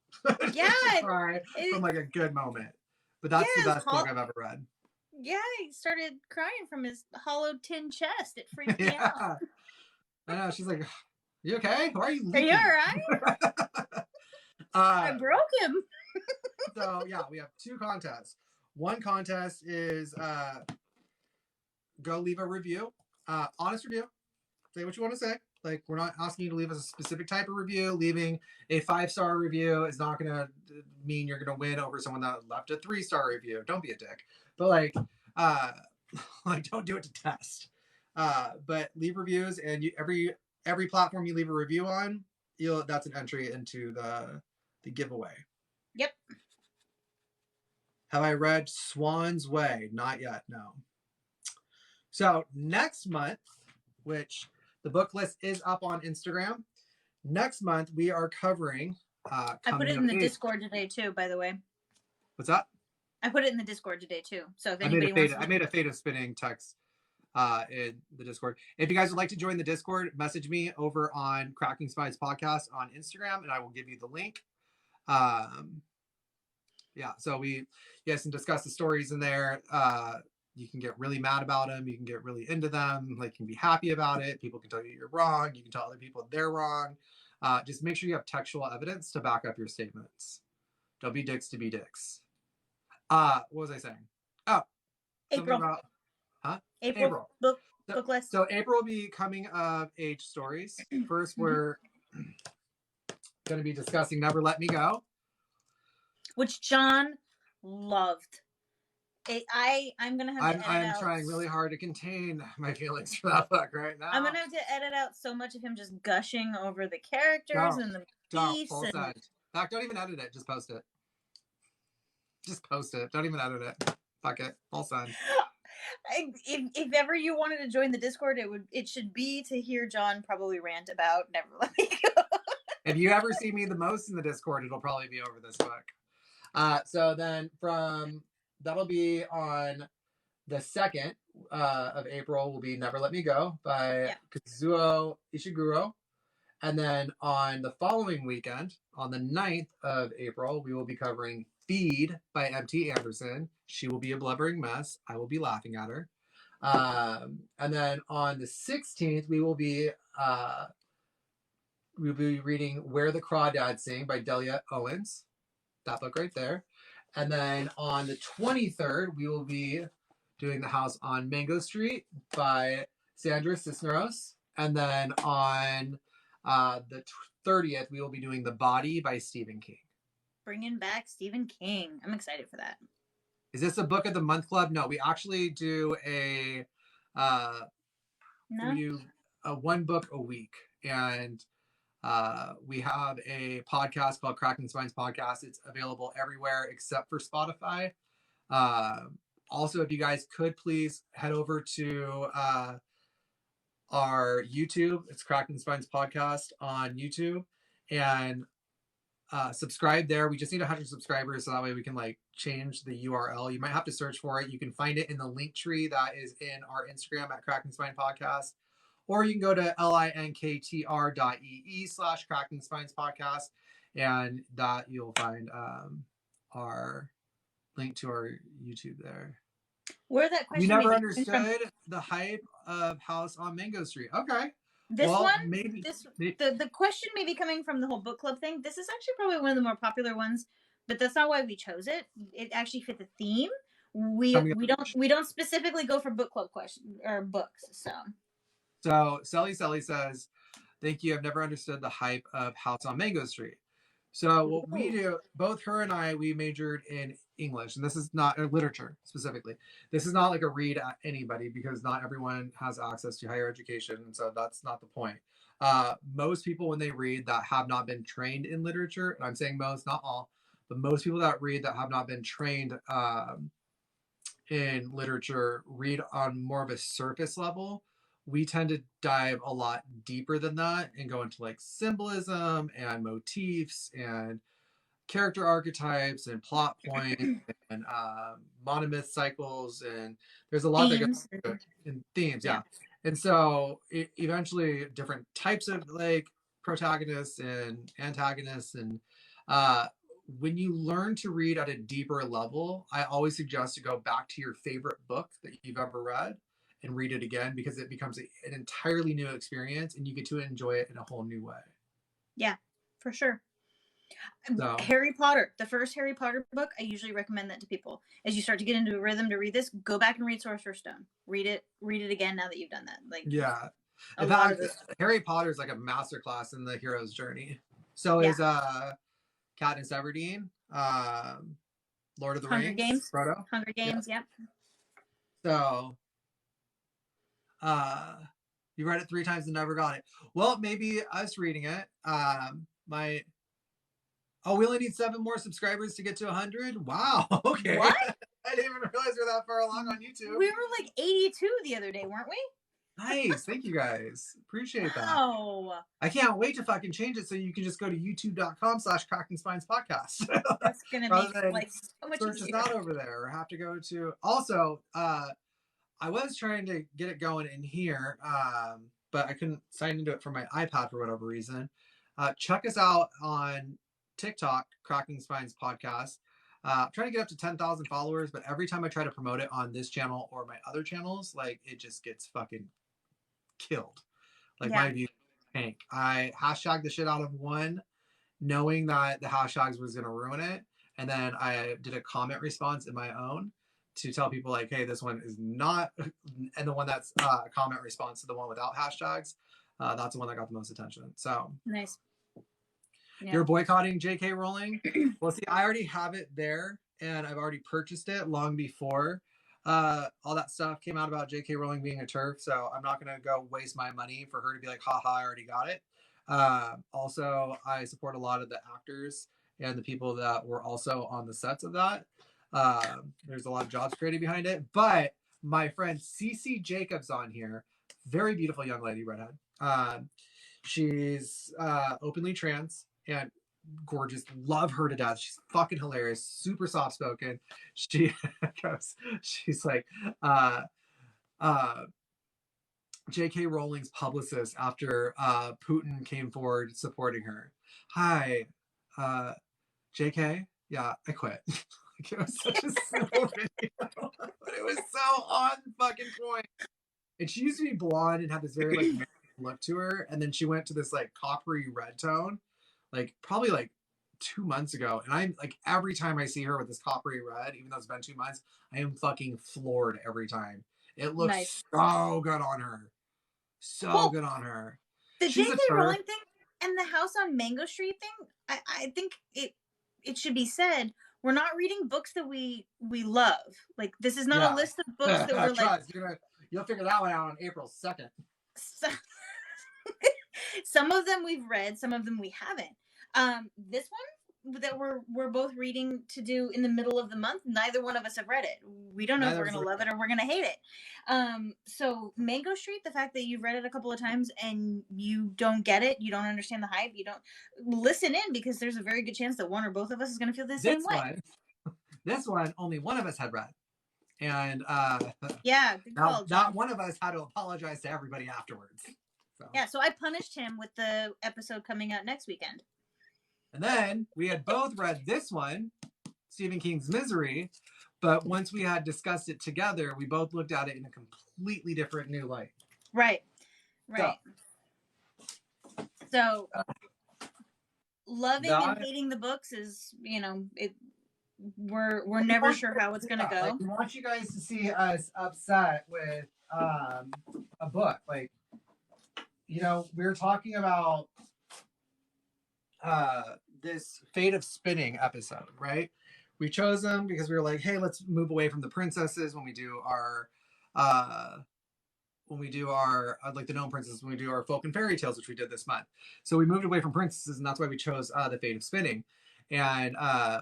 Yeah. Cry from like a good moment. But that's the best book I've ever read. Yeah, he started crying from his hollow tin chest. It freaked me out. I know. She's like, you okay? Why are you leaking? Are you all right? I broke him. So, yeah, we have 2 contests. One contest is go leave a review. Honest review. Say what you want to say. Like, we're not asking you to leave us a specific type of review. Leaving a 5-star review is not going to mean you're going to win over someone that left a 3-star review. Don't be a dick. But, like don't do it to test. But leave reviews, and every platform you leave a review on, that's an entry into the giveaway. Yep. Have I read Swan's Way? Not yet, no. So next month, which the book list is up on Instagram. Next month, we are covering... I put it in the Discord today, too, by the way. What's that? I put it in the Discord today, too. So if anybody wants to... I made a Fate of Spinning text in the Discord. If you guys would like to join the Discord, message me over on Cracking Spines Podcast on Instagram, and I will give you the link. Yeah, so you guys can discuss the stories in there. You can get really mad about them. You can get really into them. Like, you can be happy about it. People can tell you you're wrong. You can tell other people they're wrong. Just make sure you have textual evidence to back up your statements. Don't be dicks to be dicks. What was I saying? Oh, April. About, huh? April. Book list. So April will be coming of age stories. First, we're going to be discussing Never Let Me Go, which Jon loved. I'm gonna have to edit out. I'm trying really hard to contain my feelings for that book right now. I'm gonna have to edit out so much of him just gushing over the characters and the beefs. In fact, don't even edit it. Just post it. Just post it. Don't even edit it. Fuck it. All send. If ever you wanted to join the Discord, it should be to hear Jon probably rant about Never Let Me Go. If you ever see me the most in the Discord, it'll probably be over this book. So then that'll be on the 2nd of April will be Never Let Me Go by Kazuo Ishiguro. And then on the following weekend, on the 9th of April, we will be covering Feed by M.T. Anderson. She will be a blubbering mess. I will be laughing at her. And then on the 16th, we will be reading Where the Crawdads Sing by Delia Owens. That book right there. And then on the 23rd, we will be doing The House on Mango Street by Sandra Cisneros. And then on the 30th, we will be doing The Body by Stephen King. bringing back Stephen King. I'm excited for that. Is this a book of the month club? No, we actually do we do one book a week, and we have a podcast called Cracking Spines Podcast. It's available everywhere except for Spotify. Also, if you guys could please head over to our YouTube. It's Cracking Spines Podcast on YouTube, and subscribe there. We just need 100 subscribers, so that way we can like change the URL. You might have to search for it. You can find it in the link tree that is in our Instagram at Cracking Spine Podcast, or you can go to linktr.ee/Cracking Spines Podcast, and that you'll find our link to our YouTube there. Where that question? You never understood the hype of House on Mango Street. Okay. The question may be coming from the whole book club thing. This is actually probably one of the more popular ones, but that's not why we chose it. It actually fit the theme. We don't specifically go for book club questions or books. So Sally says, "Thank you. I've never understood the hype of House on Mango Street." So what we do, both her and I, we majored in English, and this is not literature specifically. This is not like a read at anybody, because not everyone has access to higher education, and so that's not the point. Most people, when they read, that have not been trained in literature, and I'm saying most, not all, but most people that read that have not been trained in literature read on more of a surface level. We tend to dive a lot deeper than that and go into like symbolism and motifs and character archetypes and plot points and monomyth cycles, and there's a lot that goes in themes. Yeah. And so eventually different types of like protagonists and antagonists, and when you learn to read at a deeper level, I always suggest to go back to your favorite book that you've ever read and read it again, because it becomes an entirely new experience and you get to enjoy it in a whole new way. Yeah, for sure. So, Harry Potter, the first Harry Potter book, I usually recommend that to people. As you start to get into a rhythm to read this, go back and read Sorcerer's Stone. Read it again now that you've done that. Like, yeah. In fact, Harry Potter is like a masterclass in the hero's journey. So is Katniss Everdeen, Lord of the Rings, Games. Frodo. Hunger Games, yep. So you read it 3 times and never got it. Well, maybe us reading it we only need 7 more subscribers to get to 100. Wow. Okay. What? I didn't even realize we're that far along on YouTube. We were like 82 the other day, weren't we? Nice. Thank you guys. Appreciate that. Oh. I can't wait to fucking change it so you can just go to youtube.com/Cracking Spines Podcast. That's going to be like so much search us out over there, or have to go to. Also, I was trying to get it going in here, but I couldn't sign into it from my iPad for whatever reason. Check us out on TikTok, Cracking Spines Podcast. I'm trying to get up to 10,000 followers, but every time I try to promote it on this channel or my other channels, like, it just gets fucking killed. Like, my views tank. I hashtagged the shit out of one, knowing that the hashtags was going to ruin it. And then I did a comment response in my own to tell people like, hey, this one is not, and the one that's comment response to the one without hashtags, that's the one that got the most attention. So nice. Yeah. You're boycotting J.K. Rowling? Well, see, I already have it there, and I've already purchased it long before all that stuff came out about J.K. Rowling being a TERF, so I'm not going to go waste my money for her to be like, haha, I already got it. Also, I support a lot of the actors and the people that were also on the sets of that. There's a lot of jobs created behind it, but my friend Cece Jacobs on here, very beautiful young lady, redhead. She's openly trans and gorgeous. Love her to death. She's fucking hilarious. Super soft spoken. She goes, she's like, J.K. Rowling's publicist after Putin came forward supporting her. Hi, J.K. Yeah, I quit. Like, it was such a simple video, but it was so on fucking point. And she used to be blonde and had this very like look to her, and then she went to this like coppery red tone, like probably like 2 months ago. And I'm like, every time I see her with this coppery red, even though it's been 2 months, I am fucking floored every time. It looks so good on her. So good on her. The J.K. Rowling thing and the House on Mango Street thing, I think it should be said, we're not reading books that we love. Like, this is not a list of books that we're like. You'll figure that one out on April 2nd. Some of them we've read, some of them we haven't. This one that we're both reading to do in the middle of the month, neither one of us have read it. We don't know if we're gonna love it or we're gonna hate it. So Mango Street, the fact that you've read it a couple of times and you don't get it, you don't understand the hype, you don't listen in, because there's a very good chance that one or both of us is gonna feel the same way. This one, only one of us had read. And yeah, good call, not one of us had to apologize to everybody afterwards. So. Yeah, so I punished him with the episode coming out next weekend. And then we had both read this one, Stephen King's Misery, but once we had discussed it together, we both looked at it in a completely different new light. Right. So loving and hating the books is, we're never sure how it's gonna go. Like, we want you guys to see us upset with a book. Like, we were talking about this Fate of Spinning episode, right? We chose them because we were like, hey, let's move away from the princesses when we do our like the gnome princesses, when we do our folk and fairy tales, which we did this month. So we moved away from princesses, and that's why we chose the Fate of Spinning. And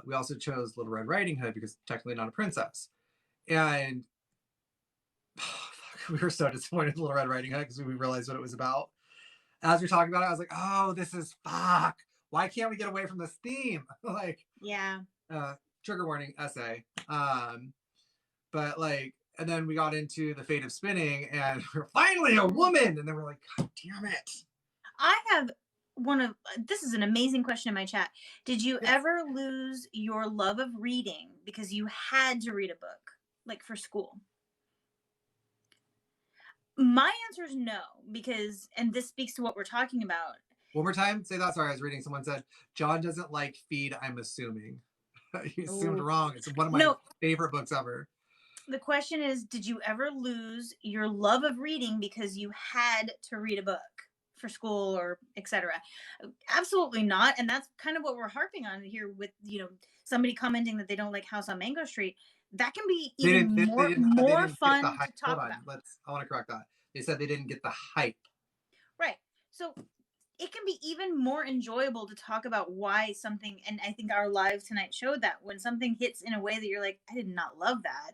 we also chose Little Red Riding Hood because technically not a princess. And we were so disappointed in Little Red Riding Hood because we realized what it was about. As we're talking about it, I was like, oh, this is fuck. Why can't we get away from this theme? Like, yeah. Trigger warning essay. But like, and then we got into the Fate of Spinning, and we're finally a woman. And then we're like, God damn it. I have this is an amazing question in my chat. Did you ever lose your love of reading because you had to read a book, like for school? My answer is no, because, and this speaks to what we're talking about. One more time, say that. Sorry, I was reading. Someone said, Jon doesn't like Feed, I'm assuming. You assumed wrong. It's one of my favorite books ever. The question is, did you ever lose your love of reading because you had to read a book for school or etc.? Absolutely not. And that's kind of what we're harping on here with, somebody commenting that they don't like House on Mango Street. That can be even more fun to talk about. I want to correct that. They said they didn't get the hype. Right. So it can be even more enjoyable to talk about why something, and I think our live tonight showed that, when something hits in a way that you're like, I did not love that,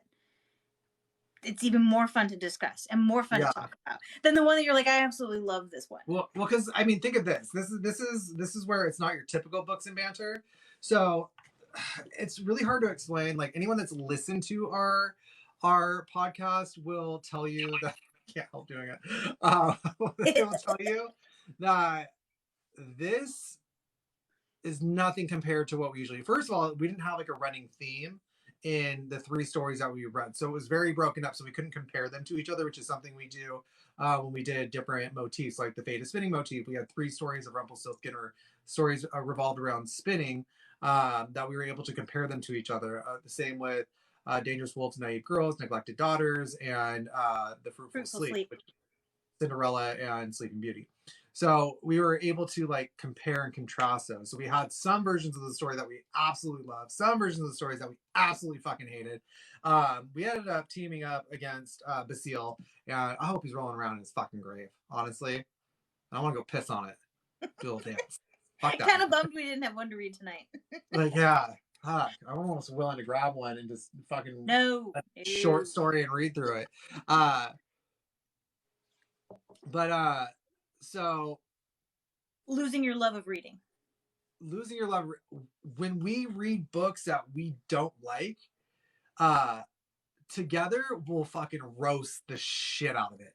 it's even more fun to discuss and more fun to talk about than the one that you're like, I absolutely love this one. Well, because I mean, think of this. This is where it's not your typical books and banter. So it's really hard to explain. Like, anyone that's listened to our podcast will tell you that I can't help doing it. They will tell you that this is nothing compared to what we usually. First of all, we didn't have like a running theme in the 3 stories that we read, so it was very broken up, so we couldn't compare them to each other, which is something we do when we did different motifs, like the Fate of Spinning motif. We had 3 stories of Rumpelstiltskin, or stories revolved around spinning, that we were able to compare them to each other. The same with Dangerous Wolves, Naive Girls, Neglected Daughters, and The Fruitful Sleep, which is Cinderella and Sleeping Beauty. So we were able to like compare and contrast those. So we had some versions of the story that we absolutely loved, some versions of the stories that we absolutely fucking hated. We ended up teaming up against Basile, and I hope he's rolling around in his fucking grave, honestly. I want to go piss on it. Do a little dance. Fuck that. Kind of bummed we didn't have one to read tonight. Like, yeah. Fuck. I'm almost willing to grab one and just fucking short story and read through it. So losing your love of reading. Losing your love. When we read books that we don't like, together we'll fucking roast the shit out of it.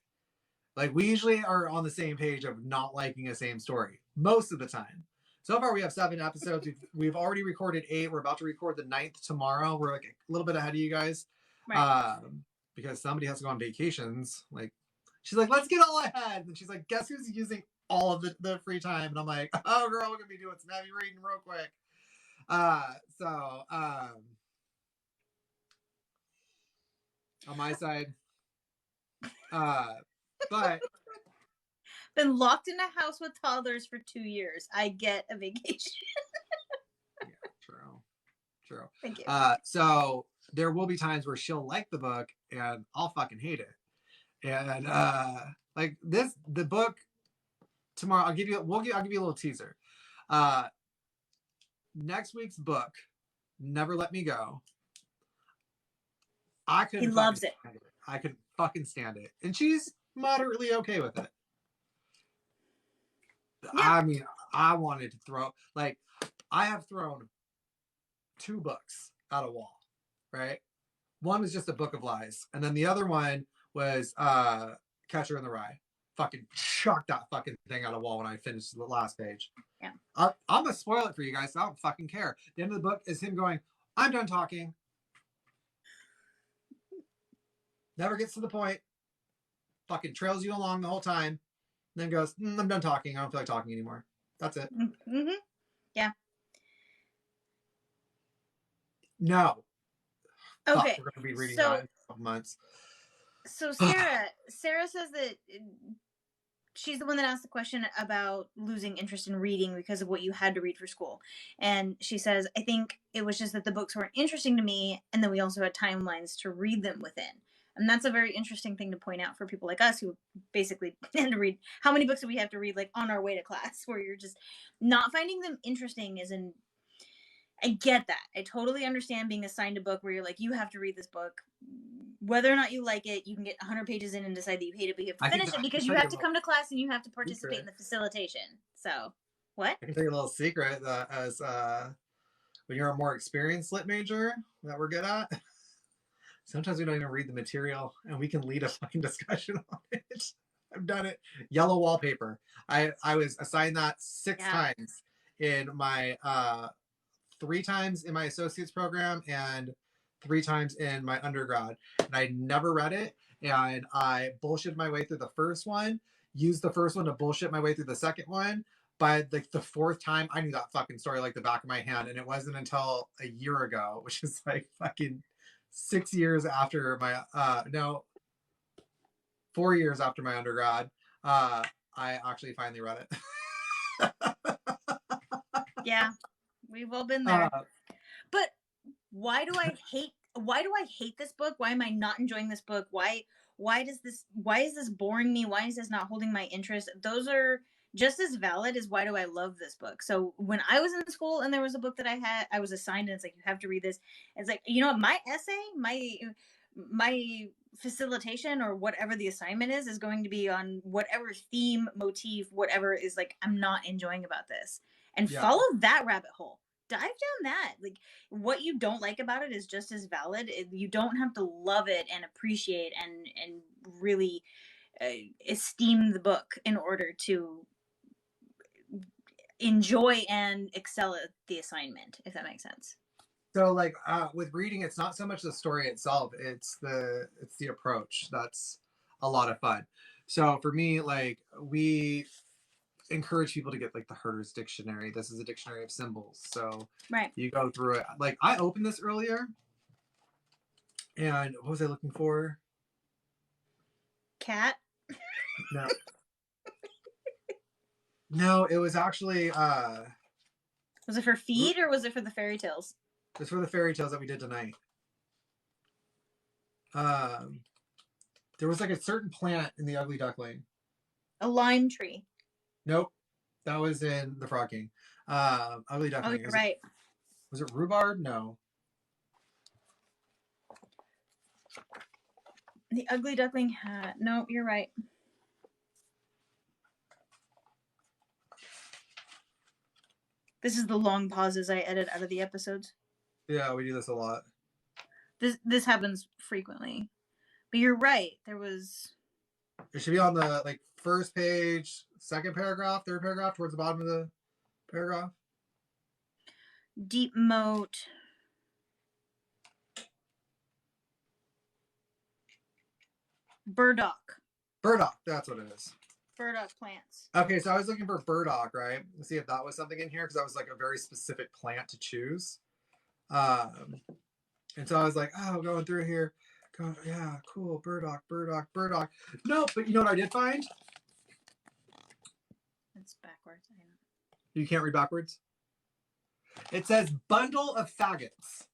Like, we usually are on the same page of not liking a same story most of the time. So far we have 7 episodes. We've already recorded 8. We're about to record the 9th tomorrow. We're like a little bit ahead of you guys. Right. Because somebody has to go on vacations. Like, she's like, let's get all ahead. And she's like, guess who's using all of the free time? And I'm like, oh, girl, we're going to be doing some heavy reading real quick. On my side. But been locked in a house with toddlers for 2 years. I get a vacation. Yeah, true. True. Thank you. So there will be times where she'll like the book and I'll fucking hate it. And like the book tomorrow, I'll give you a little teaser. Next week's book, Never Let Me Go. He loves it. I couldn't fucking stand it. And she's moderately okay with it. Yeah. I mean, I wanted to throw, like, I have thrown 2 books out a wall, right? One was just a book of lies. And then the other one was Catcher in the Rye. Fucking chucked that fucking thing out a wall when I finished the last page. Yeah. I'm going to spoil it for you guys. So I don't fucking care. The end of the book is him going, I'm done talking. Never gets to the point. Fucking trails you along the whole time. Then goes, I'm done talking. I don't feel like talking anymore. That's it. Mm-hmm. Yeah. No. Okay. We're going to be reading that in a couple months. So Sarah says that she's the one that asked the question about losing interest in reading because of what you had to read for school. And she says, I think it was just that the books weren't interesting to me. And then we also had timelines to read them within. And that's a very interesting thing to point out for people like us who basically had to read. How many books do we have to read like on our way to class where you're just not finding them interesting I get that. I totally understand being assigned a book where you're like, you have to read this book. Whether or not you like it, you can get 100 pages in and decide that you hate it, but you have to finish it because you have to come to class and you have to participate in the facilitation. So, what? I can tell you a little secret that as when you're a more experienced lit major that we're good at, sometimes we don't even read the material and we can lead a fucking discussion on it. I've done it. Yellow wallpaper. I was assigned that 6 times in my 3 times in my associate's program and 3 times in my undergrad. And I never read it. And I bullshit my way through the first one, used the first one to bullshit my way through the second one. By the 4th time, I knew that fucking story like the back of my hand. And it wasn't until a year ago, which is like fucking 6 years after my, 4 years after my undergrad, I actually finally read it. Yeah, we've all been there. But why do I hate this book? Why am I not enjoying this book? Why is this boring me? Why is this not holding my interest? Those are just as valid as why do I love this book. So when I was in school and there was a book that I was assigned and it's like, you have to read this. It's like, you know what, my essay, my facilitation or whatever the assignment is going to be on whatever theme, motif, whatever is like, I'm not enjoying about this. And follow that rabbit hole. Dive down that. Like, what you don't like about it is just as valid. You don't have to love it and appreciate and really esteem the book in order to enjoy and excel at the assignment, if that makes sense. So like with reading, it's not so much the story itself, it's the approach that's a lot of fun. So for me, like, we encourage people to get like the Herder's Dictionary. This is a dictionary of symbols. So you go through it. Like, I opened this earlier and what was I looking for? Cat? No. No, it was actually was it for feed or was it for the fairy tales? It's for the fairy tales that we did tonight. There was like a certain plant in the Ugly Duckling. A lime tree. Nope. That was in the Frog King. Ugly Duckling. Oh, you're right. Was it rhubarb? No. The Ugly Duckling hat. No, you're right. This is the long pauses I edit out of the episodes. Yeah, we do this a lot. This happens frequently. But you're right. It should be on the like first page, second paragraph, third paragraph, towards the bottom of the paragraph. Deep moat. Burdock. Burdock, that's what it is. Burdock plants. Okay, so I was looking for burdock, right? Let's see if that was something in here, because that was like a very specific plant to choose. And so I was like, oh, going through here. Yeah, cool, burdock. No, but you know what I did find? It's backwards. I know. You can't read backwards? It says bundle of faggots.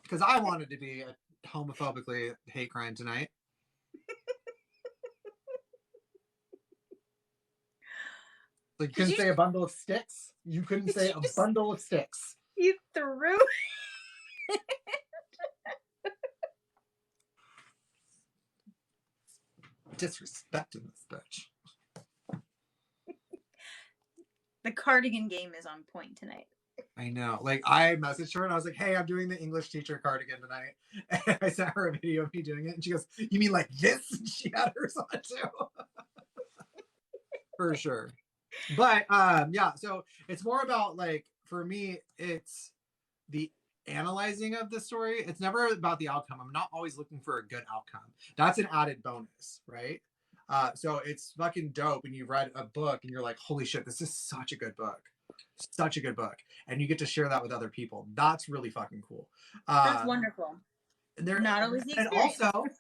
Because I wanted to be a homophobically hate crime tonight. Like you couldn't say a bundle of sticks? You couldn't say a bundle of sticks. You threw Disrespecting this bitch. The cardigan game is on point tonight. I know. Like, I messaged her and I was like, hey, I'm doing the English teacher cardigan tonight. And I sent her a video of me doing it. And she goes, you mean like this? And she had hers on too. For sure. But yeah, so it's more about, like, for me, it's the analyzing of the story. It's never about the outcome. I'm not always looking for a good outcome. That's an added bonus, right? So it's fucking dope when you read a book and you're like, holy shit, this is such a good book. Such a good book. And you get to share that with other people. That's really fucking cool. That's wonderful. They're not always the experience. And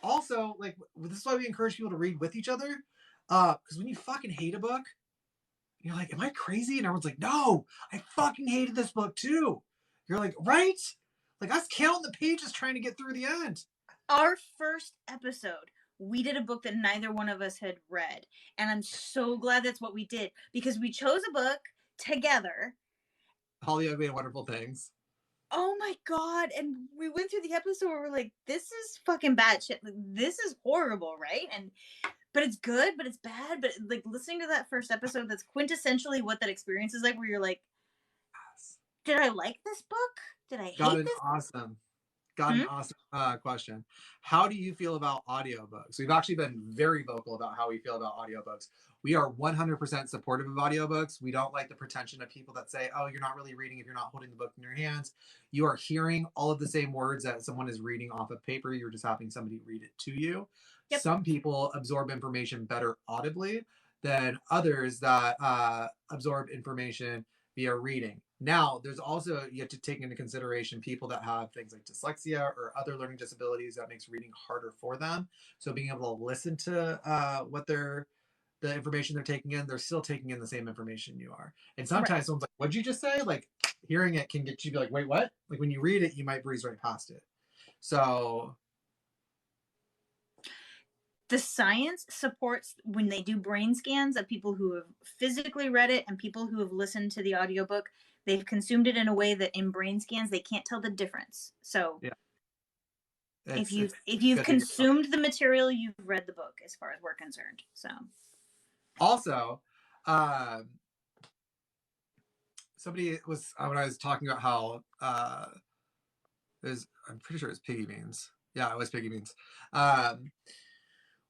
also, like, this is why we encourage people to read with each other. Because when you fucking hate a book, you're like, am I crazy? And everyone's like, no, I fucking hated this book too. You're like, right? Like, I was counting the pages trying to get through the end. Our first episode, we did a book that neither one of us had read. And I'm so glad that's what we did. Because we chose a book together. All the Ugly and Wonderful Things. Oh my God. And we went through the episode where we're like, this is fucking bad shit. Like, this is horrible, right? But it's good, but it's bad. But like listening to that first episode, that's quintessentially what that experience is like, where you're like, did I like this book? Did I hate this? Got an awesome question. How do you feel about audiobooks? We've actually been very vocal about how we feel about audiobooks. We are 100% supportive of audiobooks. We don't like the pretension of people that say, oh, you're not really reading if you're not holding the book in your hands. You are hearing all of the same words that someone is reading off of paper. You're just having somebody read it to you. Yep. Some people absorb information better audibly than others that absorb information via reading. Now, there's also, you have to take into consideration people that have things like dyslexia or other learning disabilities that makes reading harder for them. So being able to listen to the information they're taking in, they're still taking in the same information you are. And sometimes someone's like, what'd you just say? Like, hearing it can get you to be like, wait, what? Like, when you read it, you might breeze right past it. So the science supports when they do brain scans of people who have physically read it and people who have listened to the audiobook. They've consumed it in a way that in brain scans they can't tell the difference. So yeah. If you've consumed the material, you've read the book, as far as we're concerned. So also, somebody was, when I was talking about how I'm pretty sure it's Piggy Beans. Yeah, it was Piggy Beans.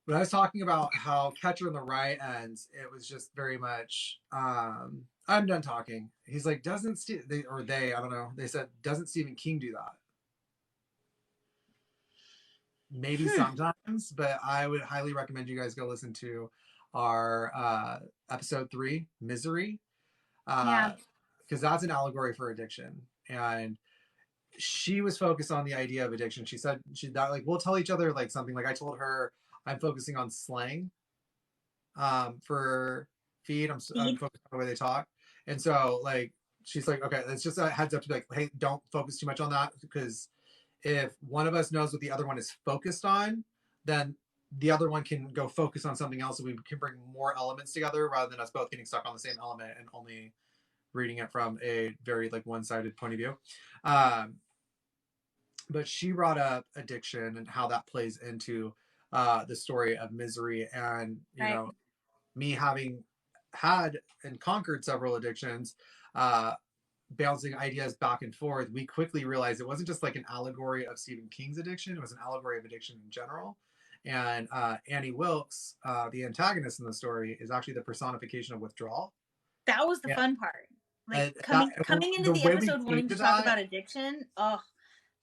When I was talking about how Catcher in the Rye ends, it was just very much, I'm done talking. He's like, I don't know, they said, doesn't Stephen King do that? Maybe sometimes, but I would highly recommend you guys go listen to our episode 3, Misery. Because that's an allegory for addiction. And she was focused on the idea of addiction. She said, we'll tell each other like something. Like I told her, I'm focusing on slang for feed. I'm focusing on the way they talk. And so like, she's like, okay, it's just a heads up to be like, hey, don't focus too much on that. Because if one of us knows what the other one is focused on, then the other one can go focus on something else. And we can bring more elements together rather than us both getting stuck on the same element and only reading it from a very like one-sided point of view. But she brought up addiction and how that plays into the story of Misery. And, you know, me having had and conquered several addictions, bouncing ideas back and forth, we quickly realized it wasn't just like an allegory of Stephen King's addiction. It was an allegory of addiction in general. And Annie Wilkes, the antagonist in the story, is actually the personification of withdrawal. That was the fun part. Like coming into the episode wanting to talk about addiction. Oh,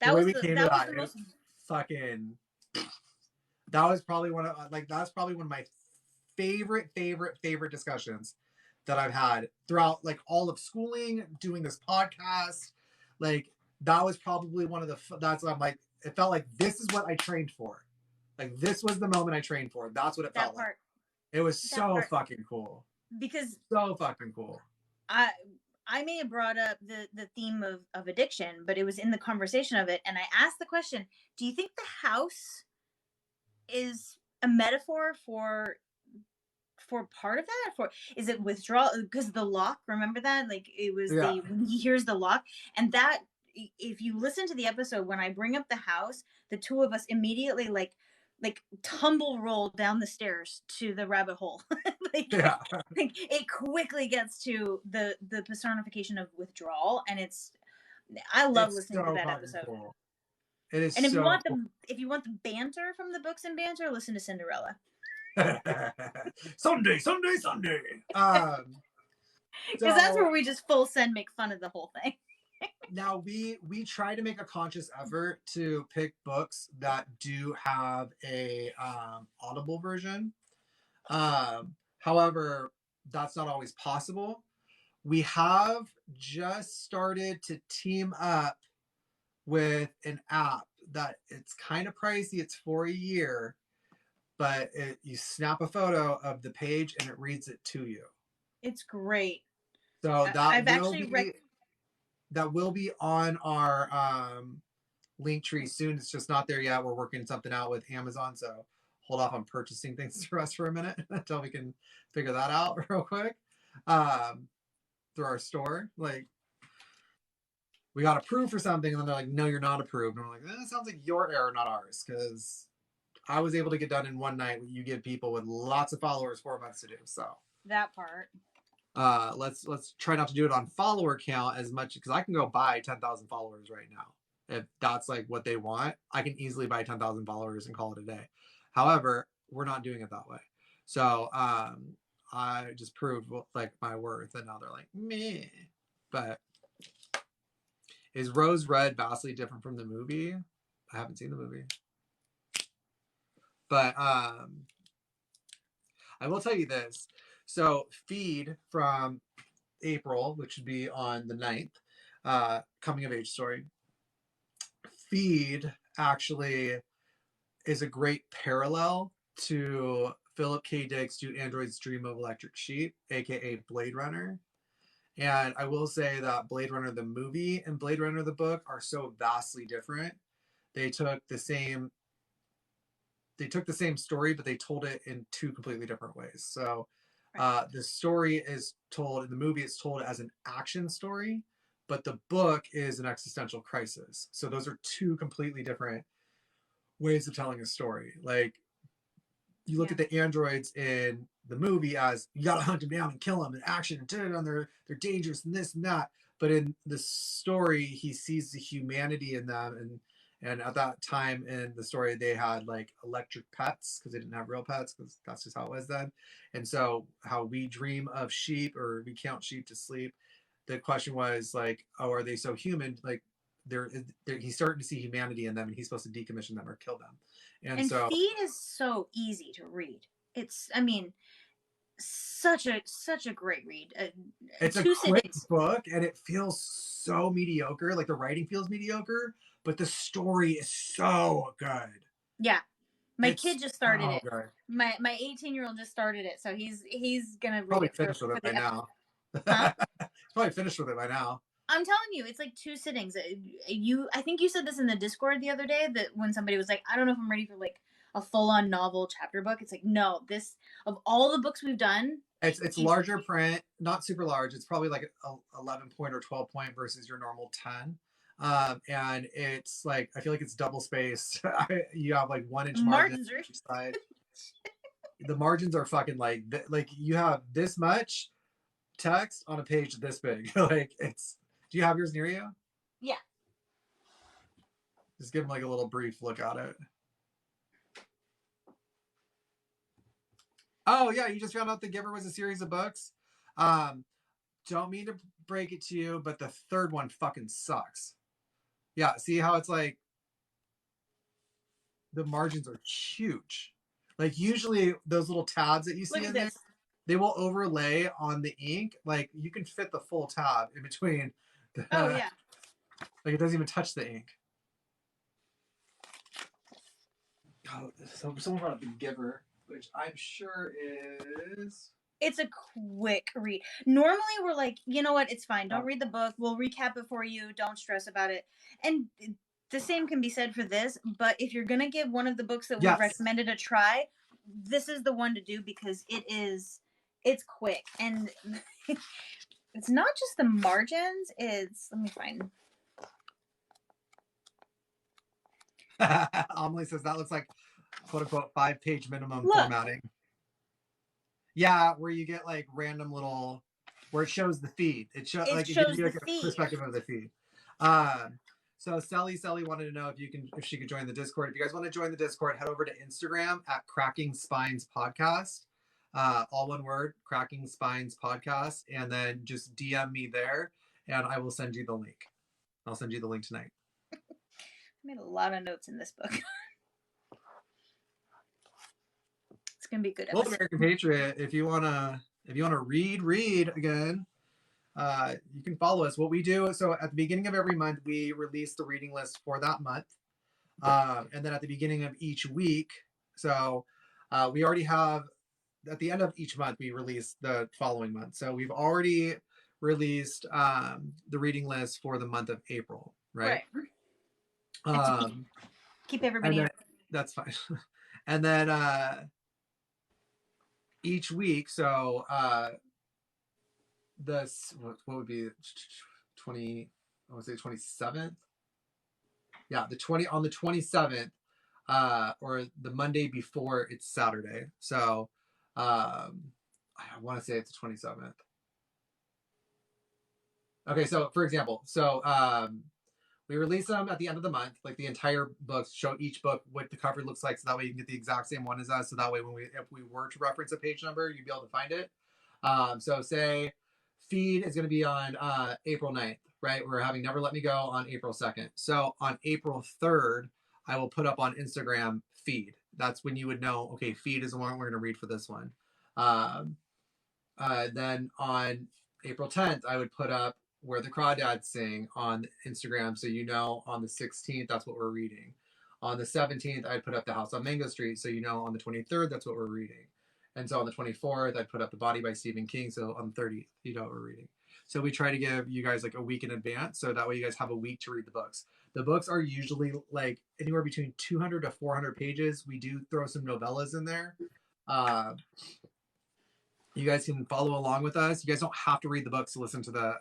that was the most fucking. That was probably one of my favorite discussions that I've had throughout like all of schooling, doing this podcast. Like that was probably one of the. That's what I'm like. It felt like this is what I trained for. Like this was the moment I trained for. That's what it felt like. It was so fucking cool. Because so fucking cool. I may have brought up the theme of addiction, but it was in the conversation of it. And I asked the question, do you think the house is a metaphor for part of that? For, is it withdrawal? Because the lock, remember that? Like it was when he hears the lock. And that, if you listen to the episode, when I bring up the house, the two of us immediately like tumble roll down the stairs to the rabbit hole. like it quickly gets to the personification of withdrawal, and I love listening to that episode. Cool. It is. And if you want the banter from the books and banter, listen to Cinderella. Sunday. Because that's where we just full send make fun of the whole thing. Now we try to make a conscious effort to pick books that do have a audible version. However, that's not always possible. We have just started to team up with an app that it's kind of pricey. It's for a year, but you snap a photo of the page and it reads it to you. It's great. So that will be on our link tree soon. It's just not there yet. We're working something out with Amazon, so hold off on purchasing things for us for a minute until we can figure that out real quick. Through our store, like we got approved for something, and then they're like, "No, you're not approved." And I'm like, "That sounds like your error, not ours," because I was able to get done in one night what you give people with lots of followers 4 months to do. So that part. Let's try not to do it on follower count as much, because I can go buy 10,000 followers right now. If that's like what they want, I can easily buy 10,000 followers and call it a day. However, we're not doing it that way. So I just proved like my worth, and now they're like, meh. But is Rose Red vastly different from the movie? I haven't seen the movie. But I will tell you this. So Feed from April, which would be on the 9th, coming of age story. Feed actually is a great parallel to Philip K. Dick's Do Androids Dream of Electric Sheep, aka Blade Runner. And I will say that Blade Runner the movie and Blade Runner the book are so vastly different. They took the same story, but they told it in 2 completely different ways. So the story is told in the movie, it's told as an action story, but the book is an existential crisis. So those are 2 completely different ways of telling a story. Like you look at the androids in the movie as you gotta hunt them down and kill them and action and they're dangerous and this and that. But in the story, he sees the humanity in them, and at that time in the story, they had like electric pets because they didn't have real pets, because that's just how it was then. And so how we dream of sheep, or we count sheep to sleep, the question was like, oh, are they so human? Like he's starting to see humanity in them, and he's supposed to decommission them or kill them. And so Feed is so easy to read. It's, I mean, such a great read. It's a quick book, and it feels so mediocre. Like the writing feels mediocre, but the story is so good. Yeah, my kid just started it. Good. My 18-year-old just started it, so he's gonna probably finish with it by now. Huh? Probably finished with it by now. I'm telling you, it's like 2 sittings. I think you said this in the Discord the other day, that when somebody was like, I don't know if I'm ready for like a full-on novel chapter book. It's like, no, this, of all the books we've done, it's larger print, not super large. It's probably like 11 point or 12 point versus your normal 10. And it's like, I feel like it's double spaced. You have like 1 inch margins on each side. The margins are fucking like you have this much text on a page this big. Like it's, do you have yours near you? Yeah. Just give them like a little brief look at it. Oh yeah, you just found out The Giver was a series of books. Don't mean to break it to you, but the 3rd one fucking sucks. Yeah, see how it's like the margins are huge. Like usually those little tabs that you see in there, they will overlay on the ink. Like you can fit the full tab in between. Oh yeah. Like it doesn't even touch the ink. Oh, so someone brought up The Giver, which I'm sure is It's a quick read. Normally we're like, you know what, it's fine. Don't read the book. We'll recap it for you. Don't stress about it. And the same can be said for this, but if you're going to give one of the books that we recommended a try, this is the one to do because it's quick. And it's not just the margins, it's, let me find. Amelie says that looks like quote unquote 5-page minimum formatting. Yeah, where you get like random little, where it shows the feed. It shows like it gives you like a perspective of the feed. So Sally wanted to know if she could join the Discord. If you guys want to join the Discord, head over to Instagram at Cracking Spines Podcast. All one word, Cracking Spines Podcast, and then just DM me there, and I will send you the link. I'll send you the link tonight. I made a lot of notes in this book. It's gonna be a good episode. Well, American Patriot, if you wanna read again, you can follow us. What we do, so at the beginning of every month, we release the reading list for that month, and then at the beginning of each week, so we already have. At the end of each month, we release the following month. So we've already released the reading list for the month of April, right? Keep everybody in. That's fine. And then each week, so what would be 20? I would say 27th. Yeah, on the 27th, or the Monday before it's Saturday. So I want to say it's the 27th. Okay, so for example, we release them at the end of the month, like the entire book, show each book what the cover looks like, so that way you can get the exact same one as us. So that way, if we were to reference a page number, you'd be able to find it. So say feed is going to be on April 9th, right? We're having Never Let Me Go on April 2nd. So on April 3rd, I will put up on Instagram feed. That's when you would know, okay, feed is the one we're going to read for this one. Then on April 10th, I would put up Where the Crawdads Sing on Instagram, so you know on the 16th, that's what we're reading. On the 17th, I'd put up The House on Mango Street, so you know on the 23rd, that's what we're reading. And so on the 24th, I'd put up The Body by Stephen King, so on the 30th, you know what we're reading. So we try to give you guys like a week in advance, so that way you guys have a week to read the books. The books are usually like anywhere between 200 to 400 pages. We do throw some novellas in there. You guys can follow along with us. You guys don't have to read the books to listen to the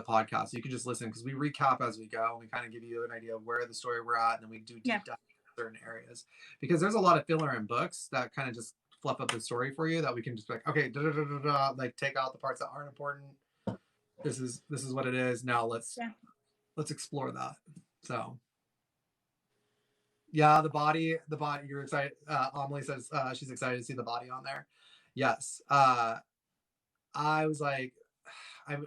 podcast. You can just listen because we recap as we go. We kind of give you an idea of where the story we're at, and then we do deep dive in certain areas, because there's a lot of filler in books that kind of just fluff up the story for you, that we can just be like, okay, like take out the parts that aren't important. This is what it is. Now let's explore that. So yeah, the body, you're excited. Amelie says she's excited to see the body on there. Yes. I was like,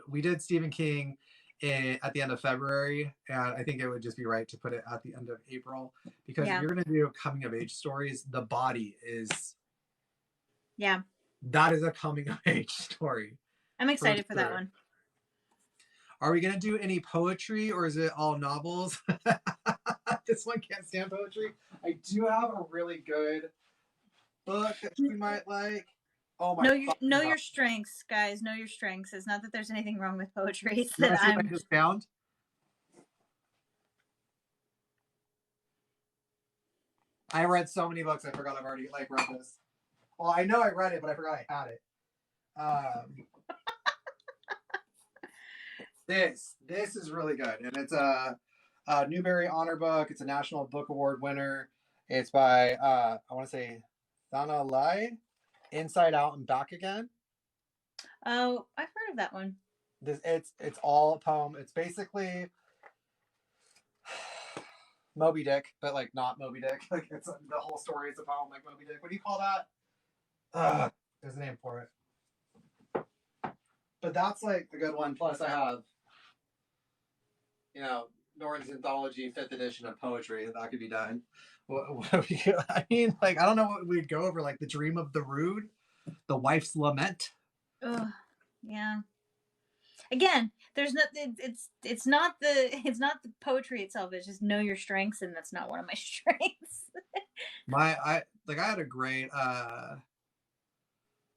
we did Stephen King at the end of February, and I think it would just be right to put it at the end of April, because if you're going to do coming of age stories, the body is that is a coming of age story. I'm excited for that one. Are we going to do any poetry, or is it all novels? This one can't stand poetry. I do have a really good book that you might like. Oh my! Know your strengths, guys. Know your strengths. It's not that there's anything wrong with poetry. It's that I just found. I read so many books. I forgot I've already read this. Well, I know I read it, but I forgot I had it. This is really good, and it's a Newbery Honor book. It's a National Book Award winner. It's by I want to say Thana Lai, Inside Out and Back Again. Oh, I've heard of that one. It's all a poem. It's basically Moby Dick, but like not Moby Dick. Like it's the whole story is a poem like Moby Dick. What do you call that? There's a name for it. But that's like a good one. Plus I have, Norton's Anthology 5th edition of poetry. That could be done. I mean, like, I don't know what we'd go over, like The Dream of the Rude, The Wife's Lament. Oh, yeah. Again, there's nothing. It's not the poetry itself. It's just know your strengths, and that's not one of my strengths. I had a great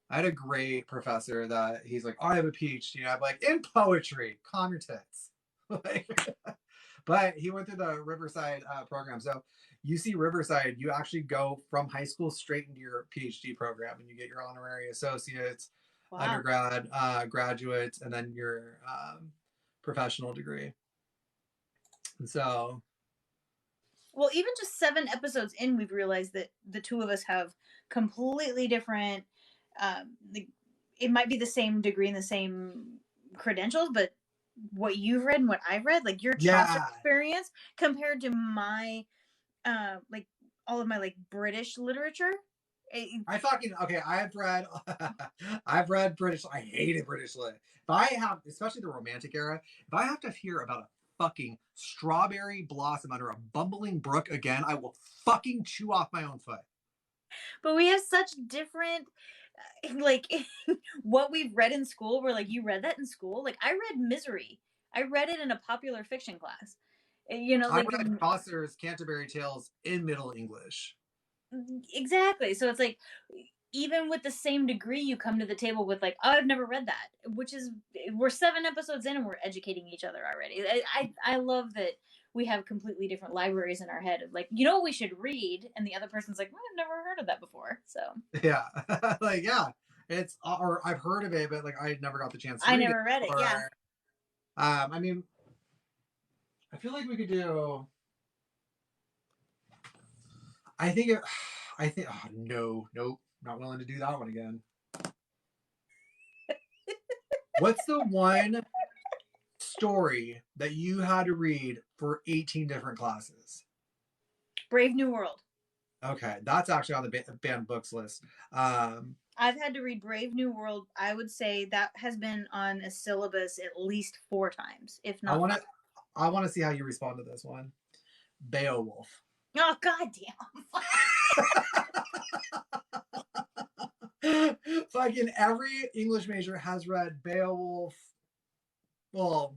I had a great professor that he's like, I have a PhD. And I'm like, in poetry, calm your tits. But he went through the Riverside program. So UC Riverside, you actually go from high school straight into your PhD program and you get your honorary associates, undergrad, graduates, and then your professional degree. And so. Well, even just 7 episodes in, we've realized that the two of us have completely different, it might be the same degree and the same credentials, but what you've read and what I've read, like your Chaucer experience compared to my, like all of my like British literature. I've read British. I hated British lit. If I have, especially the Romantic era, if I have to hear about a fucking strawberry blossom under a bumbling brook again, I will fucking chew off my own foot. But we have such different, like, what we've read in school. We're like, you read that in school? Like, I read Misery. I read it in a popular fiction class. You know, like, I read Chaucer's Canterbury Tales in Middle English. Exactly. So it's like, even with the same degree, you come to the table with like, oh, I've never read that, which is, we're 7 episodes in and we're educating each other already. I love that we have completely different libraries in our head of like, you know what we should read, and the other person's like, well, I've never heard of that before. So yeah. Like, yeah, it's, or I've heard of it, but like I never got the chance to read it. I never read it. Yeah. I mean, I feel like we could do, nope, not willing to do that one again. What's the one story that you had to read for 18 different classes? Brave New World. Okay, that's actually on the banned books list. I've had to read Brave New World. I would say that has been on a syllabus at least 4 times, if not. I want to see how you respond to this one. Beowulf. Oh, goddamn. Fucking every English major has read Beowulf. Well,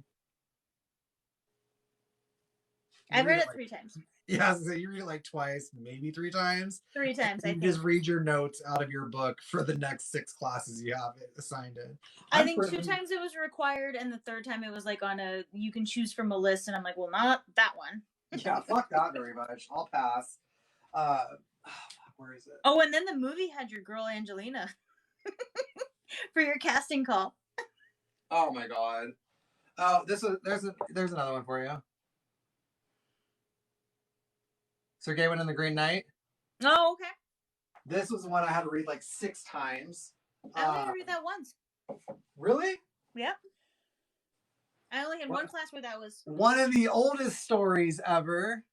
I've read it 3 times. Yeah, so you read it like twice, maybe 3 times. 3 times, I think. Just read your notes out of your book for the next 6 classes you have it assigned in. I think 2 times it was required, and the 3rd time it was like on a, you can choose from a list, and I'm like, well, not that one. Yeah, fuck that very much. I'll pass. Where is it? Oh, and then the movie had your girl Angelina for your casting call. Oh my god. Oh, there's another one for you. Sir Gawain and the Green Knight. Oh, okay. This was one I had to read like 6 times. I only had to read that once. Really? Yep. I only had one class where that was one of the oldest stories ever.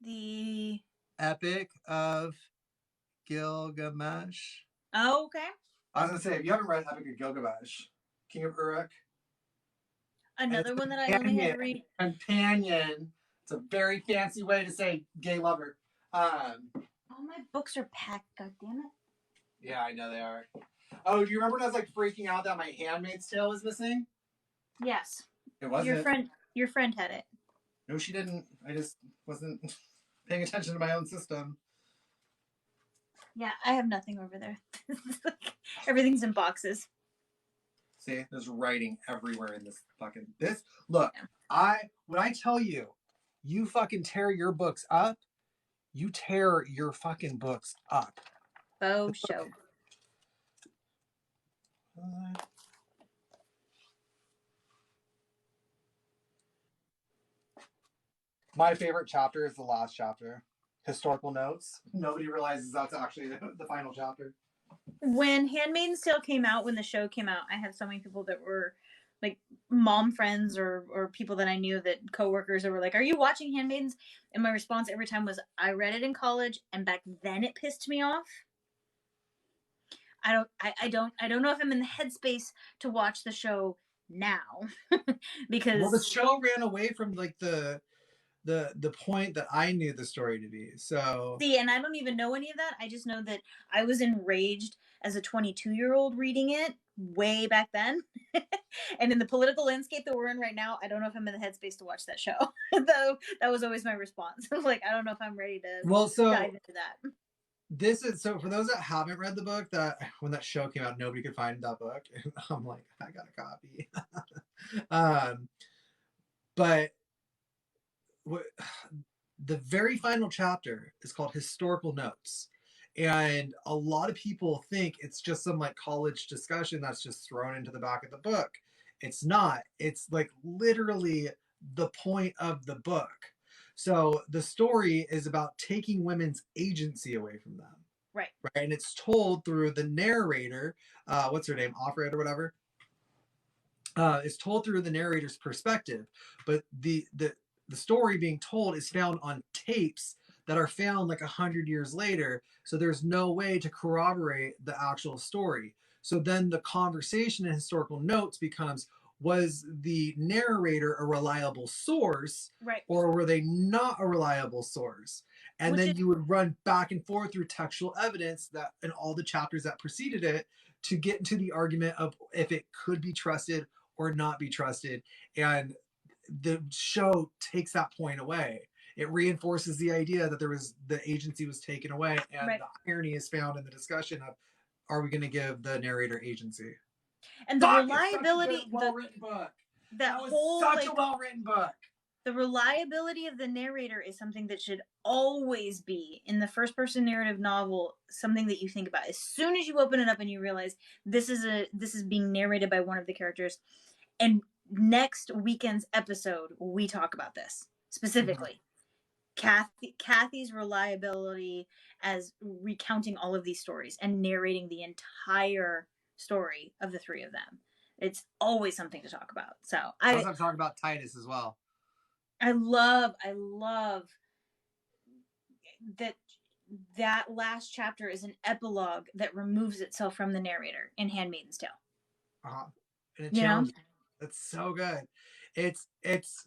The Epic of Gilgamesh. Oh, okay. I was gonna say, if you haven't read Epic of Gilgamesh, King of Uruk. Another one that I only had to read. Companion. It's a very fancy way to say gay lover. All my books are packed, god damn it. Yeah, I know they are. Oh, do you remember when I was like freaking out that my Handmaid's Tale was missing? Yes. It wasn't. Your friend had it. No, she didn't. I just wasn't paying attention to my own system. Yeah, I have nothing over there. Everything's in boxes. See, there's writing everywhere in this fucking Look, yeah. When I tell you, you fucking tear your books up, you tear your fucking books up. Oh, show. My favorite chapter is the last chapter. Historical notes. Nobody realizes that's actually the final chapter. When Handmaid's Tale came out, when the show came out, I had so many people that were like mom friends or people that I knew, that coworkers that were like, are you watching Handmaid's? And my response every time was, I read it in college, and back then it pissed me off. I don't know if I'm in the headspace to watch the show now. Because the show ran away from like the point that I knew the story to be. So see, and I don't even know any of that. I just know that I was enraged as a 22-year-old reading it way back then. And in the political landscape that we're in right now, I don't know if I'm in the headspace to watch that show. Though that was always my response. Like, I don't know if I'm ready to dive into that. This is so for those that haven't read the book, that when that show came out, nobody could find that book. And I'm like, I got a copy. But what, the very final chapter is called Historical Notes. And a lot of people think it's just some like college discussion that's just thrown into the back of the book. It's not. It's like literally the point of the book. So the story is about taking women's agency away from them. Right. Right. And it's told through the narrator. What's her name? Offred or whatever. It's told through the narrator's perspective. But the story being told is found on tapes that are found like 100 years later. So there's no way to corroborate the actual story. So then the conversation in Historical Notes becomes, was the narrator a reliable source, right, or were they not a reliable source? And then you would run back and forth through textual evidence that in all the chapters that preceded it to get into the argument of if it could be trusted or not be trusted. And the show takes that point away. It reinforces the idea that the agency was taken away, and the irony is found in the discussion of, are we going to give the narrator agency? And the reliability, well-written book. That was whole such a well-written book. The reliability of the narrator is something that should always be in the first-person narrative novel. Something that you think about as soon as you open it up and you realize this is being narrated by one of the characters. And next weekend's episode, we talk about this specifically. Kathy's reliability as recounting all of these stories and narrating the entire story of the three of them. It's always something to talk about. So I'm talking about Titus as well. I love that last chapter is an epilogue that removes itself from the narrator in Handmaid's Tale. And it challenges. It's so good. It's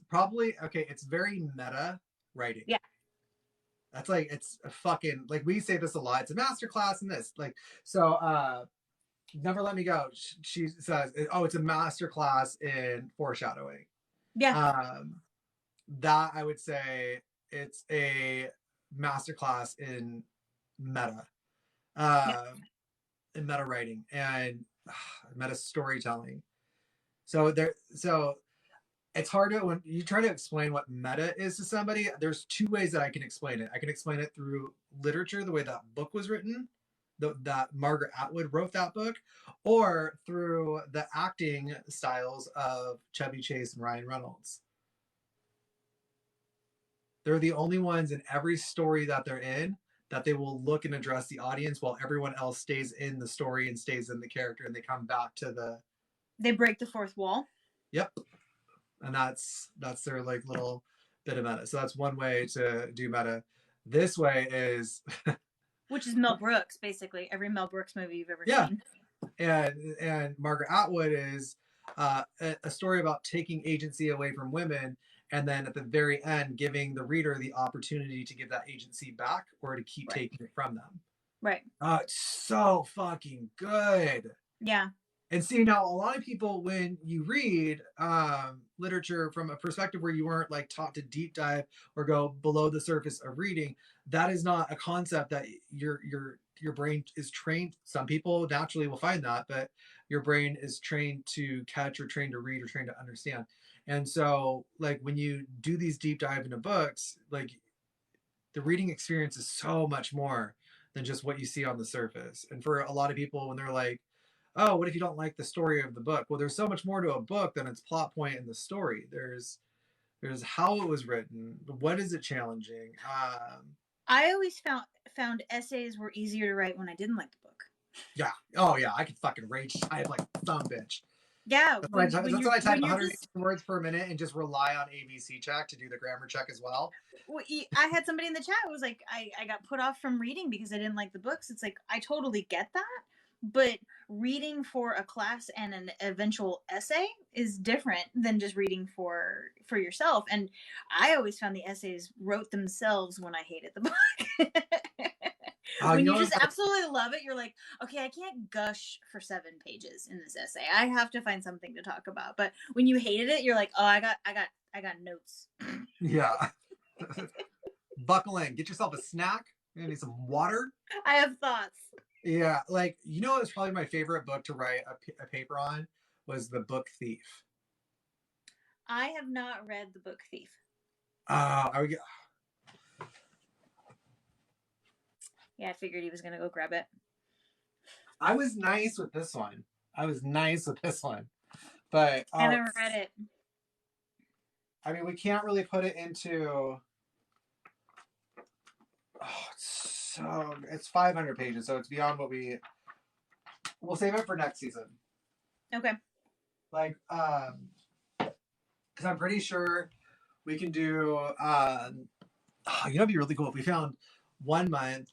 probably okay. It's very meta writing. Yeah. That's like, it's a fucking, like, we say this a lot. It's a masterclass in this. Like, so, Never Let Me Go. She says, oh, it's a masterclass in foreshadowing. Yeah. That I would say it's a masterclass in meta. In meta writing and meta storytelling. So it's hard to, when you try to explain what meta is to somebody, there's two ways that I can explain it. I can explain it through literature, the way that book was written, that Margaret Atwood wrote that book, or through the acting styles of Chevy Chase and Ryan Reynolds. They're the only ones in every story that they're in that they will look and address the audience while everyone else stays in the story and stays in the character, and they come back to they break the fourth wall. Yep. And that's their like little bit of meta. So that's one way to do meta. This way is which is Mel Brooks, basically every Mel Brooks movie you've ever seen. And Margaret Atwood is a story about taking agency away from women, and then at the very end giving the reader the opportunity to give that agency back or to keep taking it from them. Right. It's so fucking good. Yeah. And see, now a lot of people, when you read literature from a perspective where you weren't like taught to deep dive or go below the surface of reading, that is not a concept that your brain is trained. Some people naturally will find that, but your brain is trained to catch or trained to read or trained to understand. And so like when you do these deep dive into books, like the reading experience is so much more than just what you see on the surface. And for a lot of people, when they're like, oh, what if you don't like the story of the book? Well, there's so much more to a book than its plot point in the story. There's how it was written. What is it challenging? I always found essays were easier to write when I didn't like the book. Yeah. Oh yeah. I could fucking rage type like some bitch. Yeah. That's why I type 100 words per minute and just rely on ABC check to do the grammar check as well. I had somebody in the chat who was like, I got put off from reading because I didn't like the books. It's like, I totally get that. But reading for a class and an eventual essay is different than just reading for yourself. And I always found the essays wrote themselves when I hated the book. When you just absolutely love it, you're like, okay, I can't gush for 7 pages in this essay. I have to find something to talk about. But when you hated it, you're like, oh, I got notes. Yeah. Buckle in. Get yourself a snack. You're gonna need some water. I have thoughts. Yeah, like, you know, it's probably my favorite book to write a paper on was The Book Thief. I have not read The Book Thief. I figured he was gonna go grab it. I was nice with this one. But I haven't read it. I mean, we can't really put it into. It's 500 pages, so it's beyond what we'll save it for next season. Okay. Like, because I'm pretty sure we can do. It'd be really cool if we found 1 month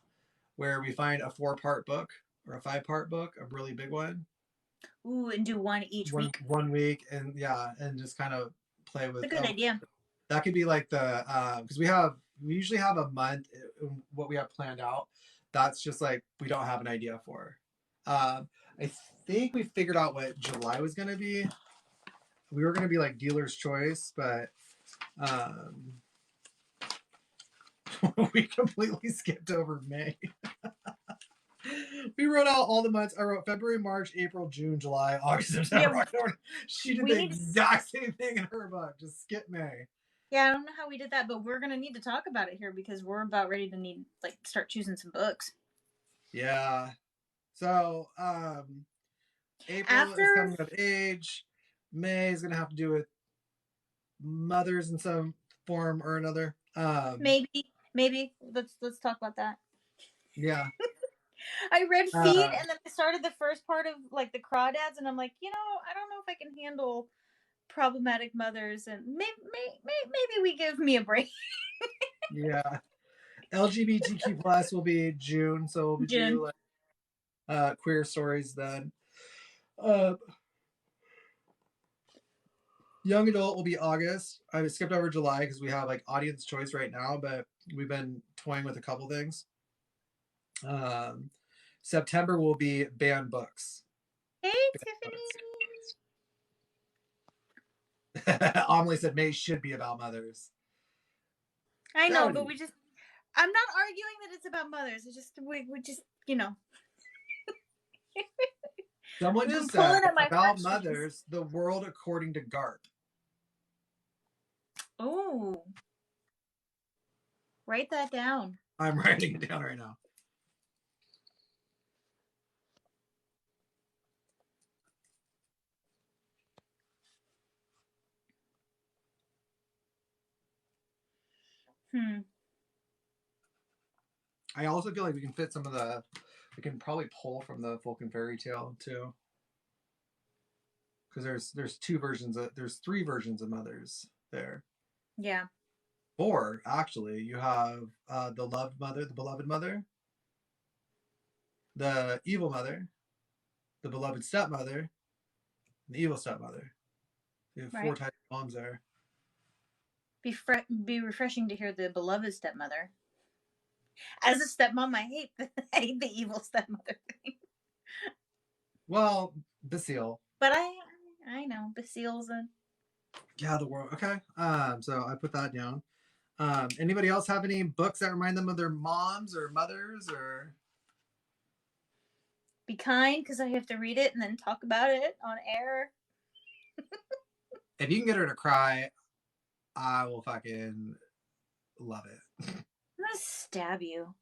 where we find a 4-part book or a 5-part book, a really big one. Ooh, and do one each week. 1 week, and just kind of play with. It's a good idea. That could be like the because we usually have a month what we have planned out. That's just like we don't have an idea for. I think we figured out what July was going to be. We were going to be like dealer's choice, but we completely skipped over May. We wrote out all the months. I wrote February, March, April, June, July, August, September, October. She did the exact same thing in her book. Just skip May. Yeah, I don't know how we did that, but we're gonna need to talk about it here because we're about ready to start choosing some books. Yeah. So April is coming of age. May is gonna have to do with mothers in some form or another. Maybe. Let's talk about that. Yeah. I read Feed and then I started the first part of like the Crawdads and I'm like, I don't know if I can handle problematic mothers and maybe we give me a break. Yeah. LGBTQ plus will be June, so we'll be doing like, queer stories then. Young adult will be August. I skipped over July because we have like audience choice right now, but we've been toying with a couple things. September will be banned books. Hey, Tiffany. Amelie said May should be about mothers. I know, but I'm not arguing that it's about mothers. It's just we just Someone just said about mothers, the world according to Garp. Oh, write that down. I'm writing it down right now. I also feel like we can fit some of we can probably pull from the folk and fairy tale too. Because there's 3 versions of mothers there. Yeah. 4, actually. You have the loved mother, the beloved mother, the evil mother, the beloved stepmother, and the evil stepmother. You have 4 types of moms there. Be refreshing to hear the beloved stepmother. As a stepmom, I hate the evil stepmother thing. Well, Basile. But I know Basile's the world. Okay. So I put that down. Anybody else have any books that remind them of their moms or mothers or? Be kind, because I have to read it and then talk about it on air. If you can get her to cry, I will fucking love it. I'm gonna stab you.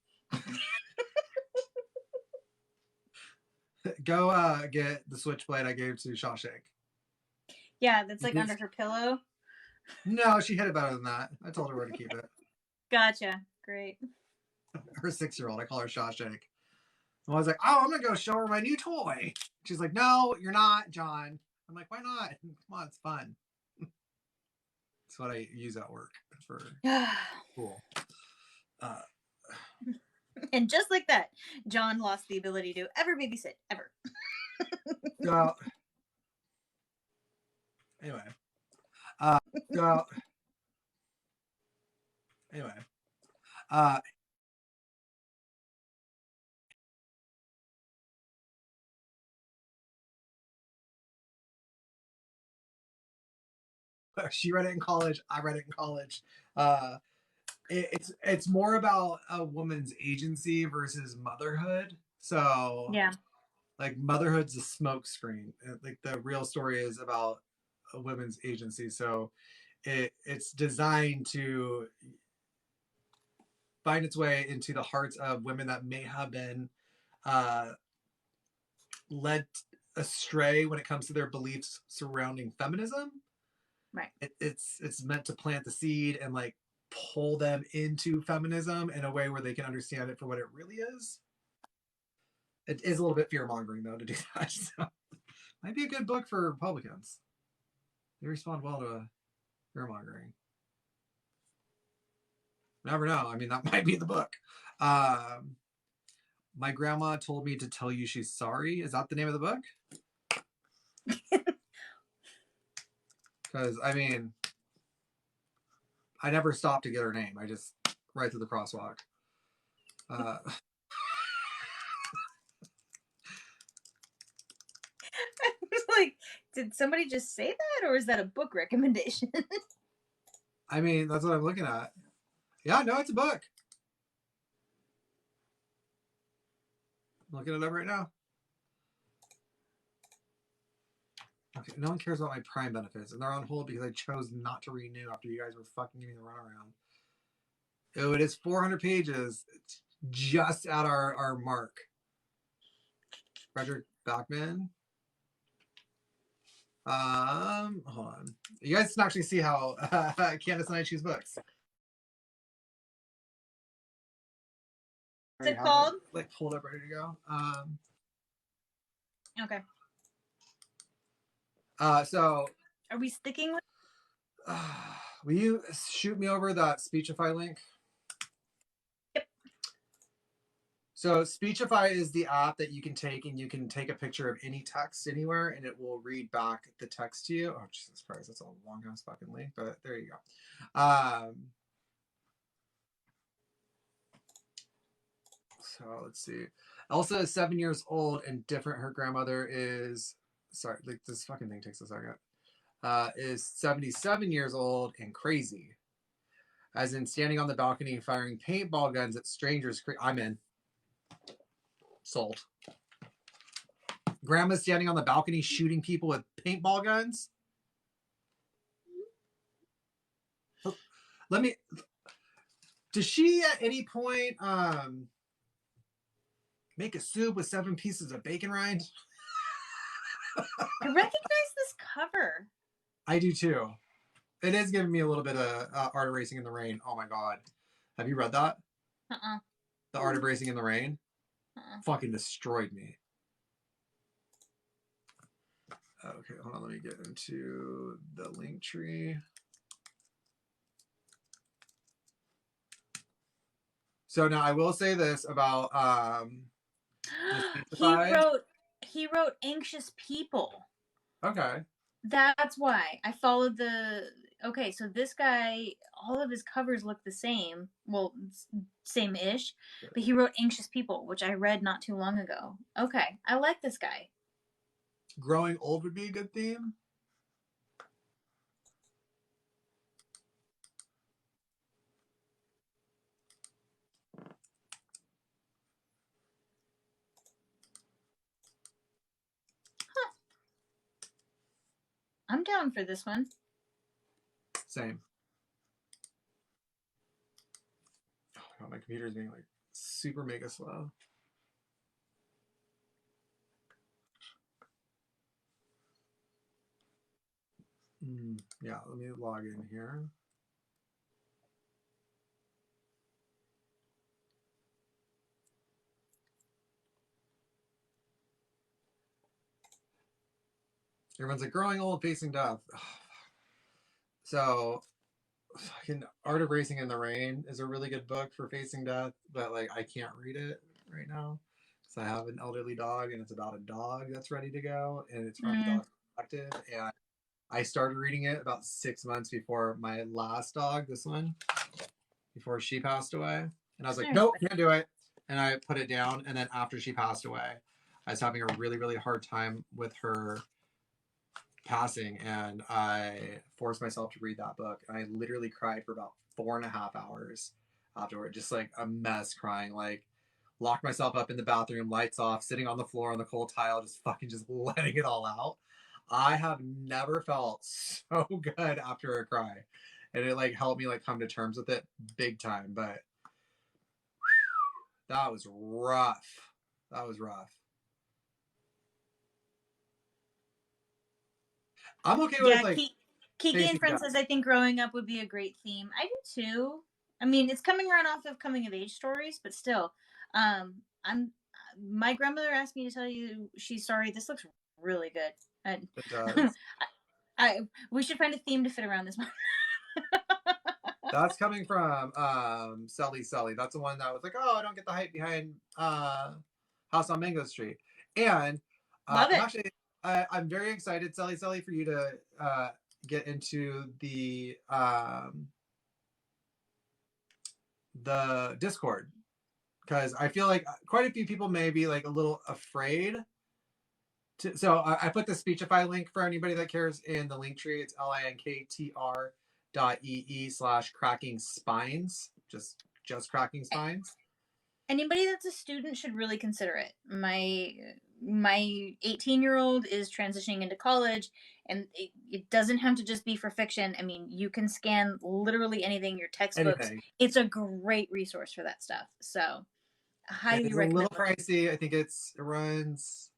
Go get the switchblade I gave to Shawshank. Yeah, that's like under her pillow. No, she hid it better than that. I told her where to keep it. Gotcha. Great. Her 6-year-old, I call her Shawshank. I was like, oh, I'm gonna go show her my new toy. She's like, no, you're not, John. I'm like, why not? Come on, it's fun. It's what I use at work for cool. And just like that, John lost the ability to ever babysit, ever. So, anyway. She read it in college. I read it in college. It's more about a woman's agency versus motherhood. So yeah, like motherhood's a smokescreen. Like the real story is about a women's agency. So it's designed to find its way into the hearts of women that may have been led astray when it comes to their beliefs surrounding feminism. right. It's meant to plant the seed and like pull them into feminism in a way where they can understand it for what it really is. It is a little bit fear mongering though to do that. So might be a good book for Republicans. They respond well to fear mongering. Never know. I mean, that might be the book. My grandma told me to tell you she's sorry. Is that the name of the book? Because I mean, I never stopped to get her name. I just right through the crosswalk. Like, did somebody just say that, or is that a book recommendation? I mean, that's what I'm looking at. Yeah, no, it's a book. I'm looking it up right now. Okay, no one cares about my Prime benefits, and they're on hold because I chose not to renew after you guys were fucking giving me the runaround. Oh, it is 400 pages. It's just at our mark. Frederick Bachman. Hold on. You guys can actually see how Candice and I choose books. What's it called? Like pulled up, ready to go. Okay. So are we sticking with? Will you shoot me over that Speechify link? Yep. So Speechify is the app that you can take, and you can take a picture of any text anywhere, and it will read back the text to you. Oh, Jesus Christ, that's a long ass fucking link, but there you go. So let's see. Elsa is 7 years old and different. Her grandmother is, sorry, like this fucking thing takes a second. Is 77 years old and crazy. As in standing on the balcony and firing paintball guns at strangers. I'm in. Sold. Grandma's standing on the balcony shooting people with paintball guns. Let me. Does she at any point make a soup with 7 pieces of bacon rind? I recognize this cover. I do too. It is giving me a little bit of Art of Racing in the Rain. Oh my god. Have you read that? The Art of Racing in the Rain? Fucking destroyed me. Okay, hold on. Let me get into the link tree. So now I will say this about he wrote Anxious People. Okay. That's why I followed the. Okay, so this guy, all of his covers look the same. Well, same-ish, but he wrote Anxious People, which I read not too long ago. Okay, I like this guy. Growing old would be a good theme. Huh. I'm down for this one. Same. Oh my god, my computer's being like super mega slow. Yeah, let me log in here. Everyone's like, growing old, facing death. So, fucking Art of Racing in the Rain is a really good book for facing death, but like I can't read it right now because I have an elderly dog, and it's about a dog that's ready to go, and it's from the dog perspective. And I started reading it about 6 months before my last dog, this one, before she passed away, and I was like, nope, can't do it, and I put it down. And then after she passed away, I was having a really, really hard time with her passing, and I forced myself to read that book. And I literally cried for about 4.5 hours afterward, just like a mess crying, like locked myself up in the bathroom, lights off, sitting on the floor on the cold tile, just fucking just letting it all out. I have never felt so good after a cry, and it like helped me like come to terms with it big time. But that was rough. That was rough. I'm okay with like Kiki and Friends says I think growing up would be a great theme. I do too. I mean, it's coming around off of coming of age stories, but still, my grandmother asked me to tell you she's sorry. This looks really good. And it does. we should find a theme to fit around this one. That's coming from Sully. That's the one that was like, oh, I don't get the hype behind House on Mango Street. And Love it. Actually, I'm very excited, Sully, for you to get into the Discord, because I feel like quite a few people may be like a little afraid. So I put the Speechify link for anybody that cares in the link tree. It's linktr.ee/cracking spines. Just cracking spines. Anybody that's a student should really consider it. My 18-year-old is transitioning into college, and it doesn't have to just be for fiction. I mean, you can scan literally anything, your textbooks. Anything. It's a great resource for that stuff. So, highly recommend. It's a little pricey. I think it runs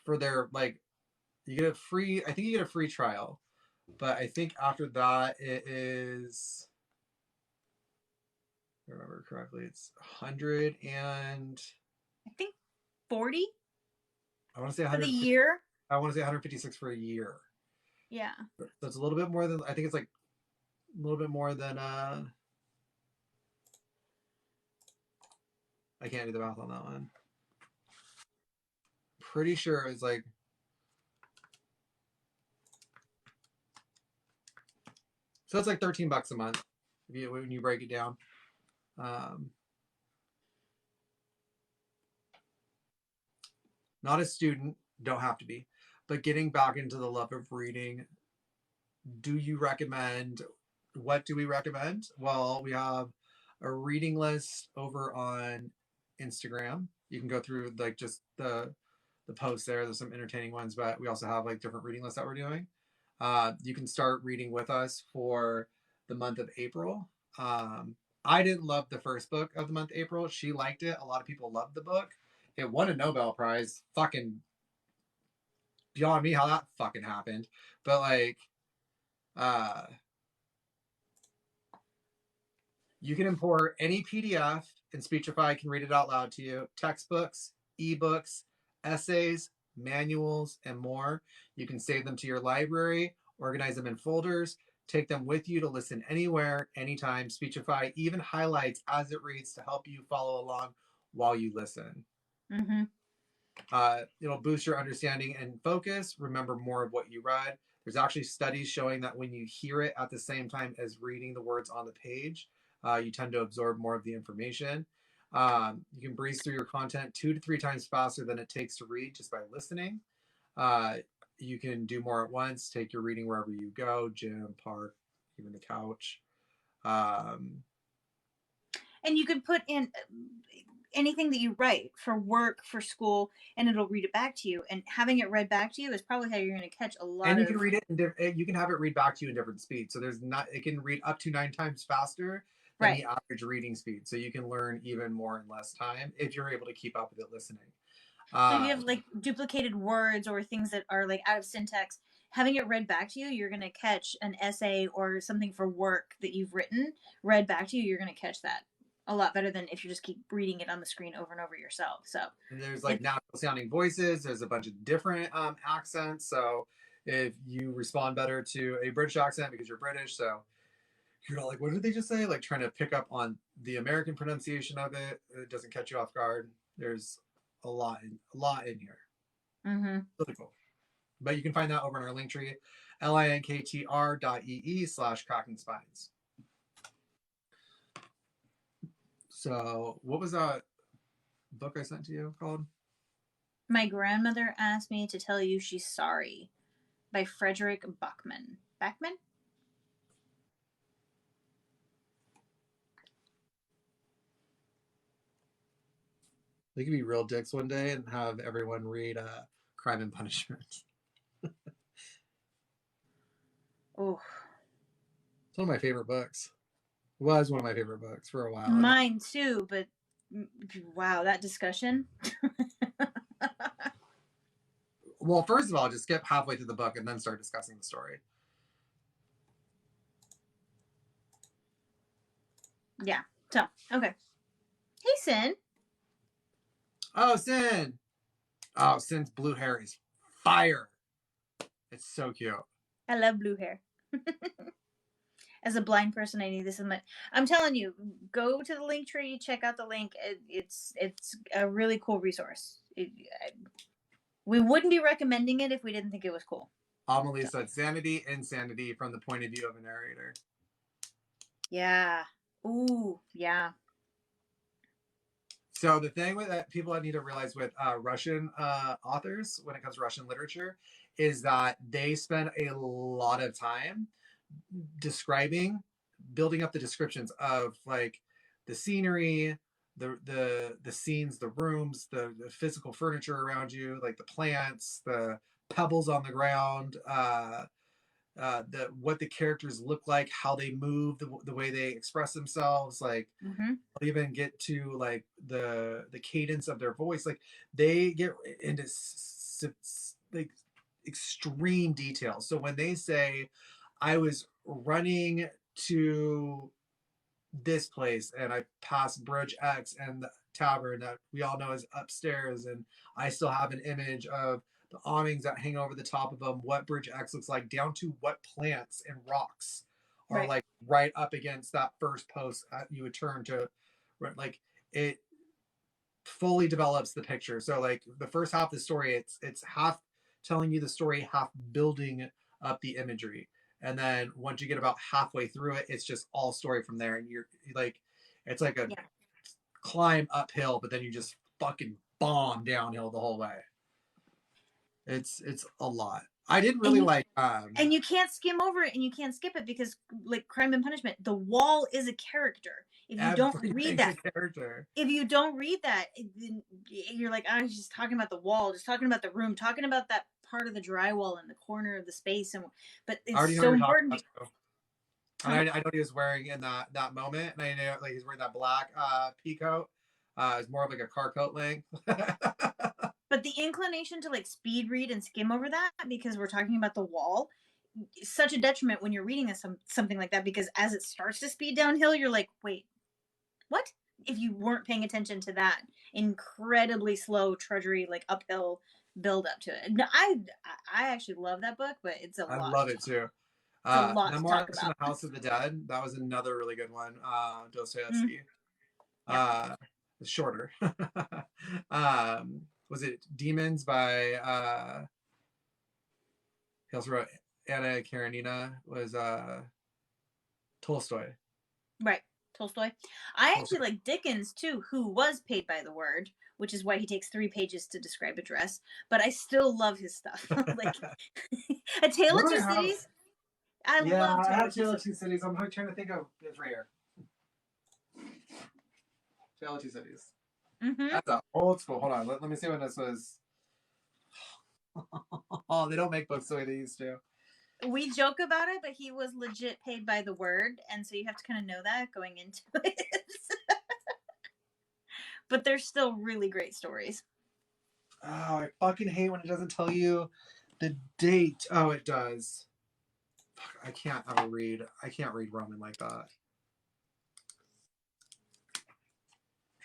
for their like, you get a free. I think you get a free trial, but I think after that it is. If I remember correctly, it's 100 and I think 40. I want to say 100 for the year. I want to say 156 for a year. Yeah. So it's a little bit more than, I think it's like a little bit more than I can't do the math on that one. Pretty sure it's like so it's like $13 a month when you break it down. Not a student, don't have to be, but getting back into the love of reading. Do you recommend? What do we recommend? Well, we have a reading list over on Instagram. You can go through like just the posts there. There's some entertaining ones, but we also have like different reading lists that we're doing. You can start reading with us for the month of April. I didn't love the first book of the month of April. She liked it. A lot of people loved the book. It won a Nobel Prize. Fucking beyond me how that fucking happened. But like, you can import any PDF and Speechify can read it out loud to you. Textbooks, ebooks, essays, manuals, and more. You can save them to your library, organize them in folders, take them with you to listen anywhere, anytime. Speechify even highlights as it reads to help you follow along while you listen. Mm-hmm. It'll boost your understanding and focus. Remember more of what you read. There's actually studies showing that when you hear it at the same time as reading the words on the page, you tend to absorb more of the information. You can breeze through your content 2 to 3 times faster than it takes to read just by listening. You can do more at once, take your reading wherever you go, gym, park, even the couch. And you can put in anything that you write for work, for school, and it'll read it back to you. And having it read back to you is probably how you're going to catch a lot. And you can read it you can have it read back to you in different speeds. So it can read up to 9 times faster than the average reading speed. So you can learn even more in less time if you're able to keep up with it listening. So if you have like duplicated words or things that are like out of syntax, having it read back to you, you're going to catch an essay or something for work that you've written read back to you. You're going to catch that a lot better than if you just keep reading it on the screen over and over yourself. So and there's like natural sounding voices. There's a bunch of different accents. So if you respond better to a British accent because you're British, so you're not like, what did they just say? Like trying to pick up on the American pronunciation of it. It doesn't catch you off guard. There's a lot in here. Mm-hmm. Really cool. But you can find that over in our link tree, linktr.ee/cracking spines. So what was that book I sent to you called? My grandmother asked me to tell you she's sorry, by Frederick Bachman. Bachman? They could be real dicks one day and have everyone read Crime and Punishment. Oh. It's one of my favorite books. It was one of my favorite books for a while. Mine too, but wow, that discussion. Well, first of all, just skip halfway through the book and then start discussing the story. Yeah. So, okay. Hey, Sin. Oh, Sin. Oh, Sin's blue hair is fire. It's so cute. I love blue hair. As a blind person, I need this. I'm telling you, go to the link tree, check out the link. It's a really cool resource. We wouldn't be recommending it if we didn't think it was cool. Amelie said sanity, insanity from the point of view of a narrator. Yeah. Ooh, yeah. So the thing that people need to realize with Russian authors, when it comes to Russian literature, is that they spend a lot of time building up the descriptions of like the scenery, the scenes, the rooms, the physical furniture around you, like the plants, the pebbles on the ground, what the characters look like, how they move, the way they express themselves, like I'll even get to like the cadence of their voice. Like they get into like extreme detail. So when they say, I was running to this place and I passed Bridge X and the tavern that we all know is upstairs, and I still have an image of the awnings that hang over the top of them, what Bridge X looks like, down to what plants and rocks are like right up against that first post you would turn to. Like it fully develops the picture. So like the first half of the story, it's half telling you the story, half building up the imagery. And then once you get about halfway through it, it's just all story from there. And you're like, it's like a climb uphill, but then you just fucking bomb downhill the whole way. It's a lot. I didn't really and you can't skim over it and you can't skip it because like Crime and Punishment, the wall is a character. If you don't read that, you're like, I was just talking about the wall, just talking about the room, talking about that part of the drywall in the corner of the space, but it's so important. And I know what he was wearing in that moment, and I know like he's wearing that black pea coat. It's more of like a car coat length. But the inclination to like speed read and skim over that because we're talking about the wall is such a detriment when you're reading something like that, because as it starts to speed downhill, you're like, wait, what? If you weren't paying attention to that incredibly slow trudgery, like uphill build up to it. No, I actually love that book, but it's a lot. I love it too. It's a lot to talk about. In the House of the Dead, that was another really good one. Dostoevsky. It's shorter. Was it Demons by he also wrote Anna Karenina, was Tolstoy. Right. Tolstoy. I actually like Dickens too, who was paid by the word, which is why he takes 3 pages to describe a dress, but I still love his stuff. Like A Tale of Two Cities. I love Tale of Two Cities. I'm trying to think of it's right here. Tale of Two Cities. That's an old school. Hold on. Let me see when this was. Oh, they don't make books the way they used to. We joke about it, but he was legit paid by the word, and so you have to kind of know that going into it. But they're still really great stories. Oh, I fucking hate when it doesn't tell you the date. Oh, it does. Fuck, I can't read Roman like that.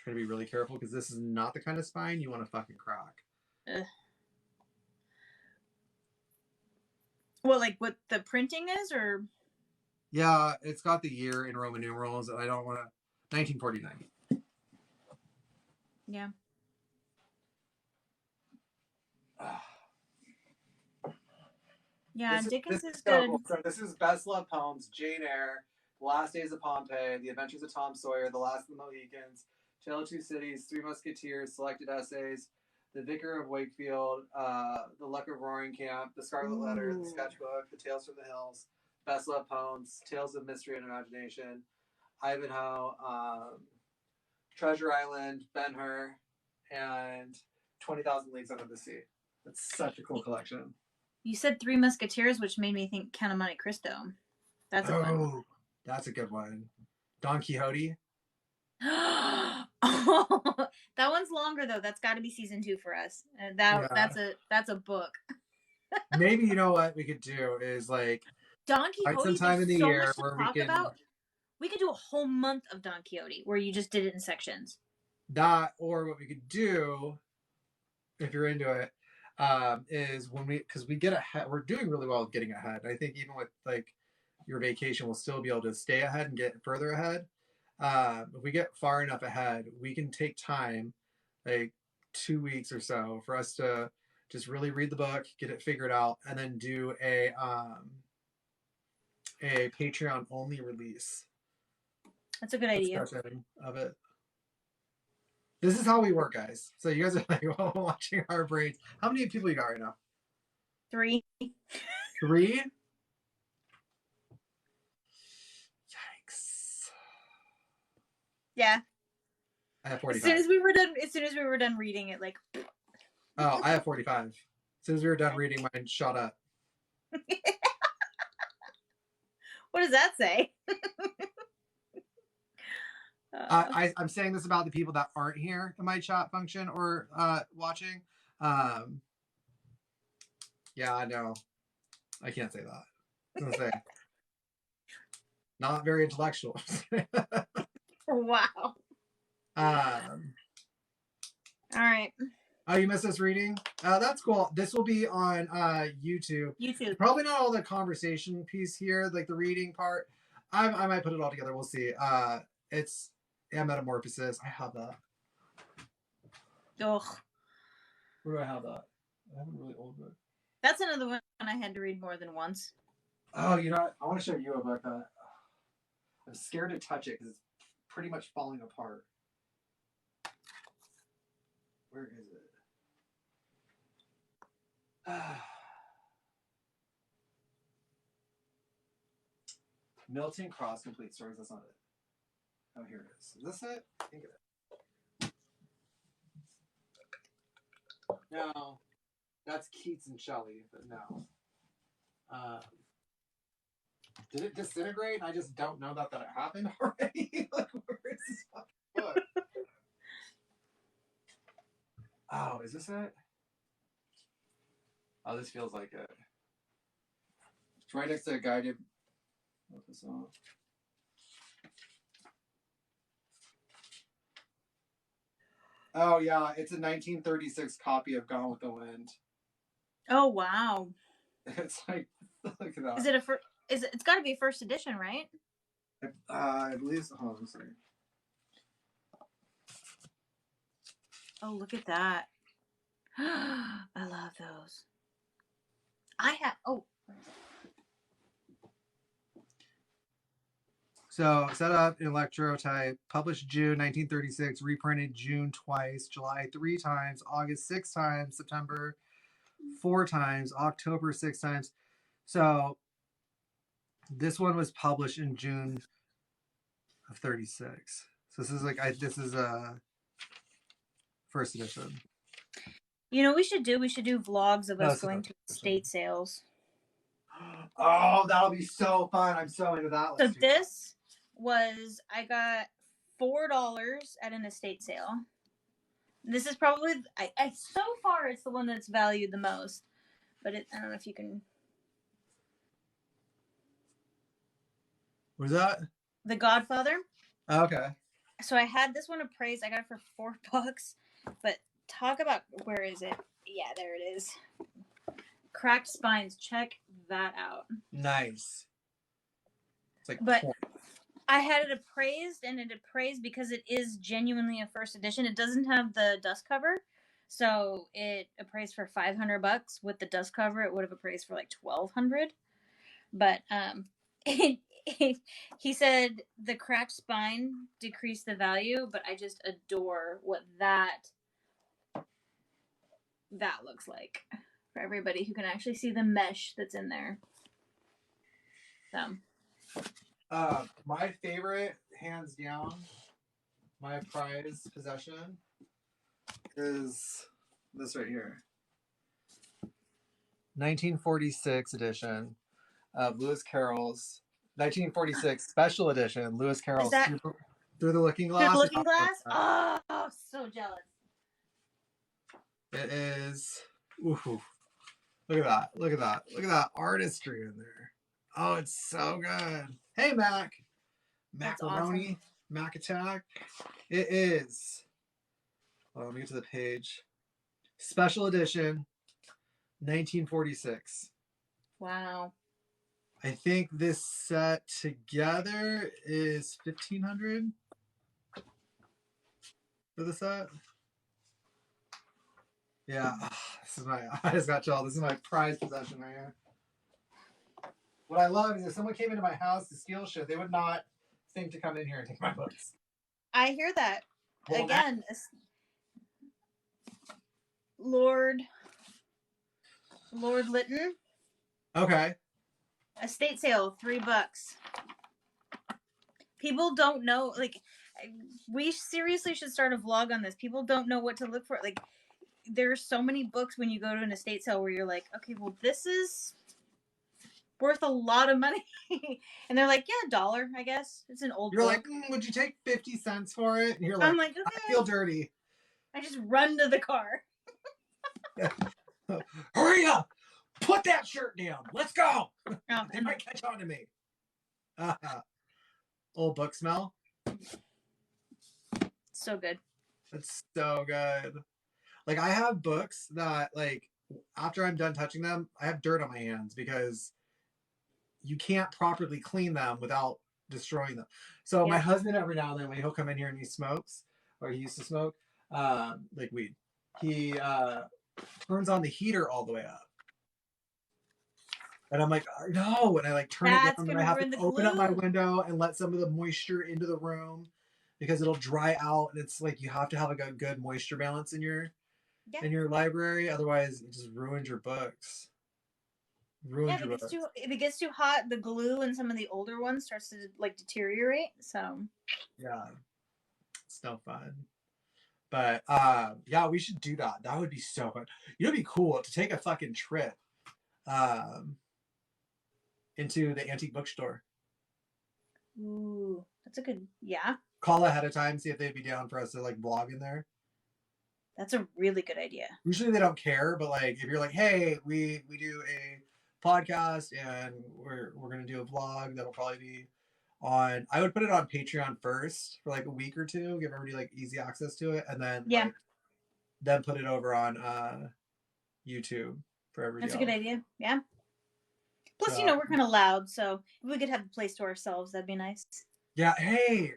Try to be really careful because this is not the kind of spine you want to fucking crack. Well, like what the printing is, or? Yeah, it's got the year in Roman numerals, and I don't want to. 1949. Yeah. Yeah, Dickens is good. So this is Best Loved Poems, Jane Eyre, The Last Days of Pompeii, The Adventures of Tom Sawyer, The Last of the Mohicans, Tale of Two Cities, Three Musketeers, Selected Essays, The Vicar of Wakefield, The Luck of Roaring Camp, The Scarlet Letter, The Sketchbook, The Tales from the Hills, Best Love Poems, Tales of Mystery and Imagination, Ivanhoe, Treasure Island, Ben-Hur, and 20,000 Leagues Under the Sea. It's such a cool collection. You said Three Musketeers, which made me think Count of Monte Cristo. That's a fun one. That's a good one. Don Quixote. Oh, that one's longer though. That's got to be season 2 for us. That's a book. Maybe you know what we could do is like Don Quixote. Sometime in the so year much to where talk about. We could do a whole month of Don Quixote where you just did it in sections. That, or what we could do, if you're into it, is when because we get ahead, we're doing really well with getting ahead. I think even with like your vacation, we'll still be able to stay ahead and get further ahead. If we get far enough ahead, we can take time, like 2 weeks or so, for us to just really read the book, get it figured out, and then do a Patreon only release. That's a good idea. Of it. This is how we work, guys. So you guys are like watching our brains. How many people you got right now? 3. 3? Yikes. Yeah. I have 45. As soon as we were done reading it, like. Oh, I have 45. As soon as we were done reading, mine shot up. What does that say? I'm saying this about the people that aren't here in my chat function or watching. Yeah, I know. I can't say that. I was gonna say, not very intellectual. Wow. All right. Oh, you missed us reading? That's cool. This will be on YouTube. Probably not all the conversation piece here, like the reading part. I might put it all together. We'll see. It's Metamorphosis. I have that. Ugh. Where do I have that? I have a really old book. That's another one I had to read more than once. Oh, you know what? I want to show you a book that I'm scared to touch it because it's pretty much falling apart. Where is it? Milton Cross Complete Stories. That's not it. Oh, here it is. Is this it? I think it is. No. That's Keats and Shelley, but no. Did it disintegrate? I just don't know that it happened already. Like, where is this fucking book? Oh, is this it? Oh, this feels like it. It's right next to a guided. What this on? Oh yeah, it's a 1936 copy of Gone with the Wind. Oh wow! It's like, look at that. Is it it's got to be a first edition, right? I believe so. Hold on a second. Oh, look at that! I love those. I have. Oh. So, set up in electrotype, published June 1936, reprinted June twice, July 3 times, August 6 times, September 4 times, October 6 times. So, this one was published in June of 36. So, this is like, this is a first edition. You know, we should do vlogs of us going to estate sales. Oh, that'll be so fun. I'm so into that. So this was, I got $4 at an estate sale. This is probably, I so far it's the one that's valued the most, but I don't know if you can. What is that? The Godfather. Oh, okay. So I had this one appraised. I got it for $4, but talk about, where is it? Yeah, there it is. Cracked Spines. Check that out. Nice. It's like, but I had it appraised, and it appraised because it is genuinely a first edition. It doesn't have the dust cover, so it appraised for $500. With the dust cover, it would have appraised for like $1,200. But he said the cracked spine decreased the value, but I just adore what that that looks like for everybody who can actually see the mesh that's in there. So. My favorite, hands down, my prized possession is this right here. 1946 edition of Lewis Carroll's 1946 special edition, Lewis Carroll's Through the Looking Glass. Through the Looking Glass? Oh, so jealous. It is. Ooh, look at that. Look at that. Look at that artistry in there. Oh, it's so good. Hey, Mac. Macaroni. Awesome. Mac Attack. It is. Oh, let me get to the page. Special edition, 1946. Wow. I think this set together is $1,500 for the set. Yeah, this is I just got y'all. This is my prized possession right here. What I love is if someone came into my house to steal shit, they would not think to come in here and take my books. I hear that. Well, again, Lord Lytton. Okay. Estate sale, $3. People don't know, like, we seriously should start a vlog on this. People don't know what to look for. Like, there's so many books when you go to an estate sale where you're like, okay, well, this is worth a lot of money. And they're like, yeah, $1, I guess. It's an old book. You're like, would you take 50 cents for it? And you're like, I'm like, okay. I feel dirty. I just run to the car. Hurry up! Put that shirt down. Let's go. They might catch on to me. Old book smell. So good. It's so good. Like, I have books that, like, after I'm done touching them, I have dirt on my hands because you can't properly clean them without destroying them. So my husband, every now and then, when he'll come in here and he smokes, or he used to smoke, like weed, he turns on the heater all the way up. And I'm like, no. And I like turn it down, and I have to open up my window and let some of the moisture into the room because it'll dry out. And it's like you have to have like a good moisture balance in your library. Otherwise, it just ruins your books. If it gets too hot, the glue in some of the older ones starts to like deteriorate. So yeah, it's no fun. But yeah, we should do that. That would be so fun. You know, it'd be cool to take a fucking trip into the antique bookstore. Ooh, that's a good, Call ahead of time, see if they'd be down for us to like vlog in there. That's a really good idea. Usually they don't care, but like if you're like, hey, we do a podcast and we're gonna do a vlog that'll probably be on. I would put it on Patreon first for like a week or two, give everybody like easy access to it, and then then put it over on YouTube for everybody. That's a good idea. Yeah. Plus, you know, we're kind of loud, so if we could have the place to ourselves, that'd be nice. Yeah. Hey,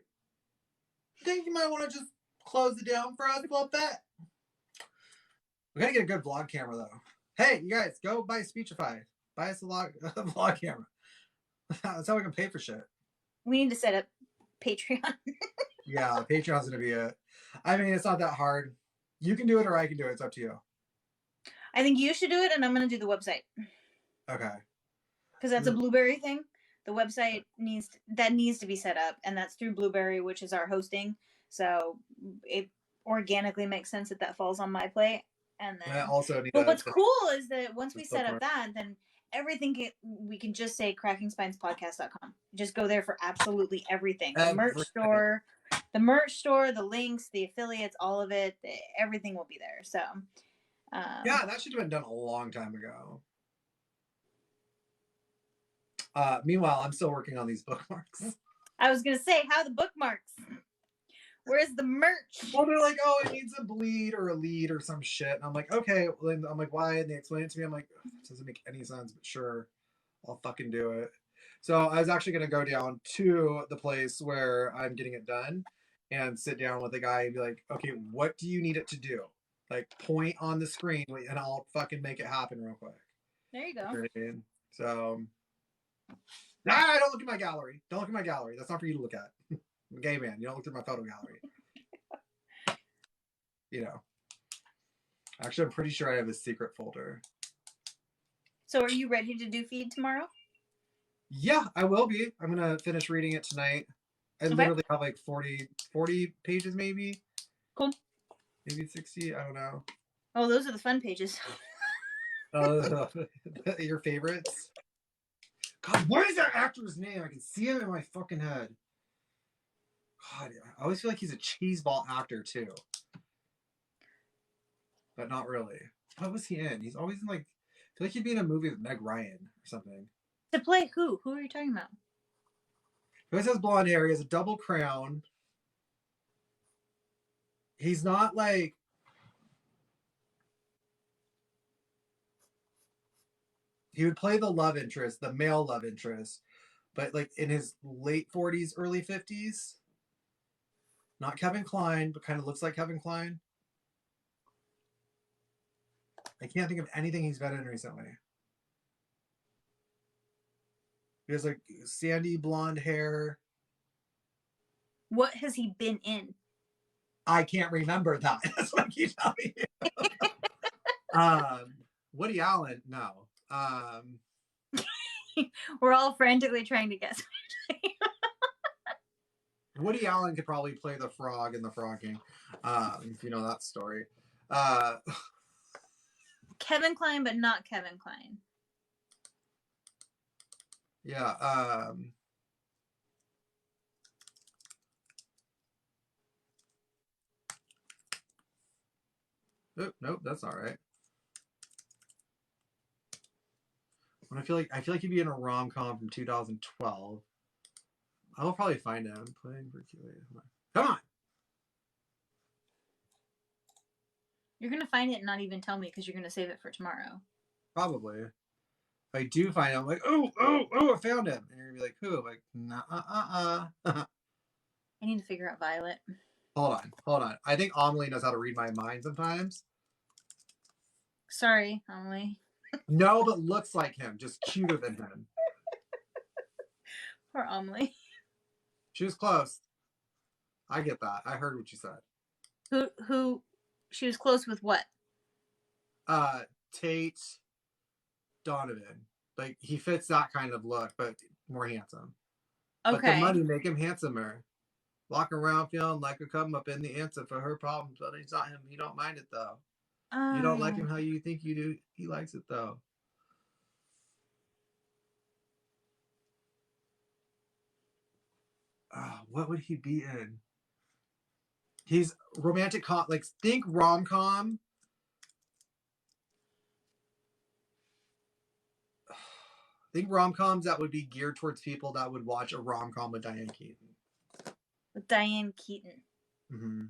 I think you might want to just close it down for us a little bit. We gotta get a good vlog camera though. Hey, you guys, go buy Speechify. Buy us a vlog camera. That's how we can pay for shit. We need to set up Patreon. Yeah, Patreon's gonna be it. I mean, it's not that hard. You can do it or I can do it. It's up to you. I think you should do it, and I'm gonna do the website. Okay. Because that's a Blueberry thing. The website needs to be set up, and that's through Blueberry, which is our hosting. So it organically makes sense that falls on my plate. And then, but what's cool is that once we set up that, then everything we can just say crackingspinespodcast.com. Just go there for absolutely everything. The merch store, the links, the affiliates, all of it, everything will be there. So yeah, that should have been done a long time ago. Meanwhile, I'm still working on these bookmarks. I was gonna say, how are the bookmarks? Where's the merch? Well, they're like, oh, it needs a bleed or a lead or some shit. And I'm like, okay. I'm like, why? And they explain it to me. I'm like, it doesn't make any sense, but sure, I'll fucking do it. So I was actually gonna go down to the place where I'm getting it done and sit down with the guy and be like, okay, what do you need it to do? Like, point on the screen and I'll fucking make it happen real quick. There you go. You know what I mean? So. Don't look at my gallery. Don't look at my gallery. That's not for you to look at. I'm a gay man. You don't look through my photo gallery. You know. Actually, I'm pretty sure I have a secret folder. So are you ready to do feed tomorrow? Yeah, I will be. I'm going to finish reading it tonight. I literally have like 40 pages maybe. Cool. Maybe 60. I don't know. Oh, those are the fun pages. Your favorites? God, what is that actor's name? I can see him in my fucking head. God, I always feel like he's a cheeseball actor too. But not really. What was he in? He's always in like, I feel like he'd be in a movie with Meg Ryan or something. To play who? Who are you talking about? He always has blonde hair. He has a double crown. He's not like... He would play the love interest, the male love interest, but like in his late 40s, early 50s. Not Kevin Kline, but kind of looks like Kevin Kline. I can't think of anything he's been in recently. He has like sandy blonde hair. What has he been in? I can't remember that. That's what I keep telling you. Woody Allen, no. We're all frantically trying to guess. Woody Allen could probably play the frog in The Frogging, if you know that story. Kevin Kline, but not Kevin Kline. Yeah. Nope, that's all right. When I feel like he'd be in a rom-com from 2012. I will probably find him playing for Come on. You're gonna find it and not even tell me because you're gonna save it for tomorrow. Probably. If I do find him, I'm like, oh, I found him. And you're gonna be like, who? I'm like, nah, I need to figure out Violet. Hold on. I think Amelie knows how to read my mind sometimes. Sorry, Amelie. No, but looks like him, just cuter than him. Poor Amelie. She was close. I get that. I heard what you said. Who? She was close with what? Tate Donovan. Like, he fits that kind of look, but more handsome. Okay. But the money make him handsomer. Walking around feeling like a come up in the answer for her problems, but he's not him. You don't mind it though. You don't like him how you think you do. He likes it though. What would he be in? He's romantic, like think rom-com. Think rom-coms that would be geared towards people that would watch a rom-com with Diane Keaton. With Diane Keaton. Mm-hmm.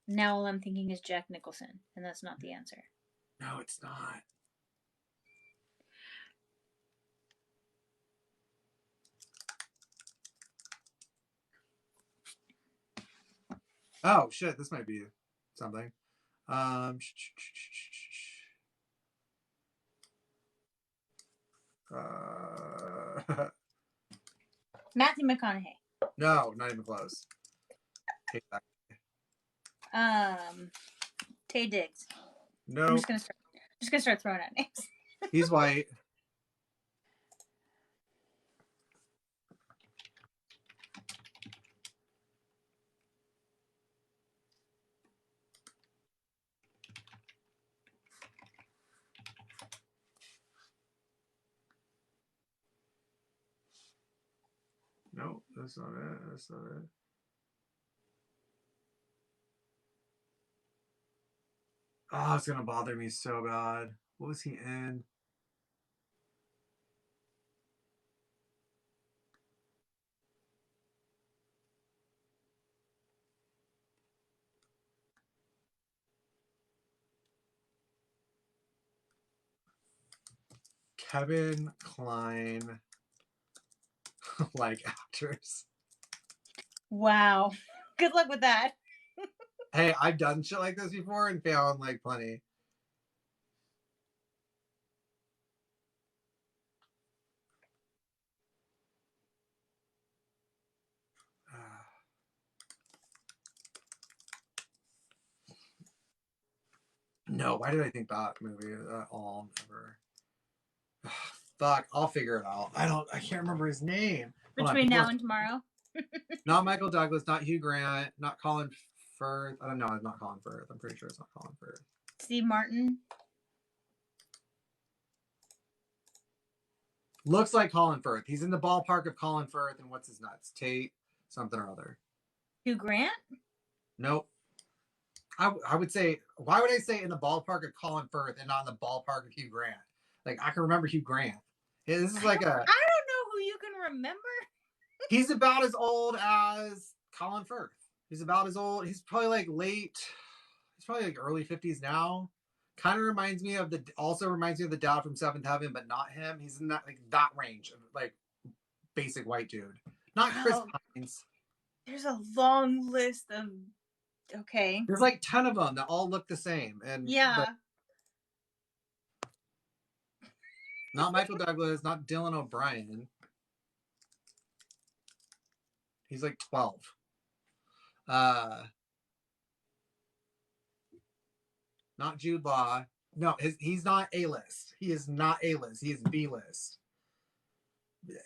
Now all I'm thinking is Jack Nicholson, and that's not the answer. No, it's not. Oh shit, this might be something. Matthew McConaughey. No, not even close. Taye Diggs. No. I'm just gonna start throwing out names. He's white. No, that's not it. That's not it. Oh, it's gonna bother me so bad. What was he in? Kevin Kline like actors. Wow. Good luck with that. Hey, I've done shit like this before and found like plenty. No, why did I think that movie at all? Never. Fuck, I'll figure it out. I can't remember his name. Between now and tomorrow. Not Michael Douglas, not Hugh Grant, not Colin Firth. I don't know, it's not Colin Firth. I'm pretty sure it's not Colin Firth. Steve Martin. Looks like Colin Firth. He's in the ballpark of Colin Firth and what's his nuts? Tate something or other. Hugh Grant? Nope. I would say, why would I say in the ballpark of Colin Firth and not in the ballpark of Hugh Grant? Like, I can remember Hugh Grant. Yeah, this is like I don't know who you can remember. He's about as old as Colin Firth. He's about as old. He's probably like early 50s now. Kind of reminds me of the dad from Seventh Heaven, but not him. He's in that range of like basic white dude. Not Chris Pines. There's a long list of okay. There's like 10 of them that all look the same. And yeah. Not Michael Douglas, not Dylan O'Brien. He's like 12. Not Jude Law. No, he's not A-list. He is not A-list. He is B-list.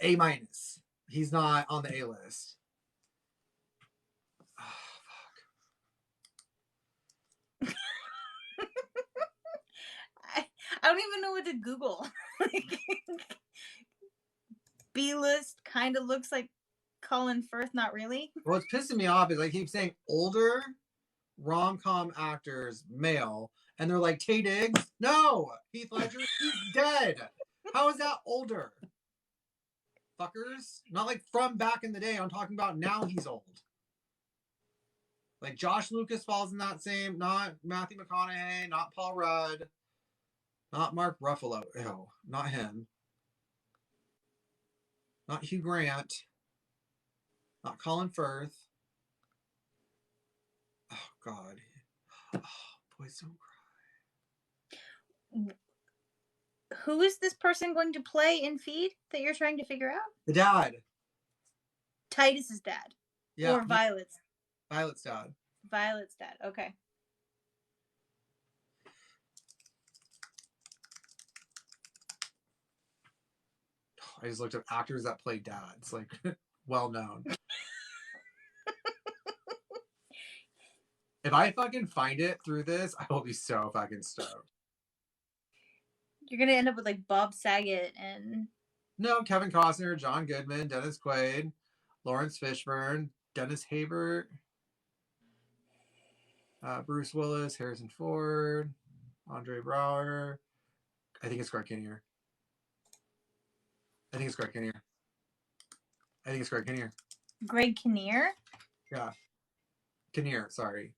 A-. He's not on the A-list. Oh, fuck. I don't even know what to Google. B-list kind of looks like Colin Firth, not really. What's pissing me off is I keep saying older rom-com actors, male, and they're like, Tay Diggs? No! Heath Ledger? He's dead! How is that older? Fuckers. Not like from back in the day. I'm talking about now he's old. Like Josh Lucas falls in that same, not Matthew McConaughey, not Paul Rudd, not Mark Ruffalo. Ew, not him. Not Hugh Grant. Not Colin Firth. Oh, God. Oh, boys don't cry. Who is this person going to play in Feed that you're trying to figure out? The dad. Titus's dad. Yeah. Or Violet's. Violet's dad. Violet's dad. Okay. I just looked up actors that play dads. Like, well known. If I fucking find it through this, I will be so fucking stoked. You're going to end up with like Bob Saget and... No, Kevin Costner, John Goodman, Dennis Quaid, Lawrence Fishburne, Dennis Haysbert, Bruce Willis, Harrison Ford, Andre Braugher. I think it's Greg Kinnear. Greg Kinnear? Yeah. Kinnear, sorry.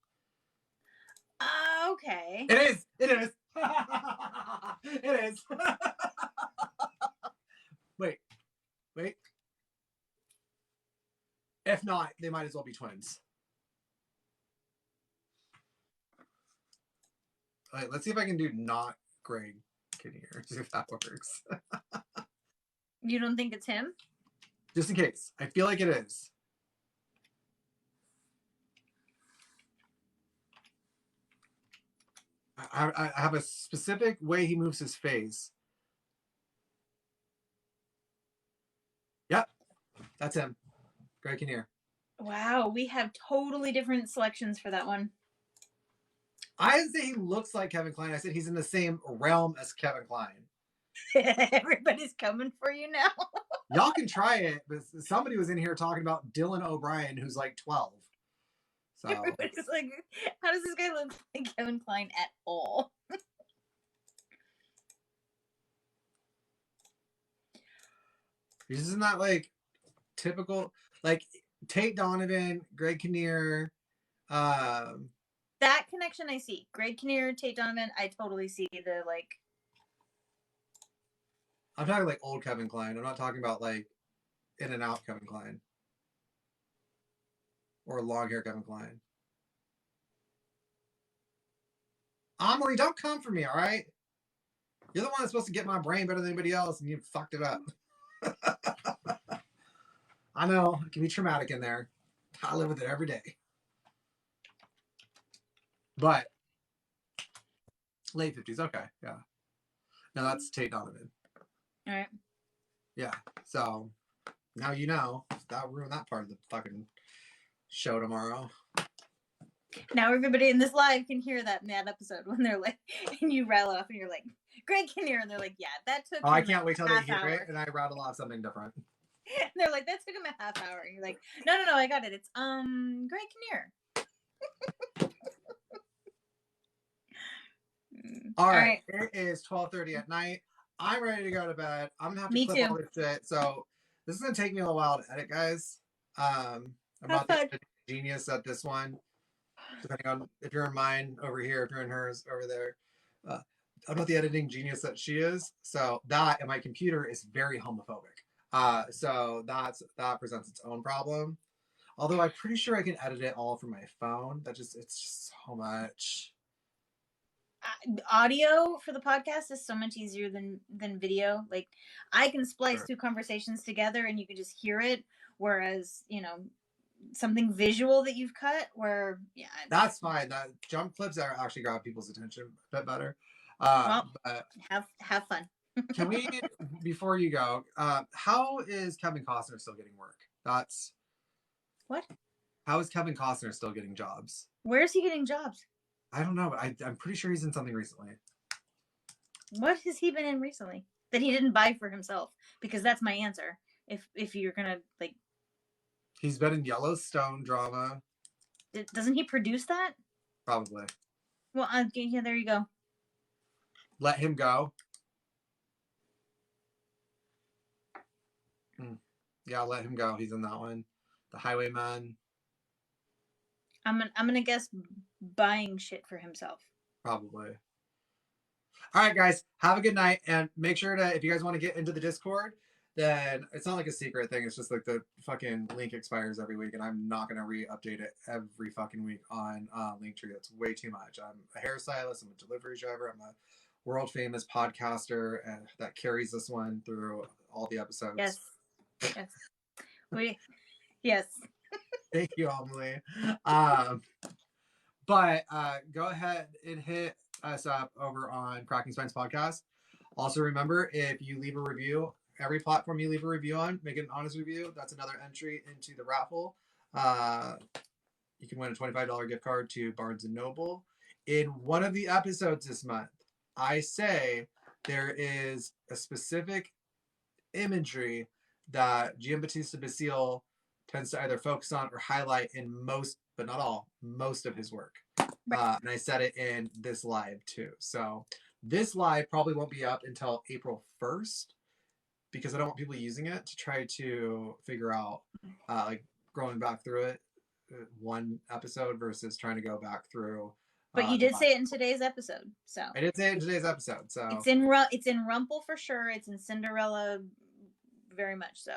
Okay. It is. It is. Wait. If not, they might as well be twins. All right, let's see if I can do not Greg Kinnear. See if that works. You don't think it's him? Just in case. I feel like it is. I have a specific way he moves his face. Yep. That's him. Greg Kinnear. Wow, we have totally different selections for that one. I didn't say he looks like Kevin Kline. I said he's in the same realm as Kevin Kline. Everybody's coming for you now. Y'all can try it, but somebody was in here talking about Dylan O'Brien, who's like 12. So everybody's like, how does this guy look like Kevin Kline at all? Isn't that like typical, like Tate Donovan, Greg Kinnear? That connection I see. Greg Kinnear, Tate Donovan, I totally see the like. I'm talking like old Kevin Kline. I'm not talking about like in and out Kevin Kline. Or long hair Kevin Kline. Amelie, don't come for me, all right? You're the one that's supposed to get my brain better than anybody else, and you fucked it up. I know, it can be traumatic in there. I live with it every day. But Late 50s. Okay. Yeah. No, that's Tate Donovan. All right. Yeah. So now you know. That'll ruin that part of the fucking show tomorrow. Now everybody in this live can hear that in that episode when they're like, and you rattle off and you're like, Greg can hear, and they're like, yeah, that took. Oh, I can't wait till they hear hour. it and I rattle off something different. And they're like, that took him a half hour. And you're like, no, I got it. It's Greg can hear. All right. It is 12:30 at night. I'm ready to go to bed. I'm gonna have to clip all this shit. So this is gonna take me a little while to edit, guys. I'm about the genius at this one. Depending on if you're in mine over here, if you're in hers over there. I'm not the editing genius that she is. So that and my computer is very homophobic. So that presents its own problem. Although I'm pretty sure I can edit it all from my phone. It's just so much. Audio for the podcast is so much easier than video. Like I can splice two conversations together and you can just hear it. Whereas, something visual that you've cut where, that's fine. That jump clips are actually grab people's attention a bit better. Well, but have fun. Can we, before you go, how is Kevin Costner still getting work? What? How is Kevin Costner still getting jobs? Where is he getting jobs? I don't know, but I'm pretty sure he's in something recently. What has he been in recently that he didn't buy for himself? Because that's my answer. If you're gonna like, he's been in Yellowstone drama. Doesn't he produce that? Probably. Well, yeah, there you go. Let Him Go. Yeah, Let Him Go. He's in that one. The Highwayman. I'm gonna guess buying shit for himself. Probably. All right, guys. Have a good night, and make sure to, if you guys want to get into the Discord, then it's not like a secret thing. It's just like the fucking link expires every week, and I'm not gonna re-update it every fucking week on Linktree. That's way too much. I'm a hairstylist. I'm a delivery driver. I'm a world famous podcaster, and that carries this one through all the episodes. Yes. Yes. Thank you, Emily. But go ahead and hit us up over on Cracking Spines Podcast. Also, remember, if you leave a review, every platform you leave a review on, make it an honest review. That's another entry into the raffle. You can win a $25 gift card to Barnes & Noble. In one of the episodes this month, I say there is a specific imagery that Giambattista Basile tends to either focus on or highlight in most, but not all, most of his work. And I said it in this live too. So this live probably won't be up until April 1st because I don't want people using it to try to figure out like going back through it one episode versus trying to go back through. But you did say it in today's episode, so I did say it in today's episode. So it's in Rumple for sure. It's in Cinderella, very much so.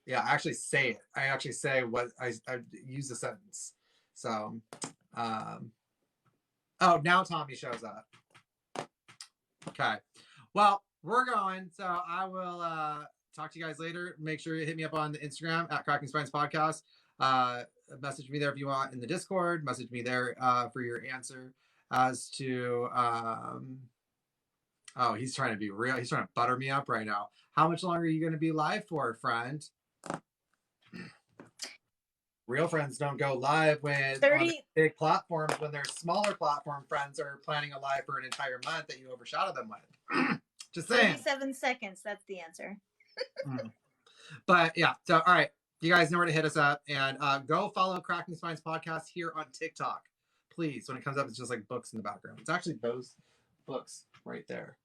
Yeah, I actually say it. I actually say what I use the sentence. So, oh, now Tommy shows up. Okay, well, we're going. So I will talk to you guys later. Make sure you hit me up on the Instagram at Cracking Spines Podcast. Message me there if you want in the Discord. Message me there for your answer as to oh, he's trying to be real. He's trying to butter me up right now. How much longer are you going to be live for, friend? Real friends don't go live when 30 big platforms, when their smaller platform friends are planning a live for an entire month that you overshadow them with. Just saying. 37 seconds. That's the answer. But yeah, so all right. You guys know where to hit us up, and go follow Cracking Spines Podcast here on TikTok. Please, when it comes up, it's just like books in the background. It's actually those books right there.